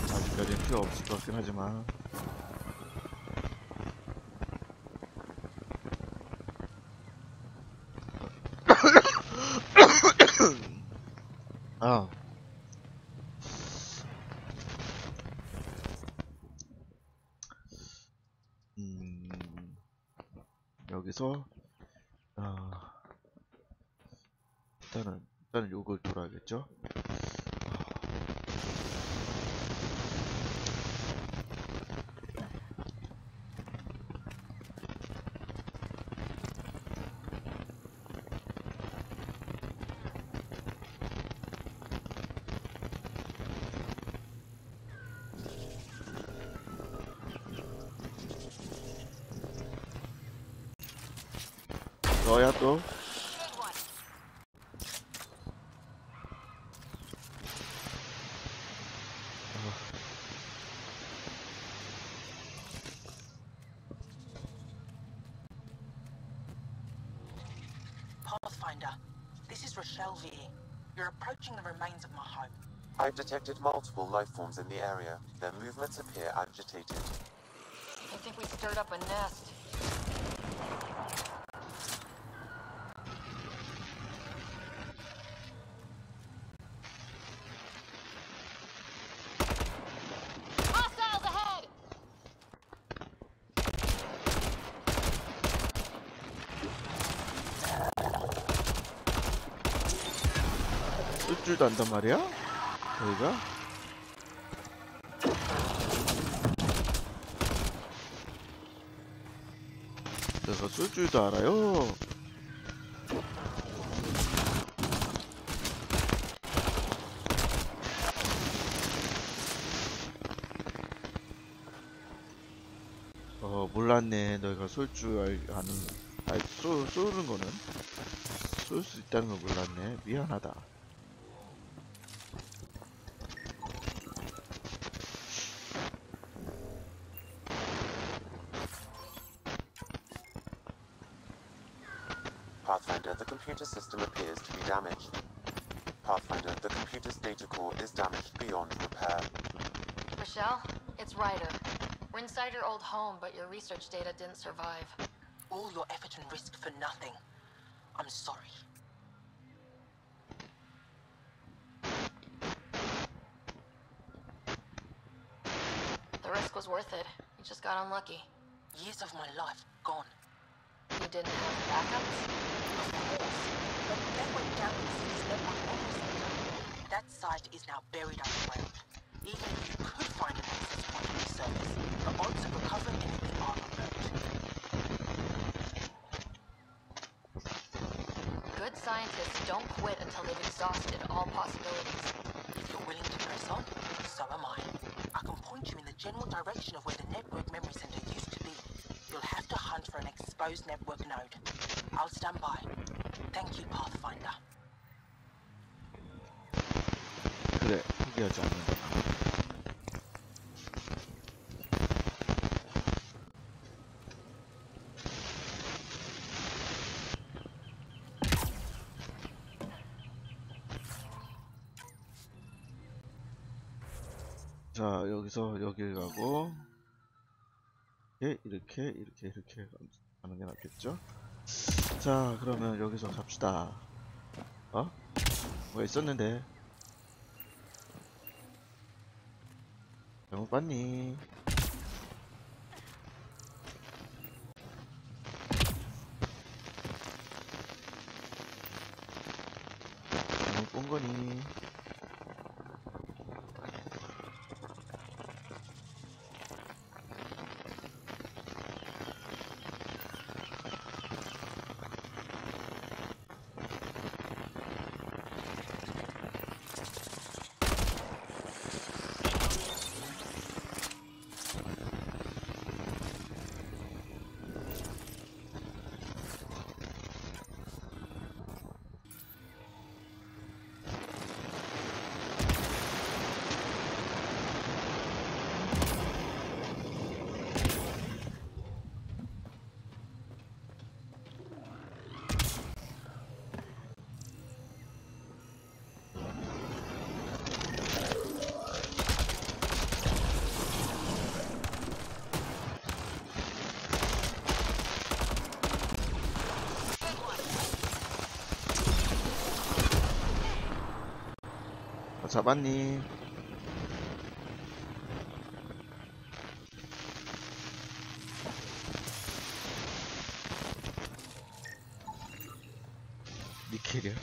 아직까지는 필요 없을 것 같긴 하지만. 여기서 일단은 요걸 돌아야겠죠. 너야 또? Pathfinder, this is Rochelle V. You're approaching the remains of my home. I've detected multiple life forms in the area. Their movements appear agitated. I think we stirred up a nest. Hostiles ahead! 쓸 줄도 안단 말이야? 저희가? 내가 쓸 줄도 알아요. 몰랐네. 너희가 쏠 줄 아는, 아니, 쏘는 거는 쏠 수 있다는 걸 몰랐네. 미안하다. Pathfinder, the computer system appears to be damaged. Pathfinder, the computer's data core is damaged beyond repair. Rochelle, it's Ryder. We're inside your old home, but your research data didn't survive. All your effort and risk for nothing. I'm sorry. The risk was worth it. You just got unlucky. Years of my life gone. You didn't have backups? Of course. But that went down since network memory center. That site is now buried underground. Even if you could find an access point in the surface, the odds of recovering anything are remote. Good scientists don't quit until they've exhausted all possibilities. If you're willing to press on, so am I. I can point you in the general direction of where the network memory center used to be. You'll have to hunt for an exposed network node. I'll stand by. Thank you, Pathfinder. 그래, 포기하지 않는다. 자, 여기서 여길 가고 이렇게 가는 게 낫겠죠? 자, 그러면 여기서 갑시다. 뭐가 있었는데? 잘못 봤니? 잘못 본 거니? 잡았니? 니켈이야?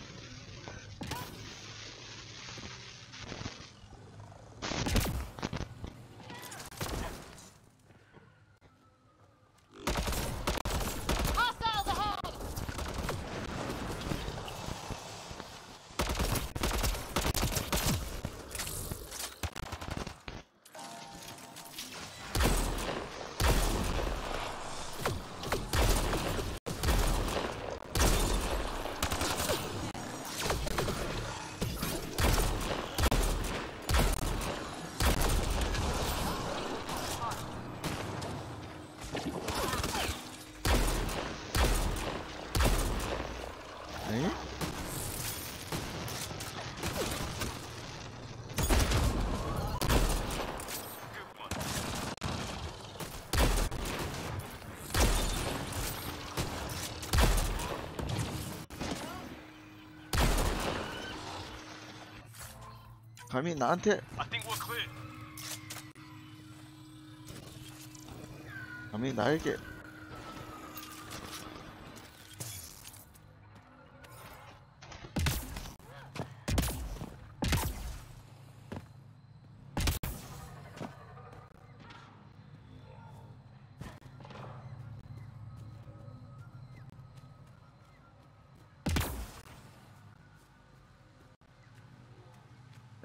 에? 감히 나한테 감히 나에게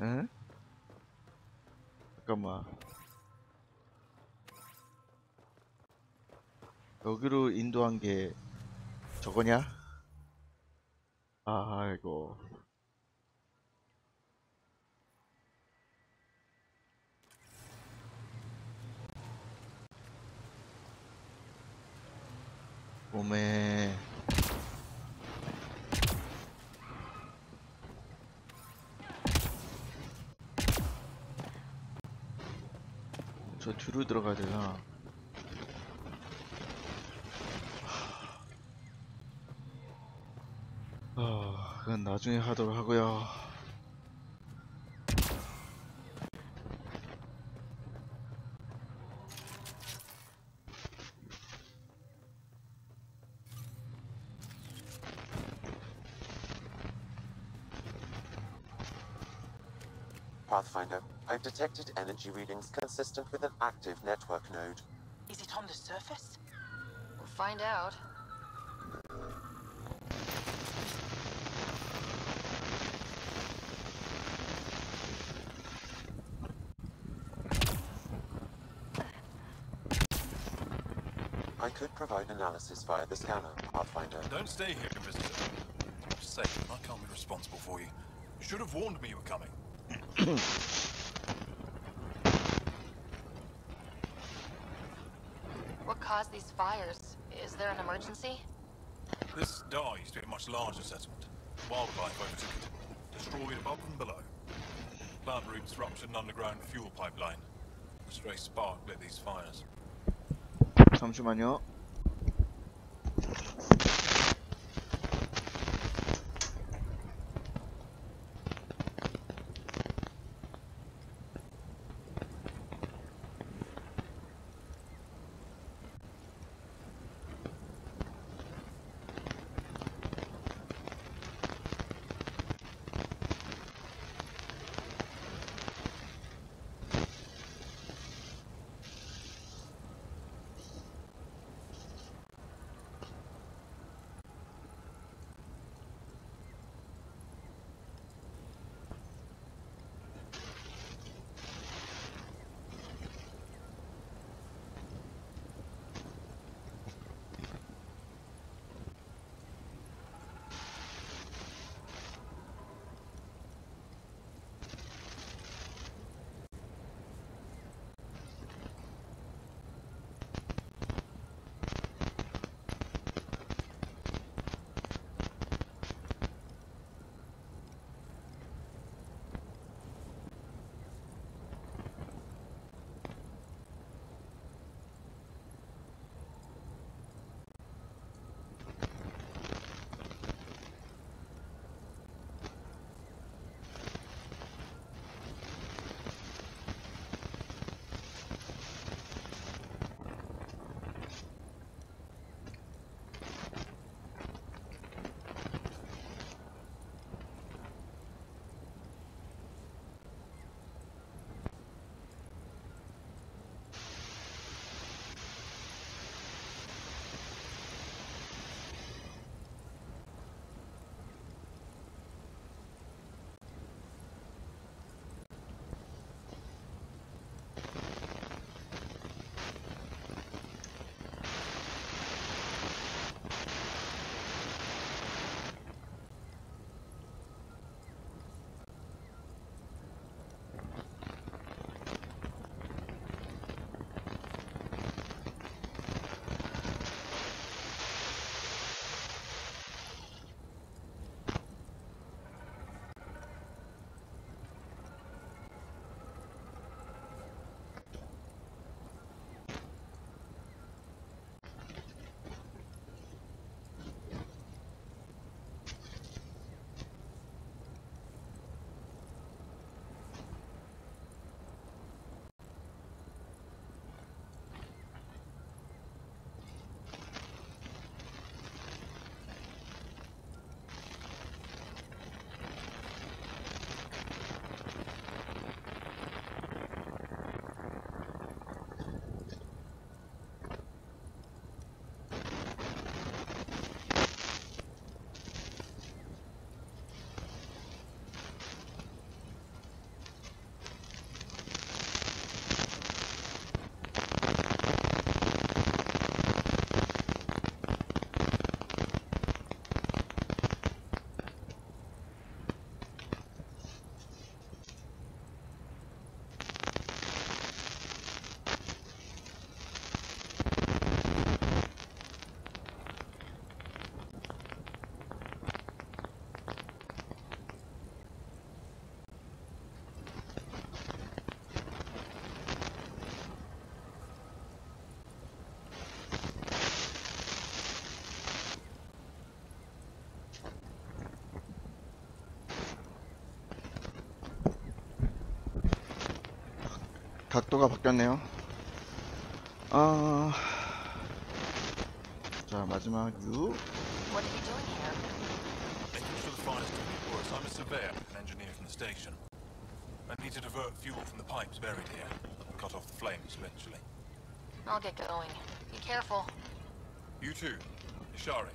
응? 잠깐만. 여기로 인도한 게 저거냐? 아이고. 오메. 저 뒤로 들어가야 되나? 그건 나중에 하도록 하고요. Pathfinder, I've detected energy readings consistent with an active network node. Is it on the surface? We'll find out. I could provide analysis via the scanner, Pathfinder. Don't stay here, visitor. For sake, I can't be responsible for you. You should have warned me you were coming. What caused these fires? Is there an emergency? This dye used to be a much larger settlement. Wildlife overtook it, destroyed above and below. Plant roots ruptured an underground fuel pipeline. A stray spark lit these fires. 잠시만요. 각도가 바뀌었네요. 자, 마지막 유. What are you doing here? Making sure the fire's doing its work. I'm a surveyor, an engineer from the station. I need to divert fuel from the pipes buried here and cut off the flames eventually. I'll get going. Be careful. You too, Ishari.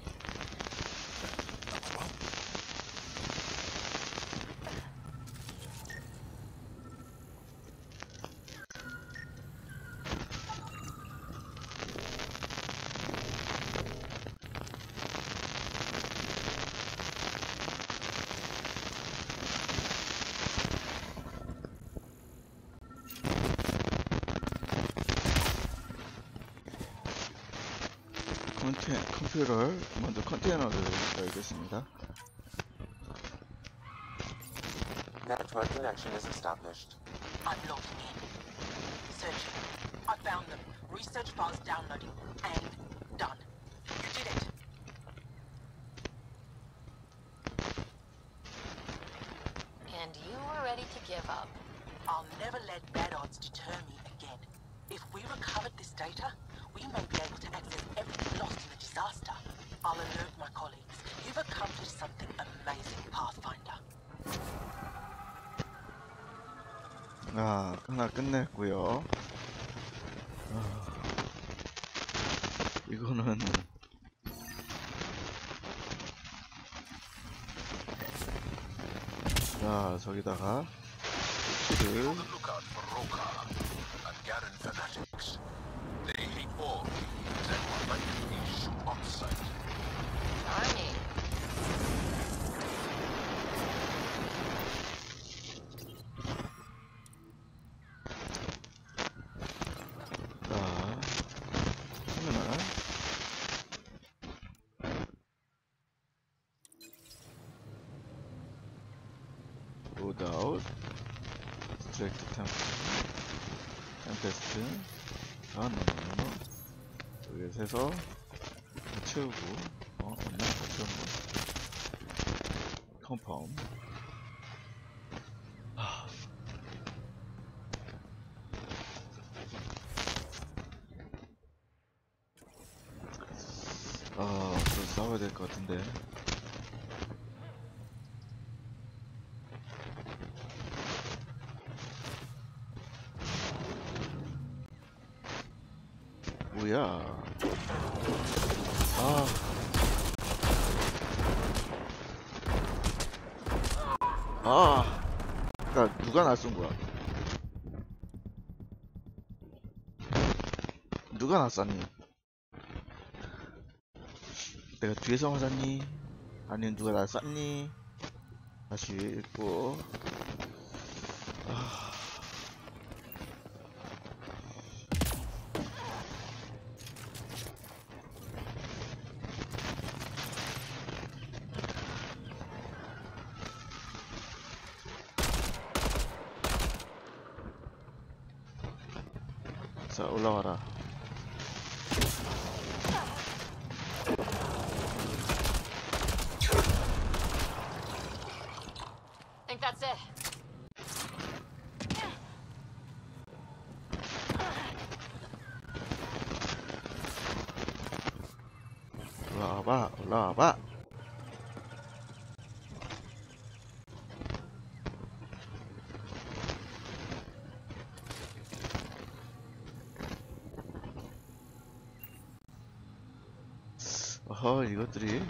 컴퓨터를 먼저 컨테이너를 열겠습니다. Network connection is established. I'm logging in. Searching. I found them. Research files downloading. And done. You did it. And you were ready to give up. I'll never let bad odds deter me again. If we recovered this data, we may be able to access everything lost in the disaster. I'll alert my colleagues. You've accomplished something amazing, Pathfinder. 하나 끝냈고요. 이거는 자, 저기다가 키를 로드아웃 스트렉트 템페스트 넘어 여기에서 해서 채우고 없나? 채우는 거 컴파운 또 싸워야 될 것 같은데. 뭐야? 그러니까 누가 나 쏜 거야? 누가 나 쐈니? 내가 뒤에서 맞았니? 아니면 누가 나 쐈니? 다시 읽고. 자, 올라와라. Think that's it. 올라와봐, 올라와봐. 이것들이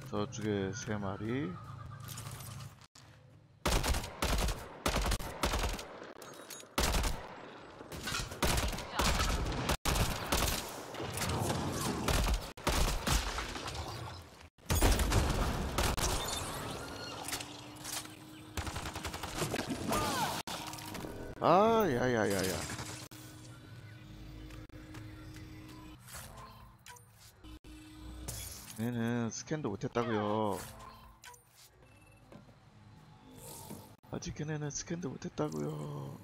저쪽에 3마리 야야야야야. 얘는 스캔도 못했다고요. 아직 걔네는 스캔도 못했다고요.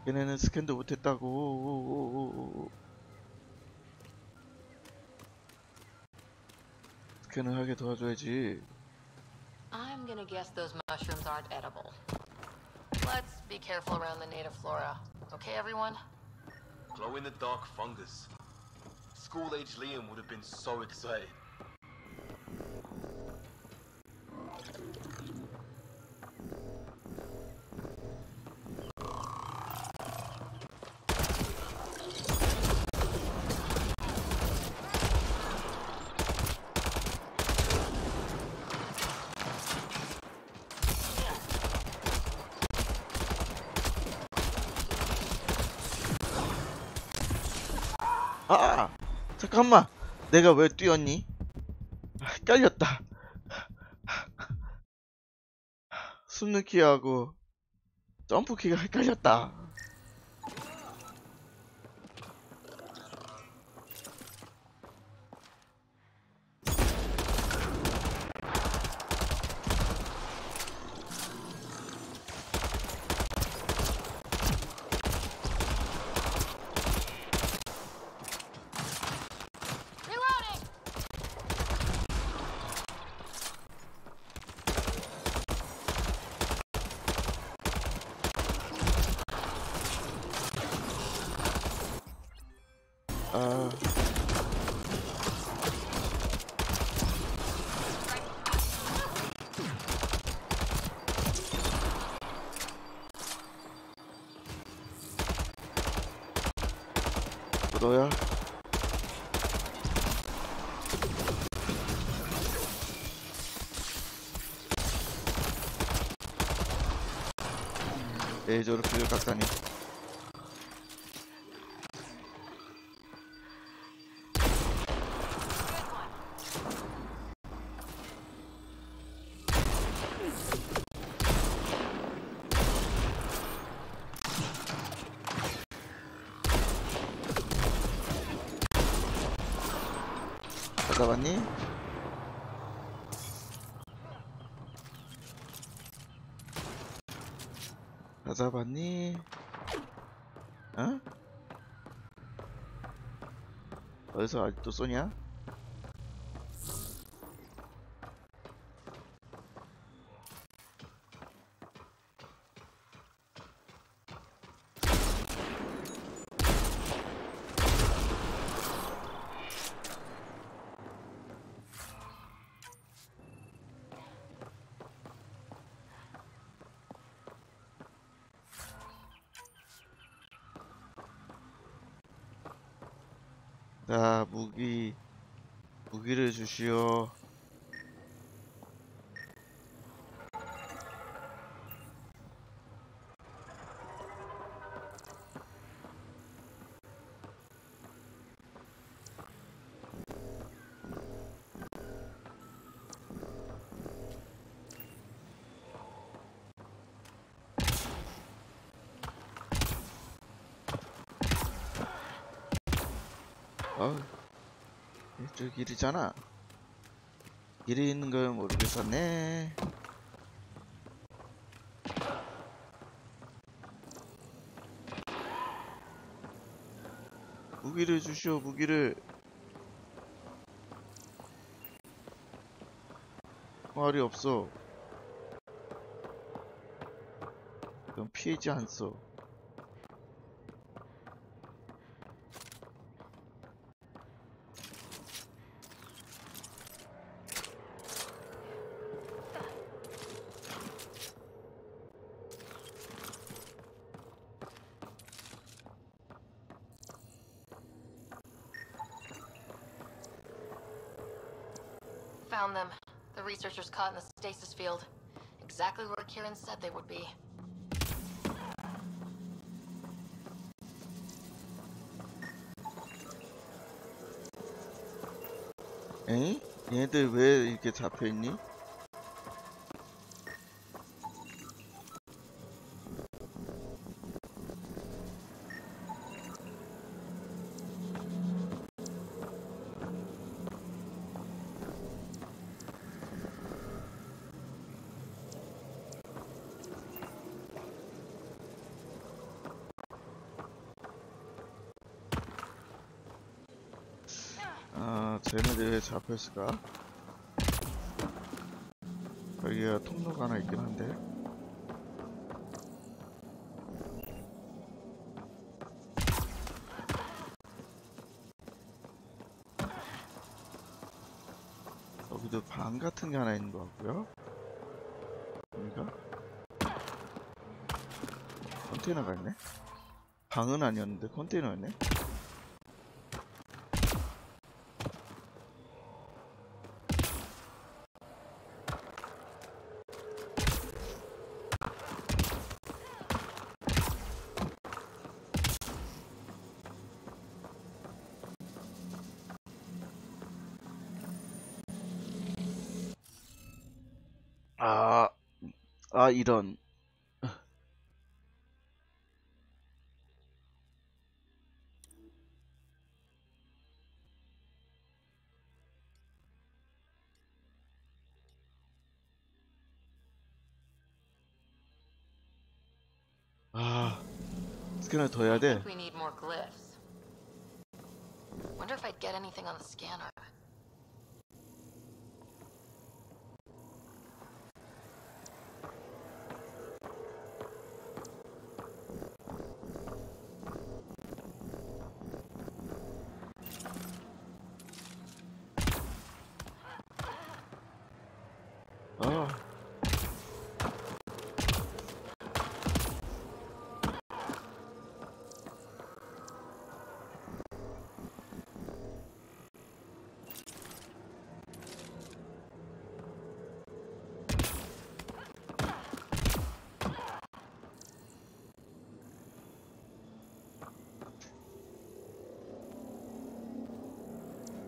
걔네는 스캔도 못했다고. 스캔을 하게 도와줘야지. I'm gonna guess those mushrooms aren't edible. Let's be careful around the native flora. Okay, everyone? Glow-in-the-dark fungus. School-age Liam would have been so excited. 아! 잠깐만! 내가 왜 뛰었니? 헷갈렸다. 숨는키하고 점프키가 헷갈렸다. 너야? 레이저로 피를 깎다니. 잡았니? 다 잡았니? 어? 어디서 아직도 쏘냐? 자, 무기를 주시오. 이쪽 길이잖아. 길이 있는 걸 모르겠었네. 무기를 주시오, 무기를. 말이 없어. 그럼 피하지 않소. Found them. The researchers caught in the stasis field. Exactly where Kieran said they would be. 에이? 얘네들 왜 이렇게 잡혀있니? 쟤네들 왜 잡혔을까? 여기가 통로가 하나 있긴 한데. 여기도 방 같은 게 하나 있는 것 같고요. 여기가 컨테이너가 있네. 방은 아니었는데 컨테이너였네. 이런. 스캐너 더 해야 I 돼. think we need more glyphs. Wonder if I'd get anything on the scanner.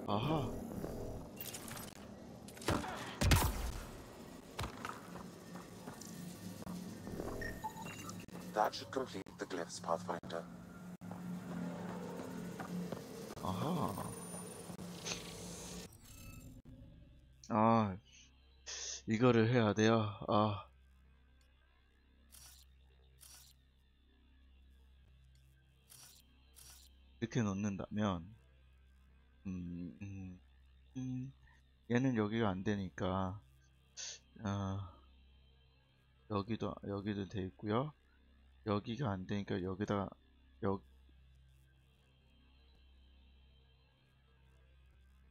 아하. That should complete the glyphs, Pathfinder. 아하. 이거를 해야 돼요. 이렇게 놓는다면, 얘는 여기가 안 되니까, 여기도 돼 있고요. 여기가 안 되니까 여기다가,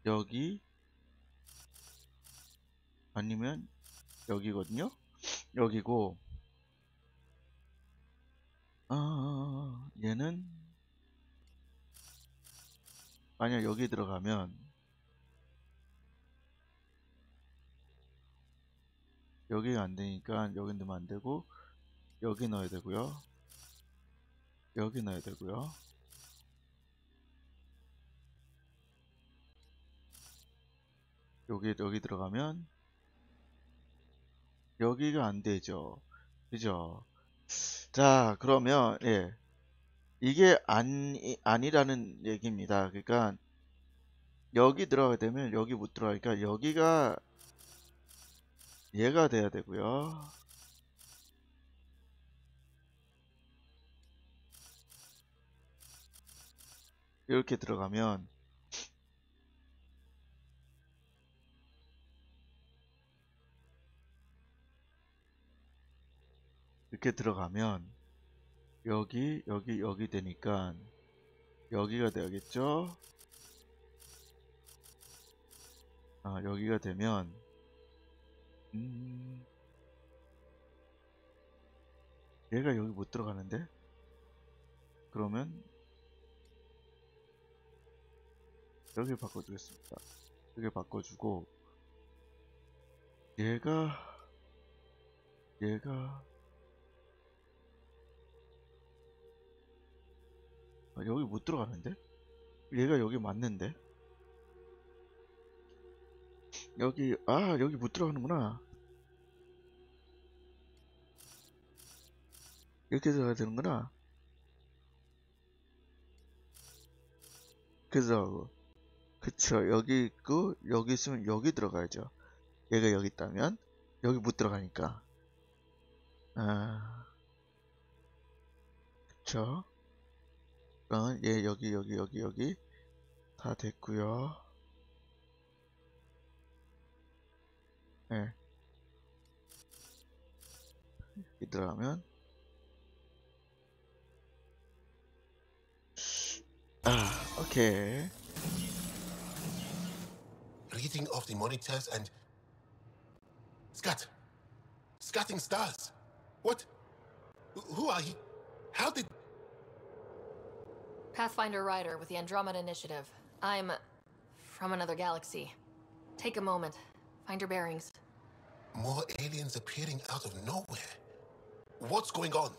여기, 아니면 여기거든요. 여기고, 얘는, 만약 여기 들어가면, 여기가 안 되니까 여기 넣으면 안 되고, 여기 넣어야 되고요. 여기 넣어야 되고요. 여기 들어가면 여기가 안 되죠. 그죠? 자, 그러면 이게 아니라는 얘기입니다. 그러니까 여기 들어가게 되면 여기 못 들어가니까 여기가 얘가 돼야 되고요. 이렇게 들어가면 이렇게 들어가면 여기 되니까 여기가 돼야겠죠? 여기가 되면 얘가 여기 못 들어가는데? 그러면 여기 바꿔주겠습니다. 여기 바꿔주고 얘가 여기 못 들어가는데? 얘가 여기 맞는데? 여기 못 들어가는구나. 이렇게 들어가야 되는구나. 그래서 그쵸, 여기 있고 여기 있으면 여기 들어가야죠. 얘가 여기 있다면 여기 못 들어가니까. 그쵸. 그럼 얘 여기 다 됐고요. 들어가면 아, 오케이. Reading of the monitors and... Scatting stars. What? Who are you? How did... Pathfinder Rider with the Andromeda Initiative. I'm... from another galaxy. Take a moment. Find your bearings. More aliens appearing out of nowhere. What's going on?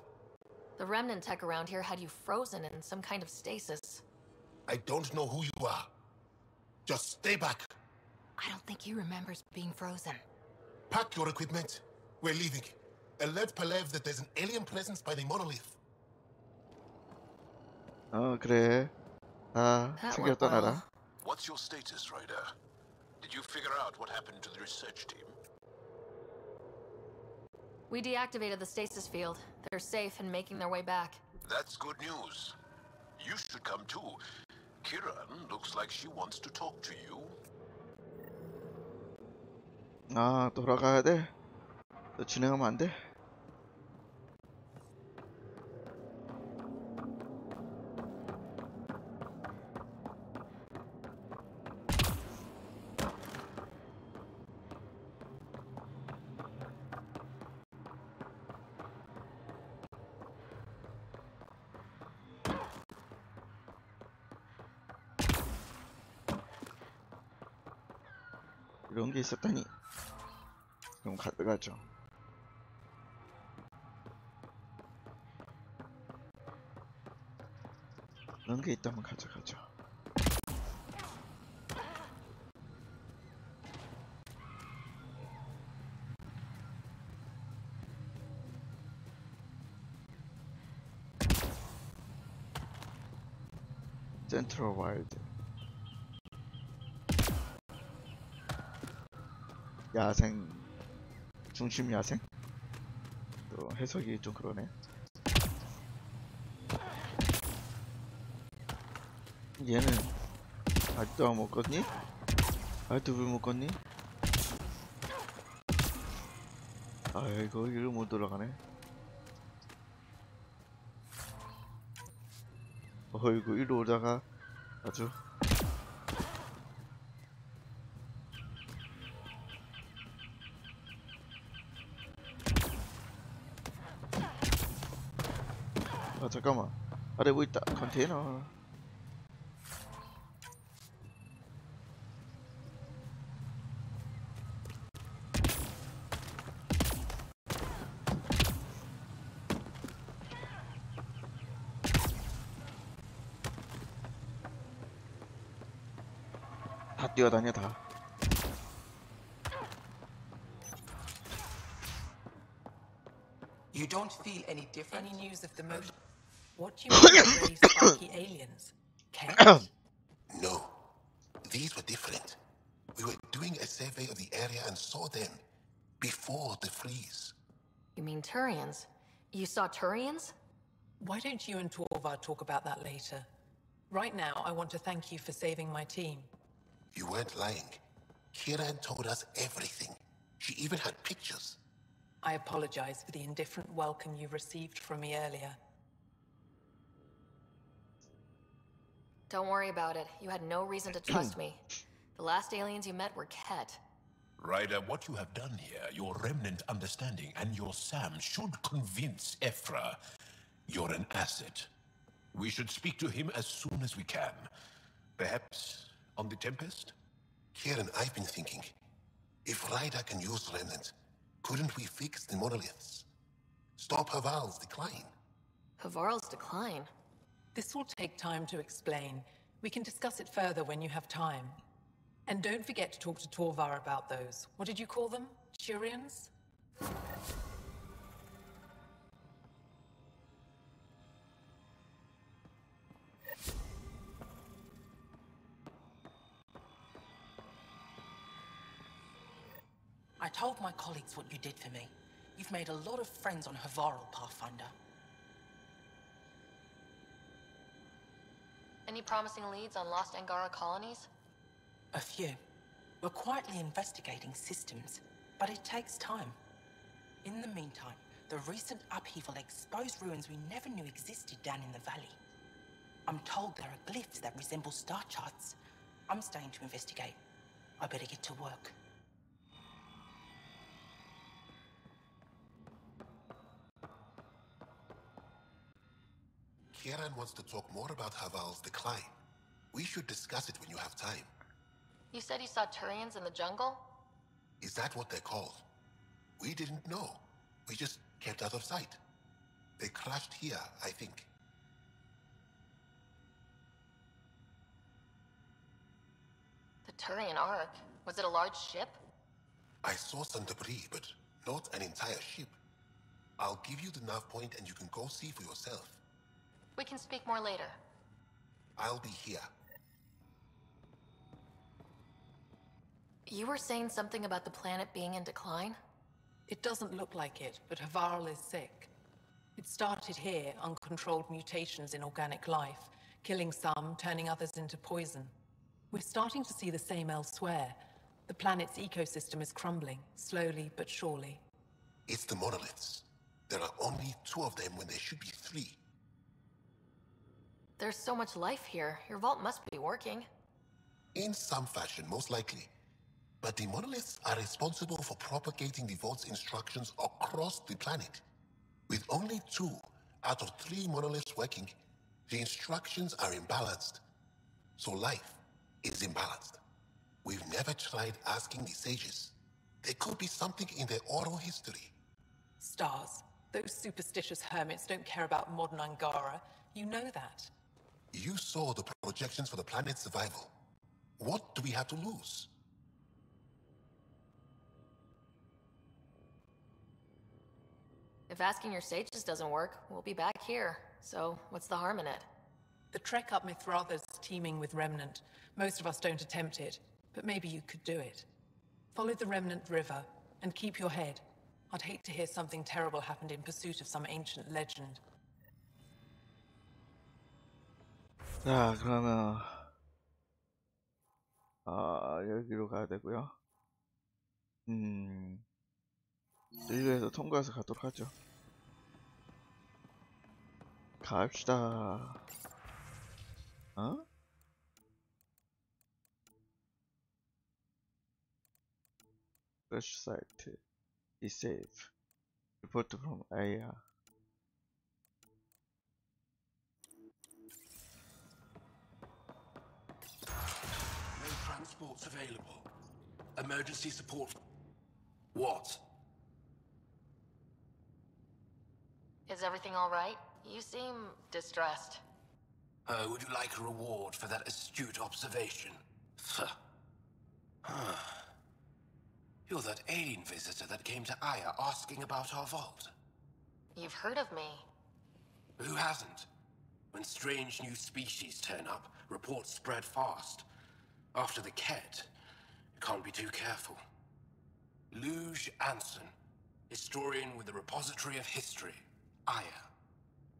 The remnant tech around here had you frozen in some kind of stasis. I don't know who you are. Just stay back. I don't think he remembers being frozen. Pack your equipment. We're leaving. Alert Palev that there's an alien presence by the monolith. 그래. 아, 챙겨 떠나라. What's your status, Ryder? Did you figure out what happened to the research team? We deactivated the stasis field. They're safe and making their way back. That's good news. You should come too. Kiran looks like she wants to talk to you. 아, 돌아가야 돼? 너 진행하면 안 돼? 이런 게 있었다니. 그럼 가져가죠. 이런 게 있다면 가져가죠. 센트럴 와일드. 야생, 중심 야생? 또 해석이 좀 그러네. 얘는 아직도 안 먹었니? 아직도 왜 먹었니? 아이고, 이걸 못 돌아가네. 어이구, 이리로 오다가 아주 아, 잠깐만. 아래 뭐 있다. 컨테이너. 다 뛰어다녀 다. You don't feel any different? Any news of the motion? What do you mean by very spiky aliens? Kent? No. These were different. We were doing a survey of the area and saw them before the freeze. You mean Turians? You saw Turians? Why don't you and Torvar talk about that later? Right now, I want to thank you for saving my team. You weren't lying. Kiran told us everything. She even had pictures. I apologize for the indifferent welcome you received from me earlier. Don't worry about it. You had no reason to trust me. The last aliens you met were Ket. Ryder, what you have done here, your remnant understanding and your Sam should convince Ephra you're an asset. We should speak to him as soon as we can. Perhaps on the Tempest? Kieran, I've been thinking. If Ryder can use remnant, couldn't we fix the monoliths? Stop Haval's decline? Havarl's decline? This will take time to explain. We can discuss it further when you have time. And don't forget to talk to Torvar about those. What did you call them? Turians? I told my colleagues what you did for me. You've made a lot of friends on Havarl, Pathfinder. Any promising leads on lost Angara colonies? A few. We're quietly investigating systems, but it takes time. In the meantime, The recent upheaval exposed ruins we never knew existed down in the valley. I'm told there are glyphs that resemble star charts. I'm staying to investigate. I better get to work. Kieran wants to talk more about Haval's decline. We should discuss it when you have time. You said you saw Turians in the jungle? Is that what they're called? We didn't know. We just kept out of sight. They crashed here, I think. The Turian Ark? Was it a large ship? I saw some debris, but not an entire ship. I'll give you the nav point and you can go see for yourself. We can speak more later. I'll be here. You were saying something about the planet being in decline? It doesn't look like it, but Havarl is sick. It started here, uncontrolled mutations in organic life, killing some, turning others into poison. We're starting to see the same elsewhere. The planet's ecosystem is crumbling, slowly but surely. It's the monoliths. There are only 2 of them when there should be 3. There's so much life here. Your vault must be working. In some fashion, most likely. But the monoliths are responsible for propagating the vault's instructions across the planet. With only 2 out of 3 monoliths working, the instructions are imbalanced. So life is imbalanced. We've never tried asking the sages. There could be something in their oral history. Stars. Those superstitious hermits don't care about modern Angara. You know that. You saw the projections for the planet's survival. What do we have to lose? If asking your sages doesn't work, we'll be back here. So, what's the harm in it? The trek up Mithratha's teeming with Remnant. Most of us don't attempt it, but maybe you could do it. Follow the Remnant River, and keep your head. I'd hate to hear something terrible happened in pursuit of some ancient legend. 자, 그러면 여기로 가야 되고요. 여기에서 통과해서 가도록 하죠. 갑시다. 어? Fresh site. Be safe. Report from Aya. No transports available. Emergency support. What? Is everything all right? You seem distressed. Would you like a reward for that astute observation? You're that alien visitor that came to Aya asking about our vault. You've heard of me. Who hasn't? When strange new species turn up, reports spread fast. After the Ket, you can't be too careful. Luge Anson, historian with the Repository of History, Aya.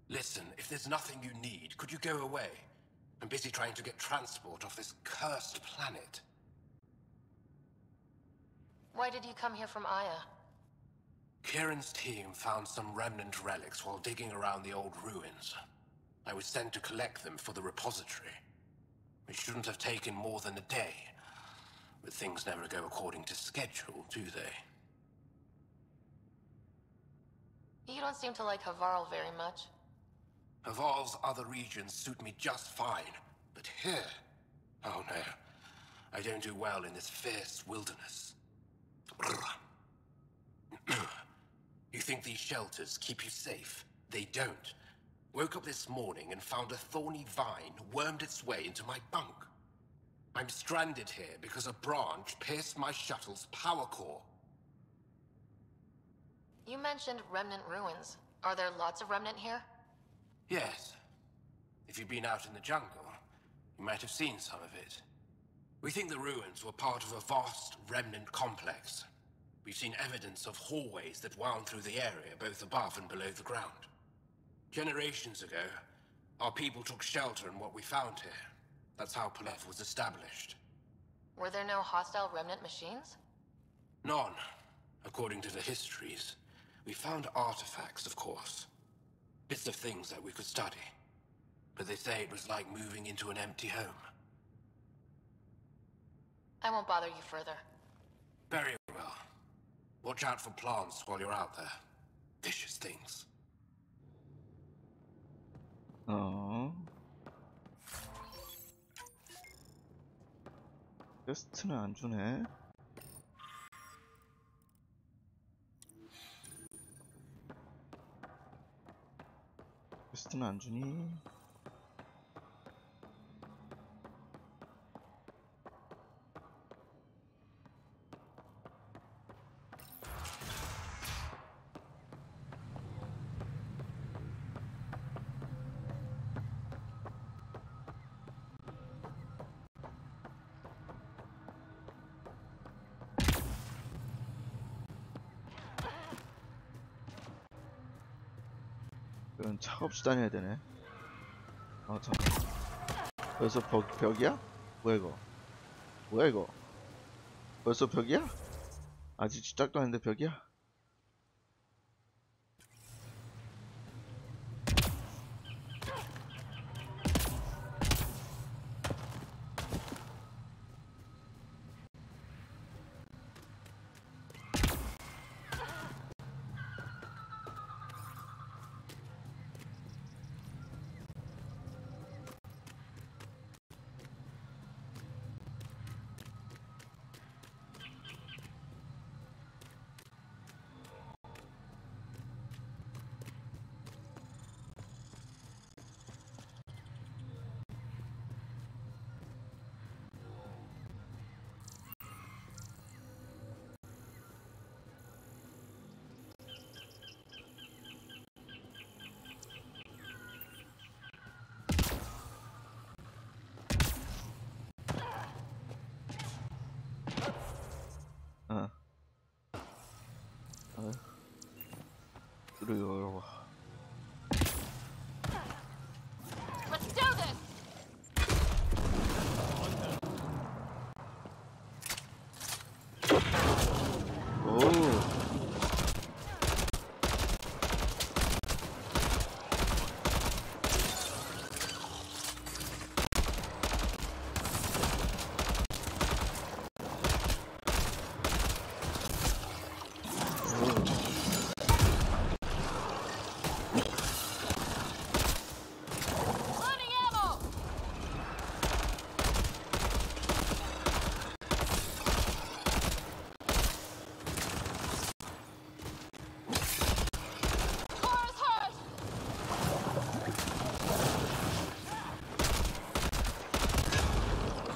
Listen, if there's nothing you need, could you go away? I'm busy trying to get transport off this cursed planet. Why did you come here from Aya? Kieran's team found some remnant relics while digging around the old ruins. I was sent to collect them for the repository. It shouldn't have taken more than a day. But things never go according to schedule, do they? You don't seem to like Havarl very much. Haval's other regions suit me just fine. But here... oh no. I don't do well in this fierce wilderness. You think these shelters keep you safe? They don't. Woke up this morning and found a thorny vine wormed its way into my bunk. I'm stranded here because a branch pierced my shuttle's power core. You mentioned Remnant ruins. Are there lots of Remnant here? Yes. If you've been out in the jungle, you might have seen some of it. We think the ruins were part of a vast Remnant complex. We've seen evidence of hallways that wound through the area, both above and below the ground. Generations ago, our people took shelter in what we found here. That's how Palef was established. Were there no hostile Remnant machines? None, according to the histories. We found artifacts, of course. Bits of things that we could study. But they say it was like moving into an empty home. I won't bother you further. Very well. Watch out for plants while you're out there. Vicious things. 퀘스트는 안 주네. 퀘스트는 안 주니? 이건 차 없이 다녀야 되네. 잠깐. 벌써 벽이야? 뭐야 이거? 뭐야 이거? 벌써 벽이야? 아직 시작도 안 했는데 벽이야? 그래요. Let's do this!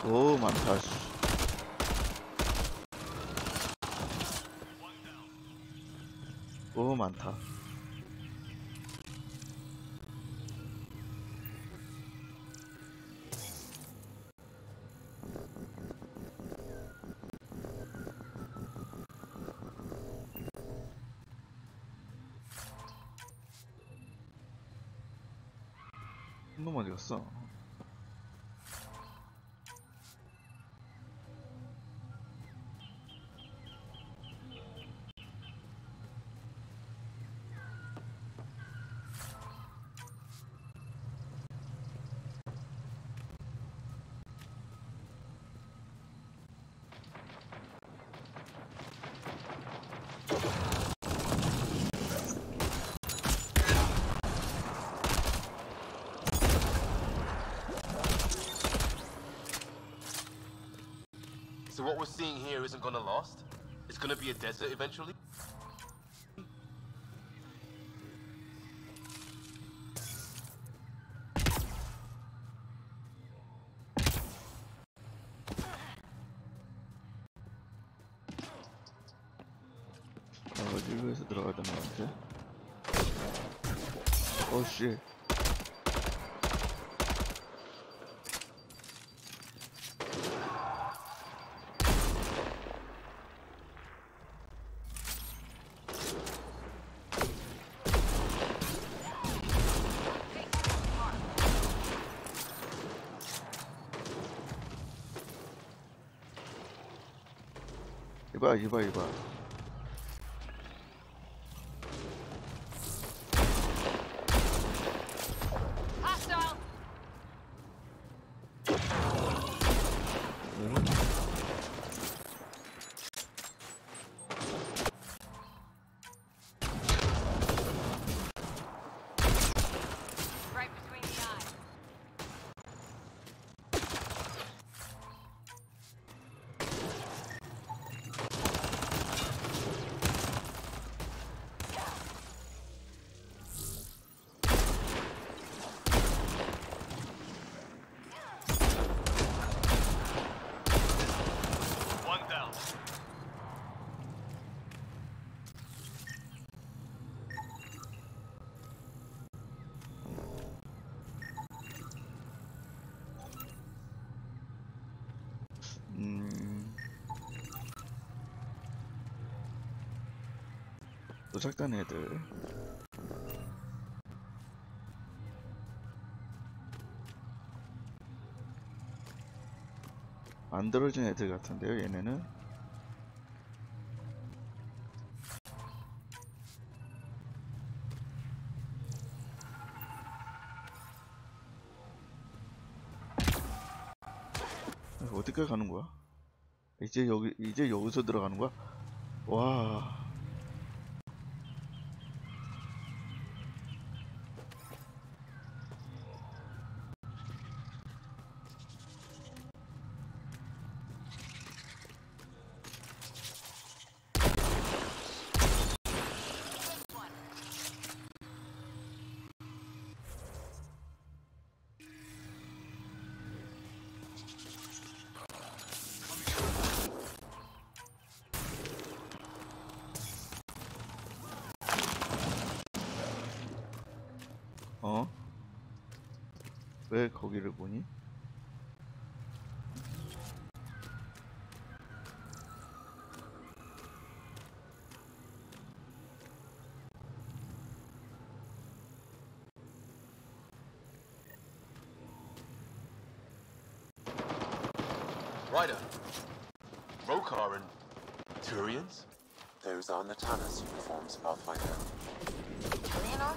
오 많다. 오 많다. 놈 어디 갔어? So what we're seeing here isn't gonna last? It's gonna be a desert eventually? 어디에서 들어가야 되는 것 같아? 오씨. 이봐. 도착단 애들. 만들어진 애들 같은데요, 얘네는. 어디까지 가는 거야? 이제 여기서 들어가는 거야? 와. 어? 왜 거기를 보니? Ryder, Rokar and Turians? Those are Natana's uniforms, Pathfinder. Leonor?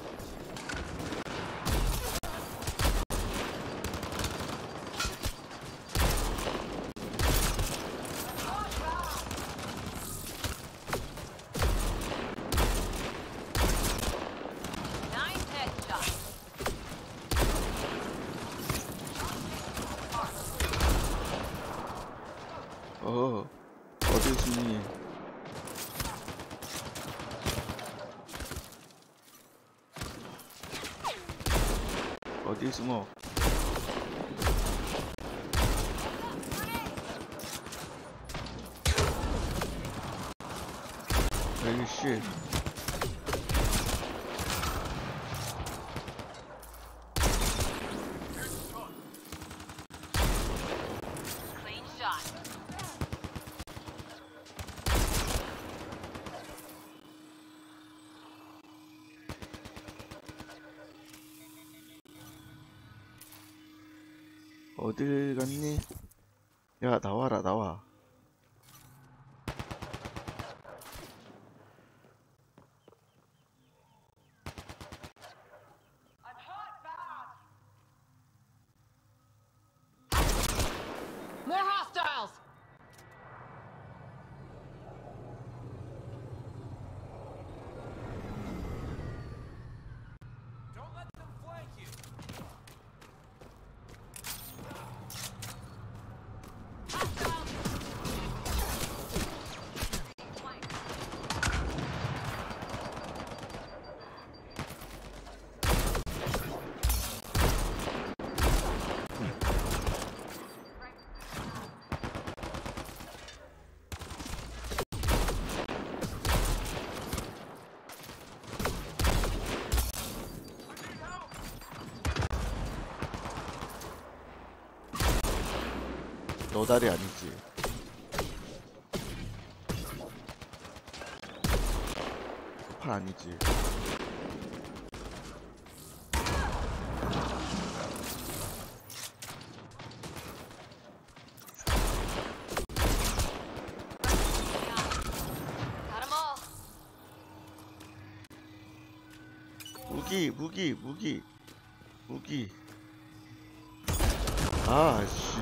어디 있니? 어디 숨어? 에이씨. 어딜 갔니? 야, 나와라, 나와. More hostiles! Don't let them flank you. 너 다리 아니지? 팔 아니지? 무기. 아, 씨.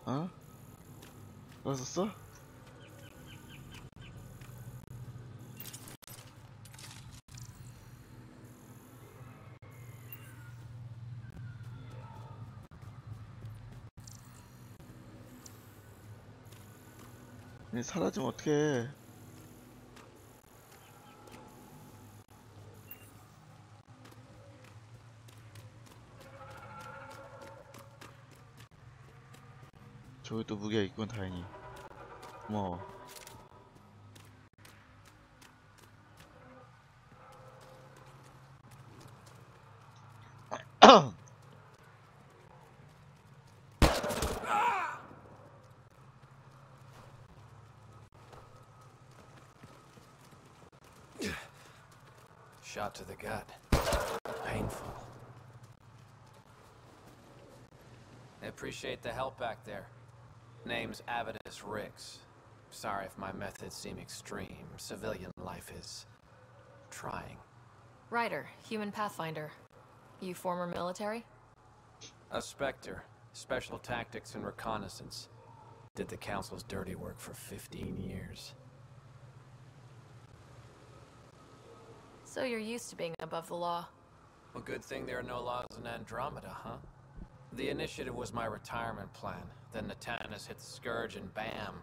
어? 알았었어? 사라지면 어떡해. 저기 또 무기가 있군. 다행히. 고마워. Shot to the gut. Painful. I appreciate the help back there. Name's Avidus Rix. Sorry if my methods seem extreme. Civilian life is trying. Ryder, human pathfinder. You former military? A Spectre. Special tactics and reconnaissance. Did the Council's dirty work for 15 years. So you're used to being above the law. Well, good thing there are no laws in Andromeda, huh? The initiative was my retirement plan. Then Natanus hit the Scourge and bam!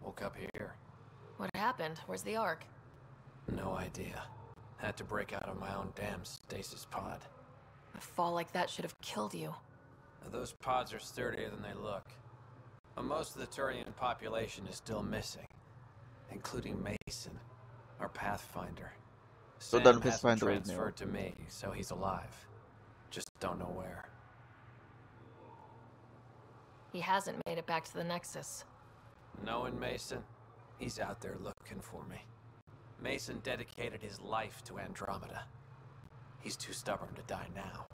Woke up here. What happened? Where's the Ark? No idea. Had to break out of my own damn stasis pod. A fall like that should have killed you. Those pods are sturdier than they look. But most of the Turian population is still missing. Including Mason, our Pathfinder. 또 Sam 다른 has 패스파인더가 있네요. transferred to me, so he's alive. Just don't know where. He hasn't made it back to the Nexus. Knowing Mason, he's out there looking for me. Mason dedicated his life to Andromeda. He's too stubborn to die now.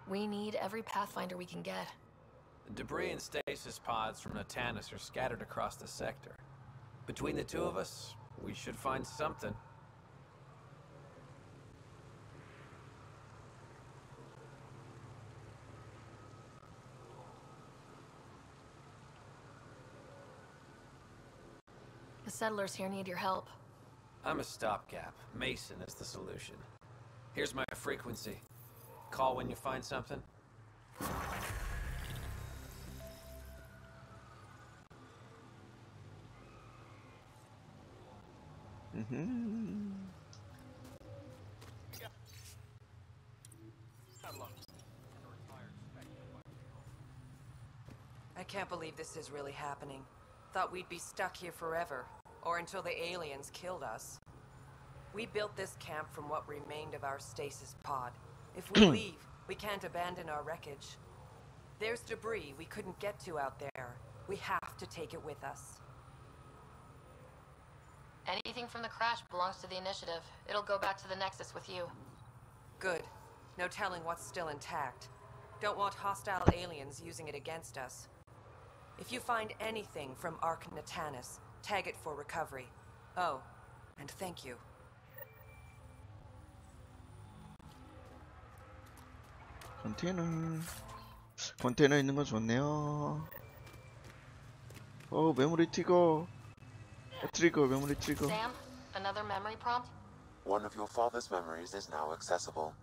We need every Pathfinder we can get. Debris and stasis pods from Natanus are scattered across the sector. Between the two of us, we should find something. The settlers here need your help. I'm a stopgap. Mason is the solution. Here's my frequency. Call when you find something. I can't believe this is really happening. Thought we'd be stuck here forever, or until the aliens killed us. We built this camp from what remained of our stasis pod. If we leave, we can't abandon our wreckage. There's debris we couldn't get to out there. We have to take it with us. Anything from the crash belongs to the initiative. It'll go back to the Nexus with you. Good. No telling what's still intact. Don't want hostile aliens using it against us. If you find anything from Ark Natanus, tag it for recovery. Oh, and thank you. 컨테이너 있는 거 좋네요. 메모리 트리거. 메모리 트리거. Sam, another memory prompt? One of your father's memories is now accessible.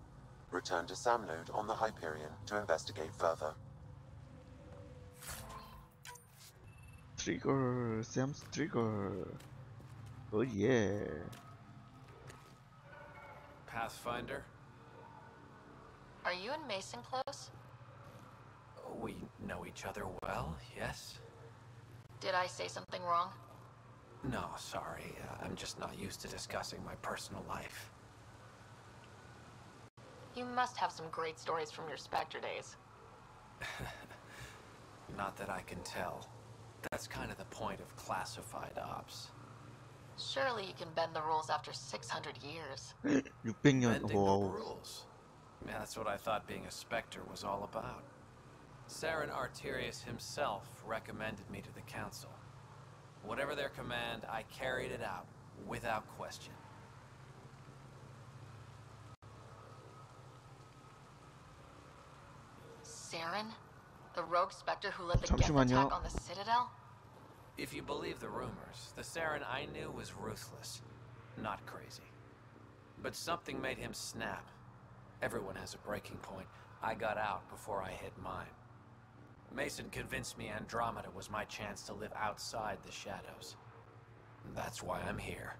Return to Sam node on the Hyperion to investigate further. 트리거, 샘's 트리거. Oh yeah. Pathfinder? Are you and Mason close? We know each other well, yes? Did I say something wrong? No, sorry. I'm just not used to discussing my personal life. You must have some great stories from your Spectre days. Not that I can tell. That's kind of the point of classified ops. Surely you can bend the rules after 600 years. 600년. Bending the rules. Yeah, that's what I thought being a Spectre was all about. Saren Arterius himself recommended me to the Council. Whatever their command, I carried it out, without question. Saren? The rogue Spectre who led the Geth attack on the Citadel? If you believe the rumors, the Saren I knew was ruthless, not crazy. But something made him snap. Everyone has a breaking point. I got out before I hit mine. Mason convinced me Andromeda was my chance to live outside the shadows. That's why I'm here.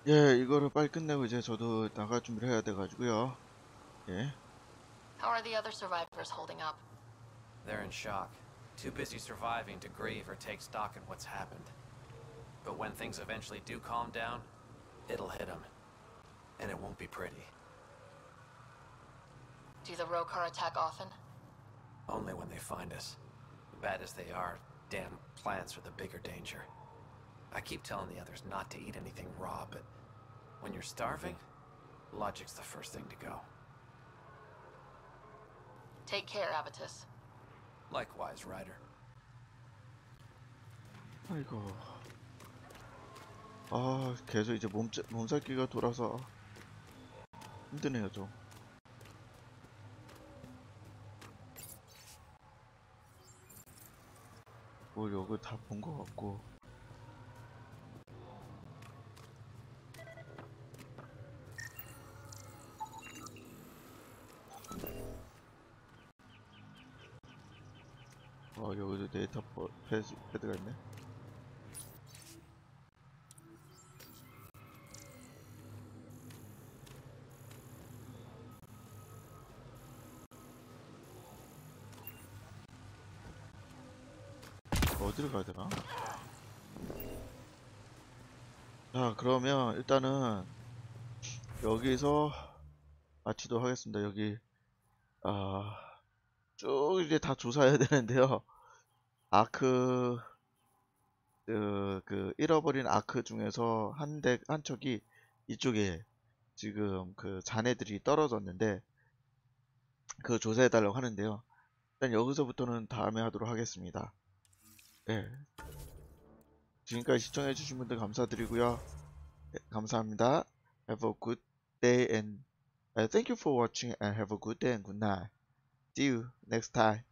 예, 이거를 빨리 끝내고 이제 저도 나갈 준비를 해야 돼가지고요. 예. How are the other survivors holding up? They're in shock. Too busy surviving to grieve or take stock in what's happened. But when things eventually do calm down, it'll hit them. And it won't be pretty. Do the Rokar attack often? Only when they find us. Bad as they are, damn plants are the bigger danger. I keep telling the others not to eat anything raw, but when you're starving, logic's the first thing to go. Take care, Avitus. Likewise, Ryder. 아이고. 아, 계속 이제 몸살기가 돌아서 힘드네요, 좀. 뭐, 요거 다 본 것 같고. 여기도 데이터 패드가 있네. 어디를 가야 되나? 자, 그러면 일단은 여기서 마치도록 하겠습니다. 여기 쭉 이제 다 조사해야 되는데요. 아크 그 잃어버린 아크 중에서 한 척이 이쪽에 지금 그 잔해들이 떨어졌는데 그 조사해 달라고 하는데요. 일단 여기서부터는 다음에 하도록 하겠습니다. 네. 지금까지 시청해 주신 분들 감사드리고요. 네, 감사합니다. Have a good day and thank you for watching and have a good day and good night. See you next time.